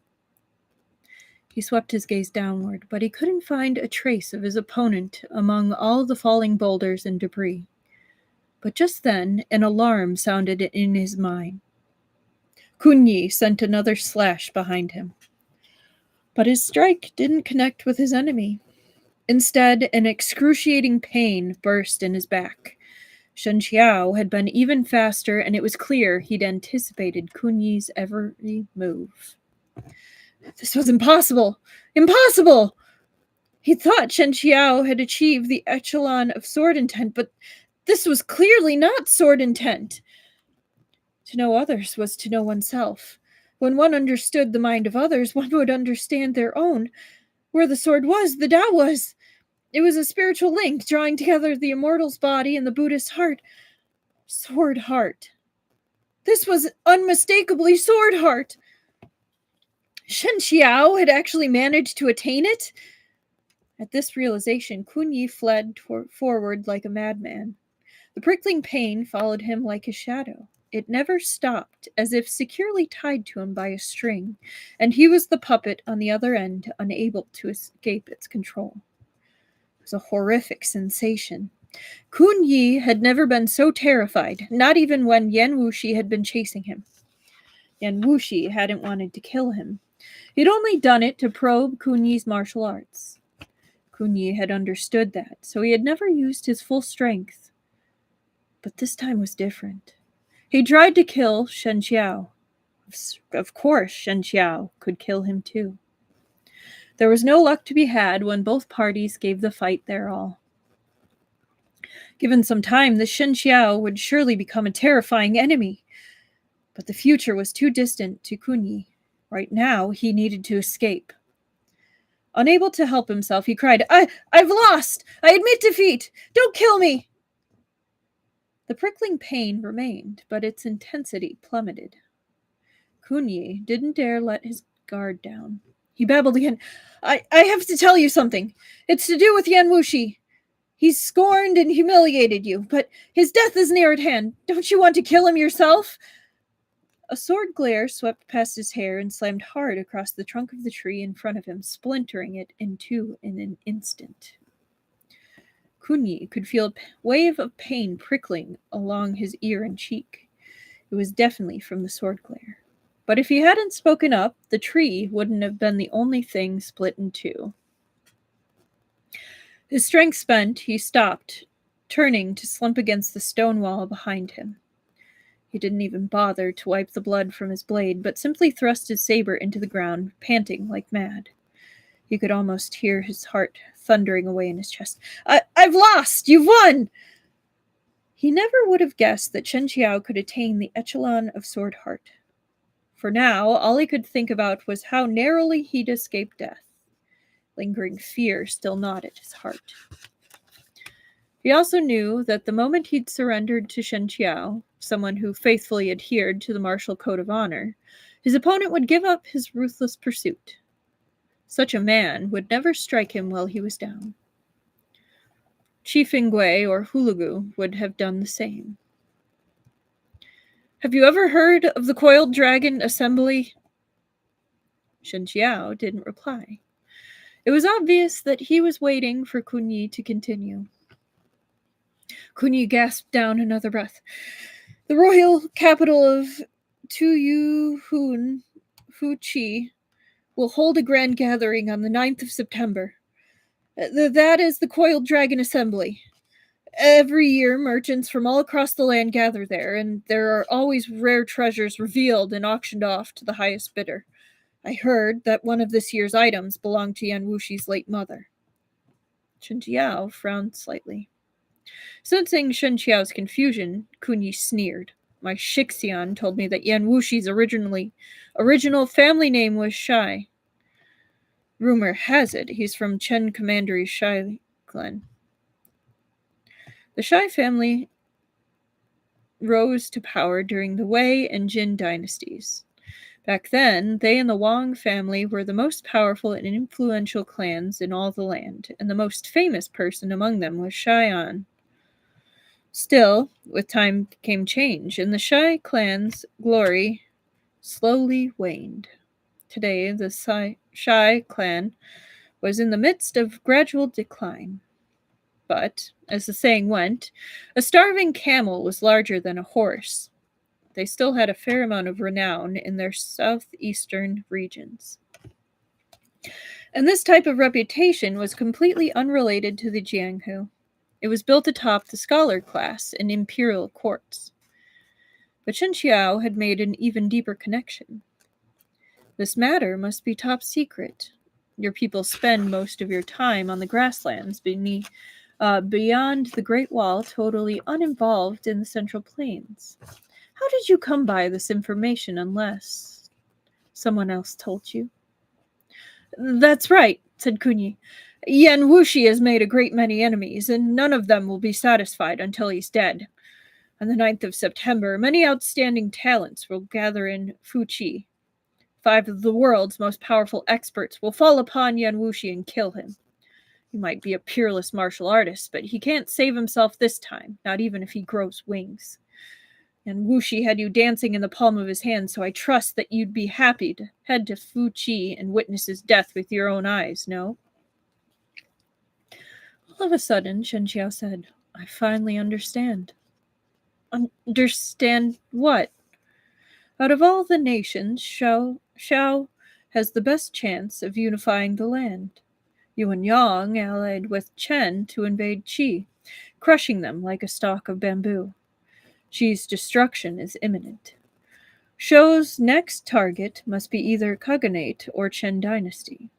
He swept his gaze downward, but he couldn't find a trace of his opponent among all the falling boulders and debris. But just then, an alarm sounded in his mind. Kunyi sent another slash behind him. But his strike didn't connect with his enemy. Instead, an excruciating pain burst in his back. Shen Qiao had been even faster, and it was clear he'd anticipated Kunyi's every move. This was impossible! Impossible! He thought Shen Qiao had achieved the echelon of sword intent, but this was clearly not sword intent. To know others was to know oneself. When one understood the mind of others, one would understand their own. Where the sword was, the Tao was. It was a spiritual link, drawing together the immortal's body and the Buddhist heart. Sword heart. This was unmistakably sword heart. Shen Qiao had actually managed to attain it? At this realization, Kunyi fled forward like a madman. The prickling pain followed him like his shadow. It never stopped, as if securely tied to him by a string, and he was the puppet on the other end, unable to escape its control. It was a horrific sensation. Kunyi had never been so terrified, not even when Yan Wuxi had been chasing him. Yan Wuxi hadn't wanted to kill him. He'd only done it to probe Kunyi's martial arts. Kunyi had understood that, so he had never used his full strength. But this time was different. He tried to kill Shen Qiao. Of course, Shen Qiao could kill him too. There was no luck to be had when both parties gave the fight their all. Given some time, the Shen Qiao would surely become a terrifying enemy. But the future was too distant to Kunyi. Right now, he needed to escape. Unable to help himself, he cried, I've lost! I admit defeat! Don't kill me! The prickling pain remained, but its intensity plummeted. Kunyi didn't dare let his guard down. He babbled again. I have to tell you something. It's to do with Yan Wuxi. He's scorned and humiliated you, but his death is near at hand. Don't you want to kill him yourself? A sword glare swept past his hair and slammed hard across the trunk of the tree in front of him, splintering it in two in an instant. Kunyi could feel a wave of pain prickling along his ear and cheek. It was definitely from the sword glare. But if he hadn't spoken up, the tree wouldn't have been the only thing split in two. His strength spent, he stopped, turning to slump against the stone wall behind him. He didn't even bother to wipe the blood from his blade, but simply thrust his saber into the ground, panting like mad. He could almost hear his heart thundering away in his chest. I've lost! You've won! He never would have guessed that Shen Qiao could attain the echelon of sword heart. For now, all he could think about was how narrowly he'd escaped death. Lingering fear still gnawed at his heart. He also knew that the moment he'd surrendered to Shen Qiao, someone who faithfully adhered to the martial code of honor, his opponent would give up his ruthless pursuit. Such a man would never strike him while he was down. Chi Fingui or Hulagu would have done the same. Have you ever heard of the Coiled Dragon Assembly? Shen Qiao didn't reply. It was obvious that he was waiting for Kunyi to continue. Kunyi gasped down another breath. The royal capital of Tuyuhun, Fuqi, will hold a grand gathering on the 9th of September. That is the Coiled Dragon Assembly. Every year, merchants from all across the land gather there, and there are always rare treasures revealed and auctioned off to the highest bidder. I heard that one of this year's items belonged to Yan Wuxi's late mother. Shen Qiao frowned slightly. Sensing Shen Qiao's confusion, Kunyi sneered. My Shixian told me that Yan Wuxi's original family name was Shai. Rumor has it he's from Chen Commandery's Shai clan. The Shai family rose to power during the Wei and Jin dynasties. Back then, they and the Wang family were the most powerful and influential clans in all the land, and the most famous person among them was Xian. Still, with time came change, and the Shai clan's glory slowly waned. Today, the Shai clan was in the midst of gradual decline. But, as the saying went, a starving camel was larger than a horse. They still had a fair amount of renown in their southeastern regions. And this type of reputation was completely unrelated to the Jianghu. It was built atop the scholar class in imperial courts. But Shen Qiao had made an even deeper connection. This matter must be top secret. Your people spend most of your time on the grasslands beyond the Great Wall, totally uninvolved in the Central Plains. How did you come by this information unless someone else told you? That's right, said Kunyi. Yan Wuxi has made a great many enemies, and none of them will be satisfied until he's dead. On the 9th of September, many outstanding talents will gather in Fuqi. 5 of the world's most powerful experts will fall upon Yan Wuxi and kill him. He might be a peerless martial artist, but he can't save himself this time, not even if he grows wings. And Wuxi had you dancing in the palm of his hand, so I trust that you'd be happy to head to Fuqi and witness his death with your own eyes, no? All of a sudden, Shen Qiao said, I finally understand. Understand what? Out of all the nations, Shao has the best chance of unifying the land. Yuyang allied with Chen to invade Qi, crushing them like a stalk of bamboo. Qi's destruction is imminent. Shou's next target must be either Khaganate or Chen dynasty.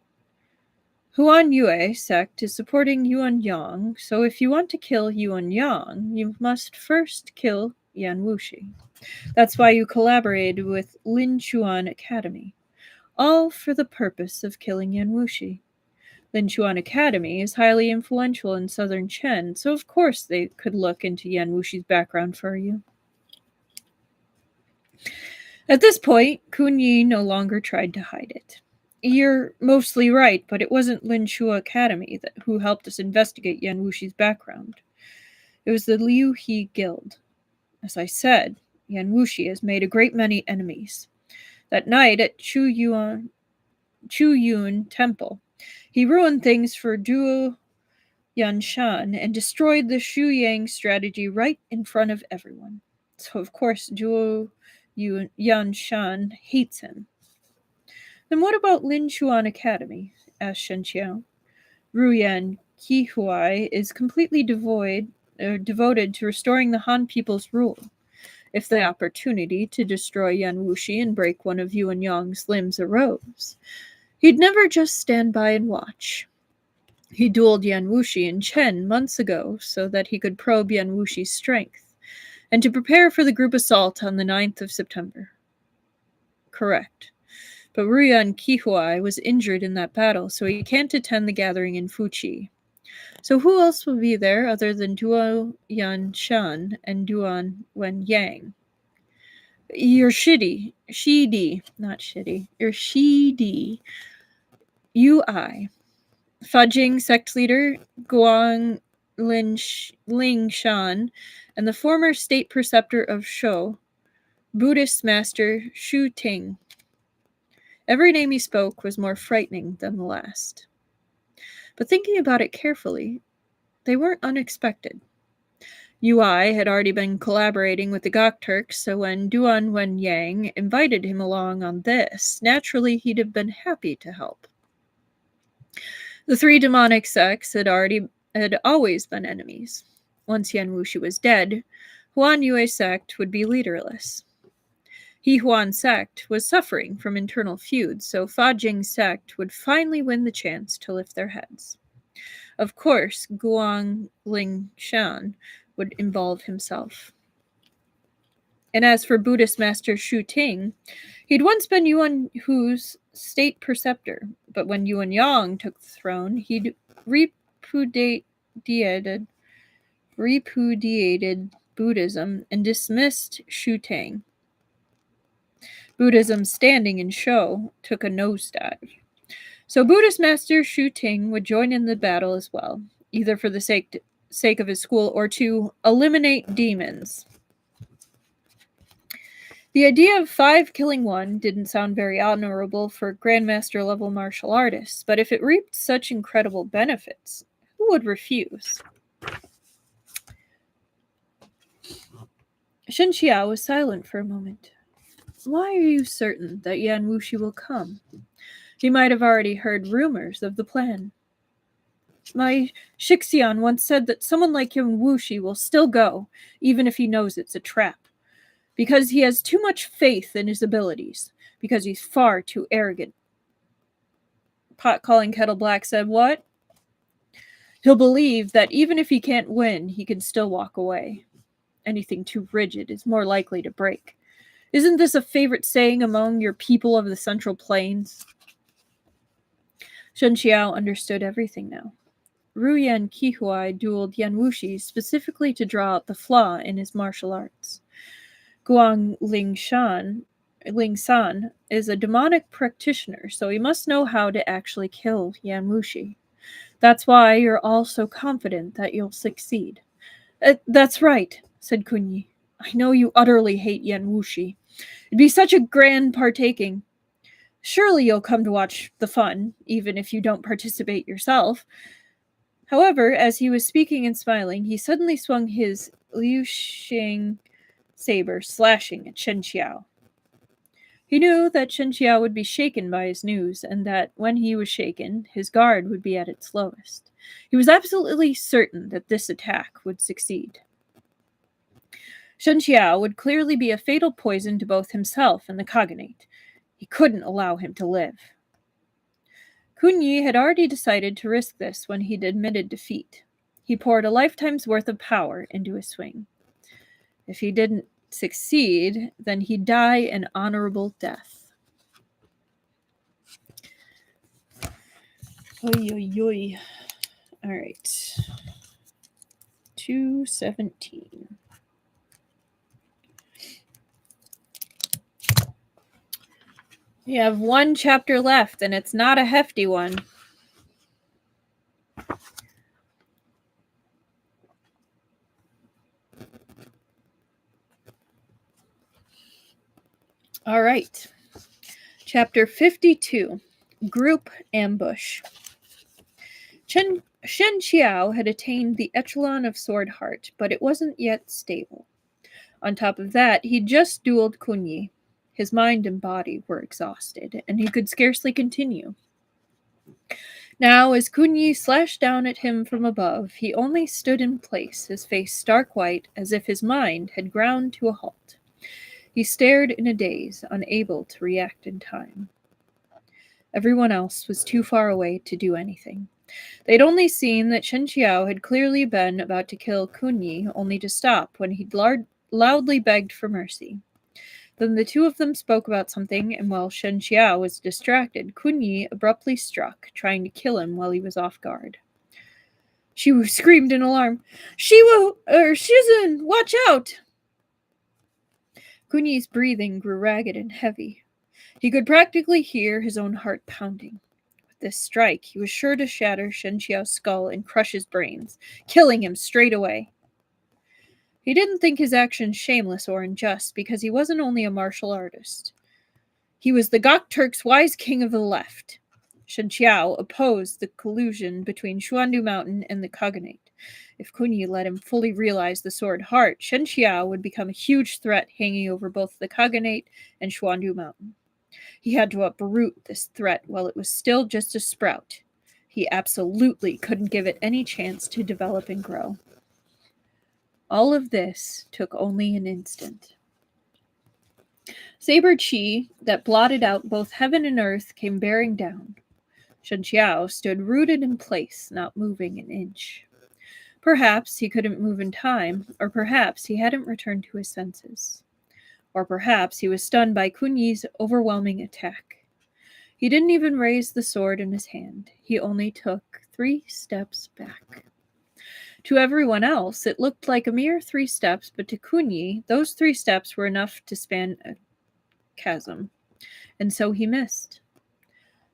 Huan Sect is supporting Yuyang, so if you want to kill Yuyang, you must first kill Yan Wuxi. That's why you collaborated with Lin Chuan Academy, all for the purpose of killing Yan Wuxi. Lin Chuan Academy is highly influential in southern Chen, so of course they could look into Yan Wuxi's background for you. At this point, Kun Yi no longer tried to hide it. You're mostly right, but it wasn't Lin Chuan Academy who helped us investigate Yan Wuxi's background. It was the Liu He Guild. As I said, Yan Wuxi has made a great many enemies. That night at Chu Yun Temple, he ruined things for Duo Yanshan and destroyed the Shuyang strategy right in front of everyone. So of course Duo Yanshan hates him. Then what about Lin Chuan Academy? Asked Shen Qiao. Ruan Hailou is completely devoted to restoring the Han people's rule. If the opportunity to destroy Yan Wuxi and break one of Yuyang's limbs arose, he'd never just stand by and watch. He dueled Yan Wuxi in Chen months ago so that he could probe Yan Wuxi's strength, and to prepare for the group assault on the 9th of September. Correct. But Ruan Hailou was injured in that battle, so he can't attend the gathering in Fuqi. So who else will be there other than Duo Yanshan and Duan Wenyang? You're Shidi, not shitty. You're Shidi. Ui. Fajing sect leader Guang Ling Shan and the former state preceptor of Shou, Buddhist master Shu Ting. Every name he spoke was more frightening than the last. But thinking about it carefully, they weren't unexpected. Ui had already been collaborating with the Gokturks, so when Duan Wenyang invited him along on this, naturally he'd have been happy to help. The 3 demonic sects had always been enemies. Once Yan Wuxi was dead, Huan Yue sect would be leaderless. He Huan sect was suffering from internal feuds, so Fajing sect would finally win the chance to lift their heads. Of course, Guang Ling Shan would involve himself. And as for Buddhist master Shu Ting, he'd once been Yuan Hu's state preceptor, but when Yuyang took the throne, he'd repudiated Buddhism and dismissed Shu Ting. Buddhism's standing in Shou took a nosedive. So Buddhist master Shu Ting would join in the battle as well, either for the sake sake of his school or to eliminate demons. The idea of 5 killing 1 didn't sound very honorable for Grandmaster-level martial artists, but if it reaped such incredible benefits, who would refuse? Shen Qiao was silent for a moment. Why are you certain that Yan Wuxi will come? He might have already heard rumors of the plan. My Shixian once said that someone like Yan Wuxi will still go, even if he knows it's a trap. Because he has too much faith in his abilities. Because he's far too arrogant. Pot calling kettle black said, what? He'll believe that even if he can't win, he can still walk away. Anything too rigid is more likely to break. Isn't this a favorite saying among your people of the Central Plains? Shen Qiao understood everything now. Ruan Hailou dueled Yan Wuxi specifically to draw out the flaw in his martial arts. Guang Lingsan is a demonic practitioner, so he must know how to actually kill Yan Wuxi. That's why you're all so confident that you'll succeed. That's right, said Kunyi. I know you utterly hate Yan Wuxi. It'd be such a grand partaking. Surely you'll come to watch the fun, even if you don't participate yourself. However, as he was speaking and smiling, he suddenly swung his Liu Xing saber, slashing at Shen Qiao. He knew that Shen Qiao would be shaken by his news, and that when he was shaken, his guard would be at its lowest. He was absolutely certain that this attack would succeed. Shen Qiao would clearly be a fatal poison to both himself and the Khaganate. He couldn't allow him to live. Kunyi had already decided to risk this when he'd admitted defeat. He poured a lifetime's worth of power into his swing. If he didn't succeed, then he'd die an honorable death. Oy, oy, oy. All right. 217. We have one chapter left, and it's not a hefty one. All right. Chapter 52, Group Ambush. Shen Qiao had attained the echelon of Sword Heart, but it wasn't yet stable. On top of that, he'd just dueled Kunyi. His mind and body were exhausted, and he could scarcely continue. Now, as Kunyi slashed down at him from above, he only stood in place, his face stark white, as if his mind had ground to a halt. He stared in a daze, unable to react in time. Everyone else was too far away to do anything. They'd only seen that Shen Qiao had clearly been about to kill Kunyi, only to stop when he'd loudly begged for mercy. Then the two of them spoke about something, and while Shen Qiao was distracted, Kunyi abruptly struck, trying to kill him while he was off guard. Shiwu screamed in alarm. Shizun, watch out! Kunyi's breathing grew ragged and heavy. He could practically hear his own heart pounding. With this strike, he was sure to shatter Shen Qiao's skull and crush his brains, killing him straight away. He didn't think his actions shameless or unjust because he wasn't only a martial artist. He was the Gokturks' wise king of the left. Shen Qiao opposed the collusion between Xuandu Mountain and the Khaganate. If Kunyi let him fully realize the Sword Heart, Shen Qiao would become a huge threat hanging over both the Khaganate and Xuandu Mountain. He had to uproot this threat while it was still just a sprout. He absolutely couldn't give it any chance to develop and grow. All of this took only an instant. Saber chi that blotted out both heaven and earth came bearing down. Shen Qiao stood rooted in place, not moving an inch. Perhaps he couldn't move in time, or perhaps he hadn't returned to his senses. Or perhaps he was stunned by Kunyi's overwhelming attack. He didn't even raise the sword in his hand. He only took 3 steps back. To everyone else, it looked like a mere 3 steps, but to Kunyi, those 3 steps were enough to span a chasm. And so he missed.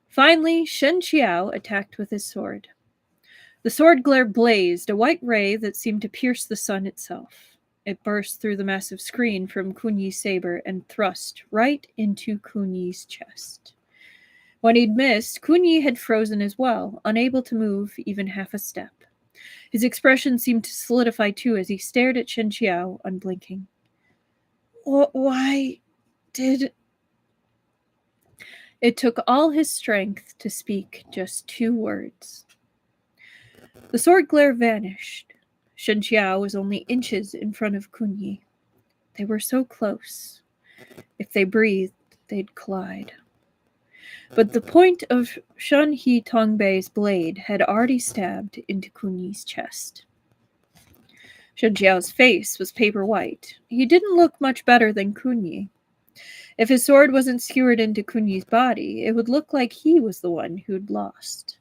Finally, Shen Qiao attacked with his sword. The sword glare blazed, a white ray that seemed to pierce the sun itself. It burst through the massive screen from Kunyi's saber and thrust right into Kunyi's chest. When he'd missed, Kunyi had frozen as well, unable to move even half a step. His expression seemed to solidify too as he stared at Shen Qiao, unblinking. Why did... It took all his strength to speak just 2 words. The sword glare vanished. Shen Qiao was only inches in front of Kunyi. They were so close. If they breathed, they'd collide. But the point of Shen He Tongbei's blade had already stabbed into Kunyi's chest. Shen Qiao's face was paper white. He didn't look much better than Kunyi. If his sword wasn't skewered into Kunyi's body, it would look like he was the one who'd lost.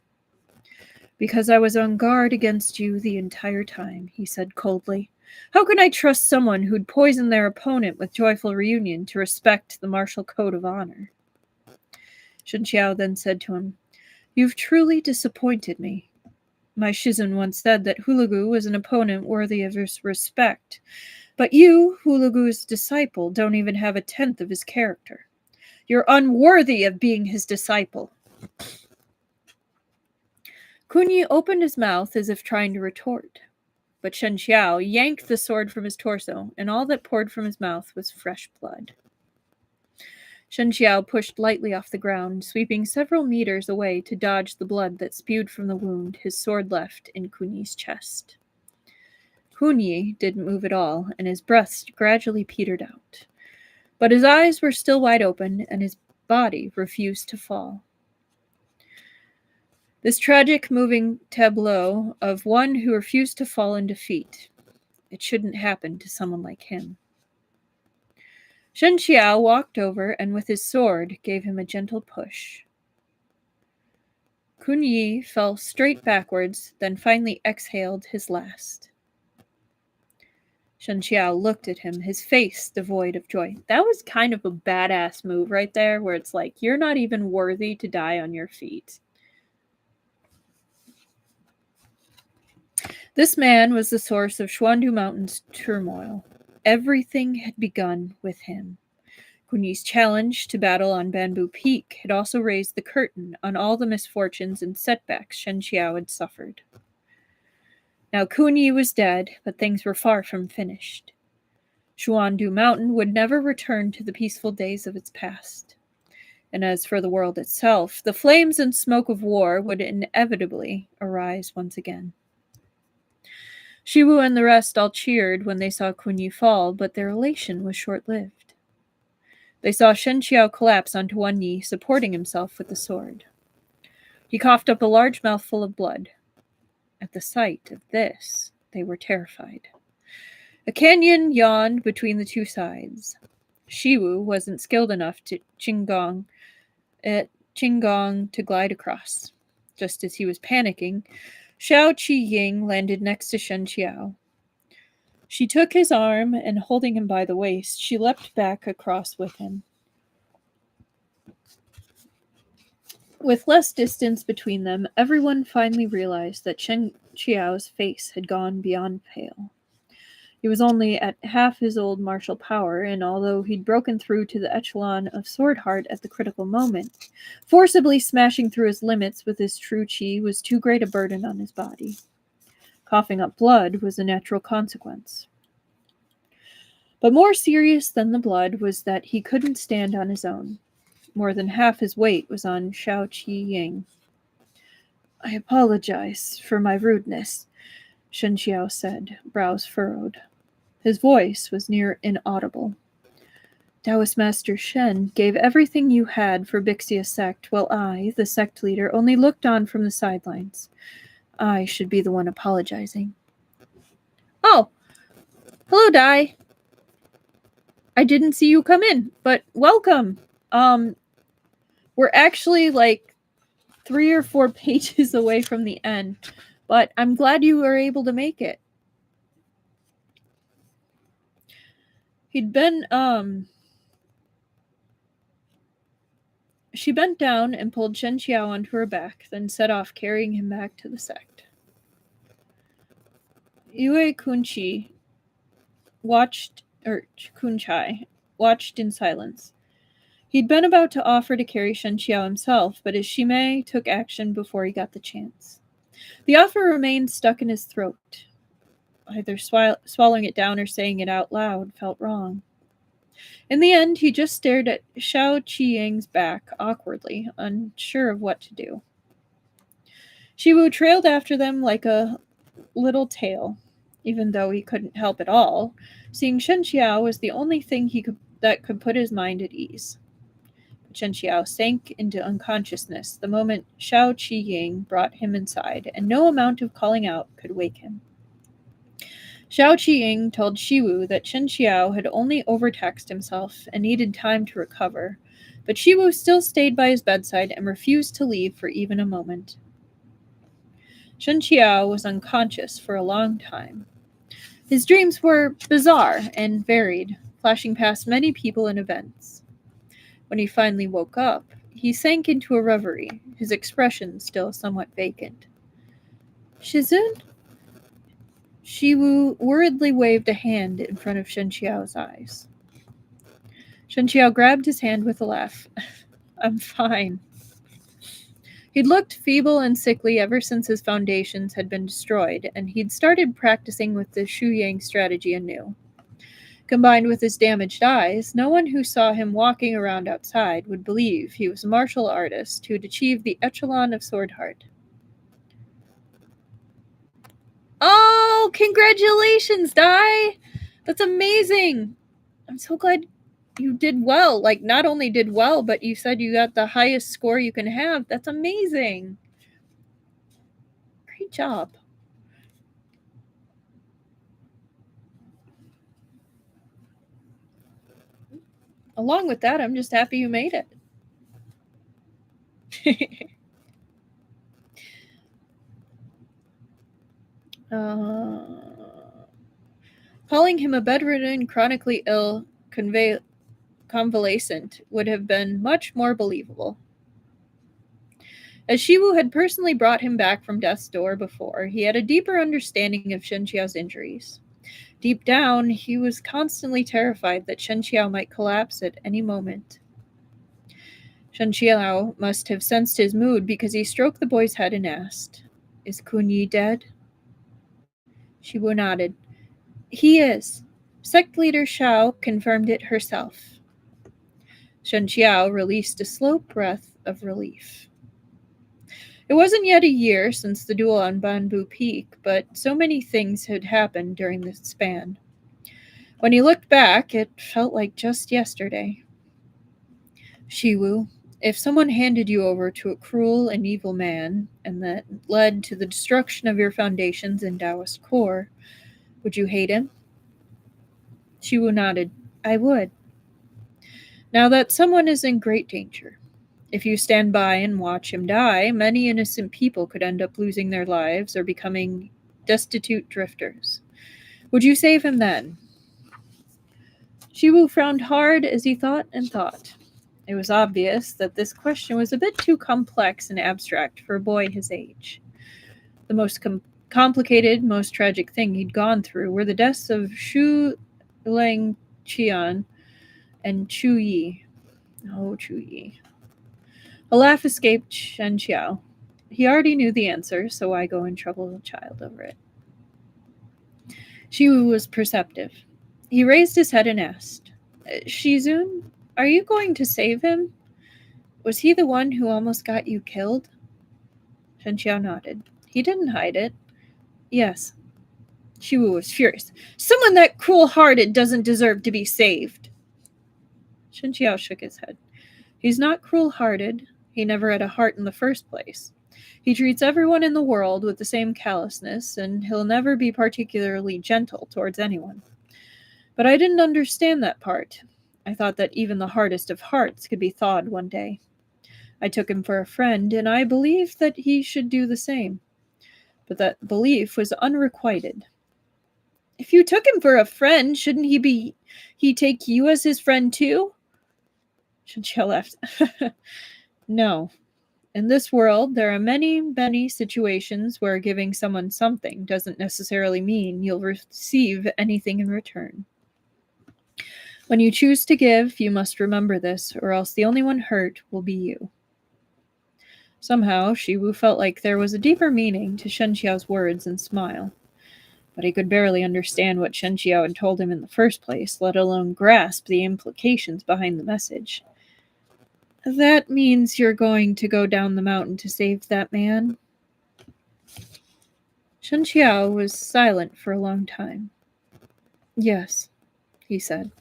Because I was on guard against you the entire time, he said coldly. How can I trust someone who'd poison their opponent with joyful reunion to respect the martial code of honor? Shen Qiao then said to him, You've truly disappointed me. My Shizun once said that Hulagu was an opponent worthy of his respect, but you, Hulagu's disciple, don't even have a tenth of his character. You're unworthy of being his disciple. Kunyi opened his mouth as if trying to retort, but Shen Qiao yanked the sword from his torso, and all that poured from his mouth was fresh blood. Shen Qiao pushed lightly off the ground, sweeping several meters away to dodge the blood that spewed from the wound his sword left in Kunyi's chest. Kunyi didn't move at all, and his breath gradually petered out. But his eyes were still wide open, and his body refused to fall. This tragic, moving tableau of one who refused to fall in defeat. It shouldn't happen to someone like him. Shen Qiao walked over and with his sword gave him a gentle push. Kunyi fell straight backwards, then finally exhaled his last. Shen Qiao looked at him, his face devoid of joy. That was kind of a badass move right there, where it's like, you're not even worthy to die on your feet. This man was the source of Xuandu Mountain's turmoil. Everything had begun with him. Kunyi's challenge to battle on Bamboo Peak had also raised the curtain on all the misfortunes and setbacks Shen Qiao had suffered. Now Kunyi was dead, but things were far from finished. Xuandu Mountain would never return to the peaceful days of its past. And as for the world itself, the flames and smoke of war would inevitably arise once again. Shiwu and the rest all cheered when they saw Kunyi fall, but their elation was short-lived. They saw Shen Qiao collapse onto one knee, supporting himself with the sword. He coughed up a large mouthful of blood. At the sight of this, they were terrified. A canyon yawned between the two sides. Shiwu wasn't skilled enough to Qinggong to glide across. Just as he was panicking, Xiao Qiying landed next to Shen Qiao. She took his arm, and holding him by the waist, she leapt back across with him. With less distance between them, everyone finally realized that Shen Qiao's face had gone beyond pale. He was only at half his old martial power, and although he'd broken through to the echelon of sword heart at the critical moment, forcibly smashing through his limits with his true qi was too great a burden on his body. Coughing up blood was a natural consequence. But more serious than the blood was that he couldn't stand on his own. More than half his weight was on Xiao Qiying. I apologize for my rudeness, Shen Qiao said, brows furrowed. His voice was near inaudible. Taoist Master Shen gave everything you had for Bixia Sect, while I, the sect leader, only looked on from the sidelines. I should be the one apologizing. Oh, hello, Dai. I didn't see you come in, but welcome. We're actually like 3 or 4 pages away from the end, but I'm glad you were able to make it. He'd been, She bent down and pulled Shen Qiao onto her back, then set off carrying him back to the sect. Yue Kunchi watched, or Kunchai, watched in silence. He'd been about to offer to carry Shen Qiao himself, but his Shimei took action before he got the chance. The offer remained stuck in his throat. Either swallowing it down or saying it out loud felt wrong. In the end, he just stared at Shao Qiying's back awkwardly, unsure of what to do. Shiwu trailed after them like a little tail, even though he couldn't help at all. Seeing Shen Qiao was the only thing that could put his mind at ease. Shen Qiao sank into unconsciousness the moment Shao Qiying brought him inside, and no amount of calling out could wake him. Shao Qiying told Shiwu that Shen Qiao had only overtaxed himself and needed time to recover, but Shiwu still stayed by his bedside and refused to leave for even a moment. Shen Qiao was unconscious for a long time. His dreams were bizarre and varied, flashing past many people and events. When he finally woke up, he sank into a reverie, his expression still somewhat vacant. Shizun? Shiwu worriedly waved a hand in front of Shen Qiao's eyes. Shen Qiao grabbed his hand with a laugh. I'm fine. He'd looked feeble and sickly ever since his foundations had been destroyed, and he'd started practicing with the Shuyang strategy anew. Combined with his damaged eyes, no one who saw him walking around outside would believe he was a martial artist who'd achieved the echelon of sword art. Oh, congratulations, Dai! That's amazing! I'm so glad you did well. Like, not only did well, but you said you got the highest score you can have. That's amazing. Great job. Along with that, I'm just happy you made it. Calling him a bedridden, chronically ill convalescent would have been much more believable. As Shiwu had personally brought him back from death's door before, he had a deeper understanding of Shen Qiao's injuries. Deep down, he was constantly terrified that Shen Qiao might collapse at any moment. Shen Qiao must have sensed his mood because he stroked the boy's head and asked, Is Kunyi dead? Shiwu nodded. He is. Sect leader Shao confirmed it herself. Shen Qiao released a slow breath of relief. It wasn't yet a year since the duel on Bamboo Peak, but so many things had happened during this span. When he looked back, it felt like just yesterday. Shiwu, if someone handed you over to a cruel and evil man, and that led to the destruction of your foundations and Taoist core, would you hate him? Shiwu nodded. I would. Now that someone is in great danger. If you stand by and watch him die, many innocent people could end up losing their lives or becoming destitute drifters. Would you save him then? Shiwu frowned hard as he thought and thought. It was obvious that this question was a bit too complex and abstract for a boy his age. The most complicated, most tragic thing he'd gone through were the deaths of Shu Langqian and Chu Yi. Oh, Chu Yi. A laugh escaped Shen Qiao. He already knew the answer, so why go and trouble the child over it? Shiwu was perceptive. He raised his head and asked, Shizun, are you going to save him? Was he the one who almost got you killed? Shen Qiao nodded. He didn't hide it. Yes. Shiwu was furious. Someone that cruel-hearted doesn't deserve to be saved. Shen Qiao shook his head. He's not cruel-hearted. He never had a heart in the first place. He treats everyone in the world with the same callousness, and he'll never be particularly gentle towards anyone. But I didn't understand that part. I thought that even the hardest of hearts could be thawed one day. I took him for a friend, and I believed that he should do the same. But that belief was unrequited. If you took him for a friend, shouldn't he take you as his friend too? Shen Qiao laughed. No. In this world, there are many, many situations where giving someone something doesn't necessarily mean you'll receive anything in return. When you choose to give, you must remember this, or else the only one hurt will be you. Somehow, Shiwu felt like there was a deeper meaning to Shen Qiao's words and smile. But he could barely understand what Shen Qiao had told him in the first place, let alone grasp the implications behind the message. That means you're going to go down the mountain to save that man? Shen Qiao was silent for a long time. Yes, he said.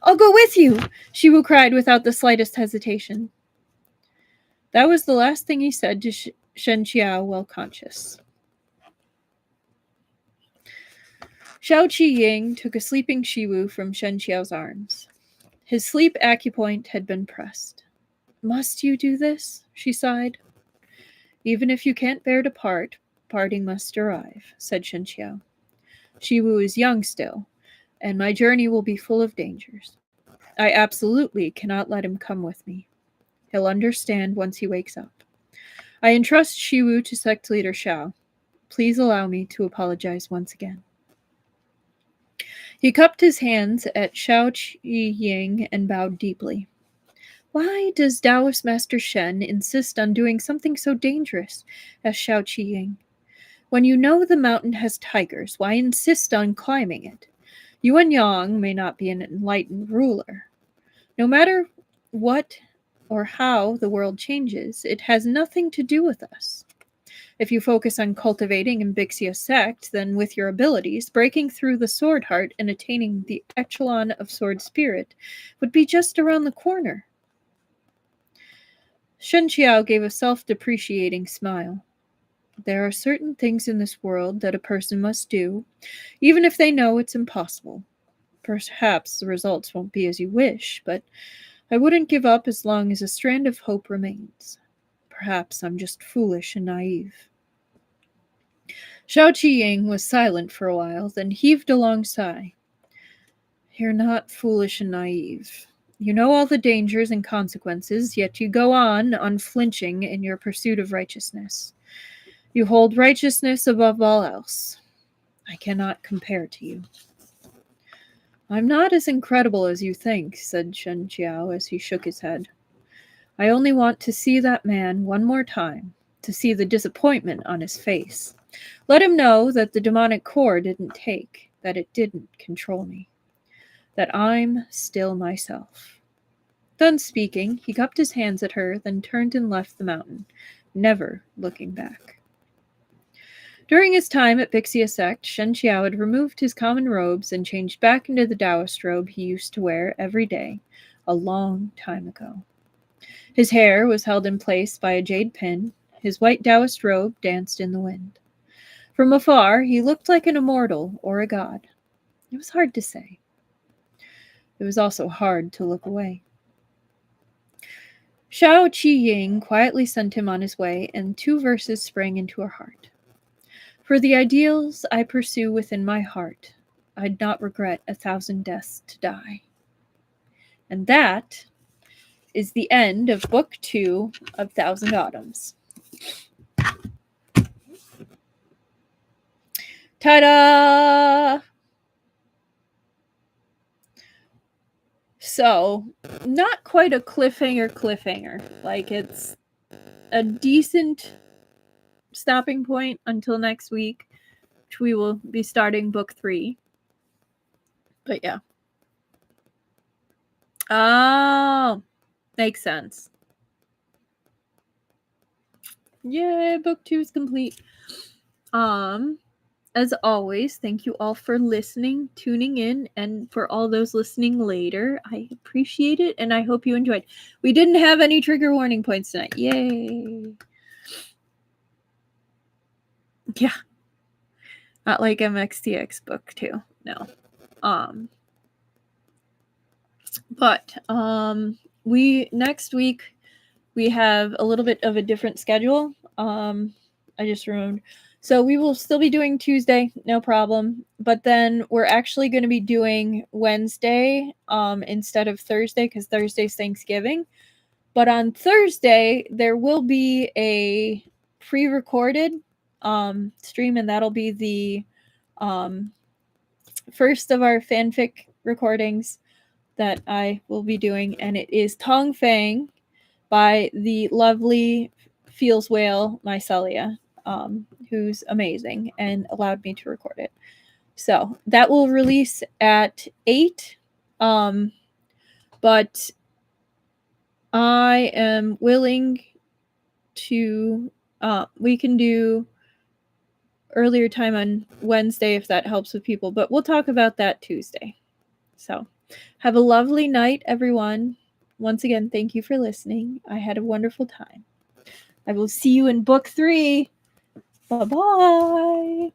I'll go with you, Shiwu cried without the slightest hesitation. That was the last thing he said to Shen Qiao while conscious. Xiao Qiying took a sleeping Shiwu from Shen Qiao's arms. His sleep acupoint had been pressed. Must you do this? She sighed. Even if you can't bear to part, parting must arrive, said Shen Qiao. Shiwu is young still, and my journey will be full of dangers. I absolutely cannot let him come with me. He'll understand once he wakes up. I entrust Shiwu to sect leader Xiao. Please allow me to apologize once again. He cupped his hands at Xiao Qiying and bowed deeply. Why does Taoist Master Shen insist on doing something so dangerous? Asked Xiao Qiying. When you know the mountain has tigers, why insist on climbing it? Yuyang may not be an enlightened ruler. No matter what or how the world changes, it has nothing to do with us. If you focus on cultivating in Bixia Sect, then with your abilities, breaking through the sword heart and attaining the echelon of sword spirit would be just around the corner. Shen Qiao gave a self-depreciating smile. There are certain things in this world that a person must do, even if they know it's impossible. Perhaps the results won't be as you wish, but I wouldn't give up as long as a strand of hope remains. Perhaps I'm just foolish and naive. Xiao Qiying was silent for a while, then heaved a long sigh. You're not foolish and naive. You know all the dangers and consequences, yet you go on unflinching in your pursuit of righteousness. You hold righteousness above all else. I cannot compare to you. I'm not as incredible as you think, said Shen Qiao as he shook his head. I only want to see that man one more time, to see the disappointment on his face. Let him know that the demonic core didn't take, that it didn't control me, that I'm still myself. Done speaking, he cupped his hands at her, then turned and left the mountain, never looking back. During his time at Bixia Sect, Shen Qiao had removed his common robes and changed back into the Taoist robe he used to wear every day, a long time ago. His hair was held in place by a jade pin. His white Taoist robe danced in the wind. From afar, he looked like an immortal or a god. It was hard to say. It was also hard to look away. Xiao Qiying quietly sent him on his way, and 2 verses sprang into her heart. For the ideals I pursue within my heart, I'd not regret 1,000 deaths to die. And that is the end of Book 2 of Thousand Autumns. Ta-da! So, not quite a cliffhanger. Like, it's a decent stopping point until next week, which we will be starting Book 3. But yeah. Oh, makes sense. Yay, Book 2 is complete. As always, thank you all for listening, tuning in, and for all those listening later. I appreciate it, and I hope you enjoyed. We didn't have any trigger warning points tonight. Yay! Yeah. Not like MXTX Book 2. No. But next week we have a little bit of a different schedule. I just remembered. So we will still be doing Tuesday, no problem. But then we're actually going to be doing Wednesday instead of Thursday, because Thursday's Thanksgiving. But on Thursday, there will be a pre-recorded stream, and that'll be the first of our fanfic recordings that I will be doing, and it is Tong Fang by the lovely Feels Whale Mycelia, who's amazing and allowed me to record it. So that will release at 8. But I am willing to we can do earlier time on Wednesday if that helps with people, but we'll talk about that Tuesday. So have a lovely night, everyone. Once again, thank you for listening. I had a wonderful time. I will see you in book 3. Bye-bye.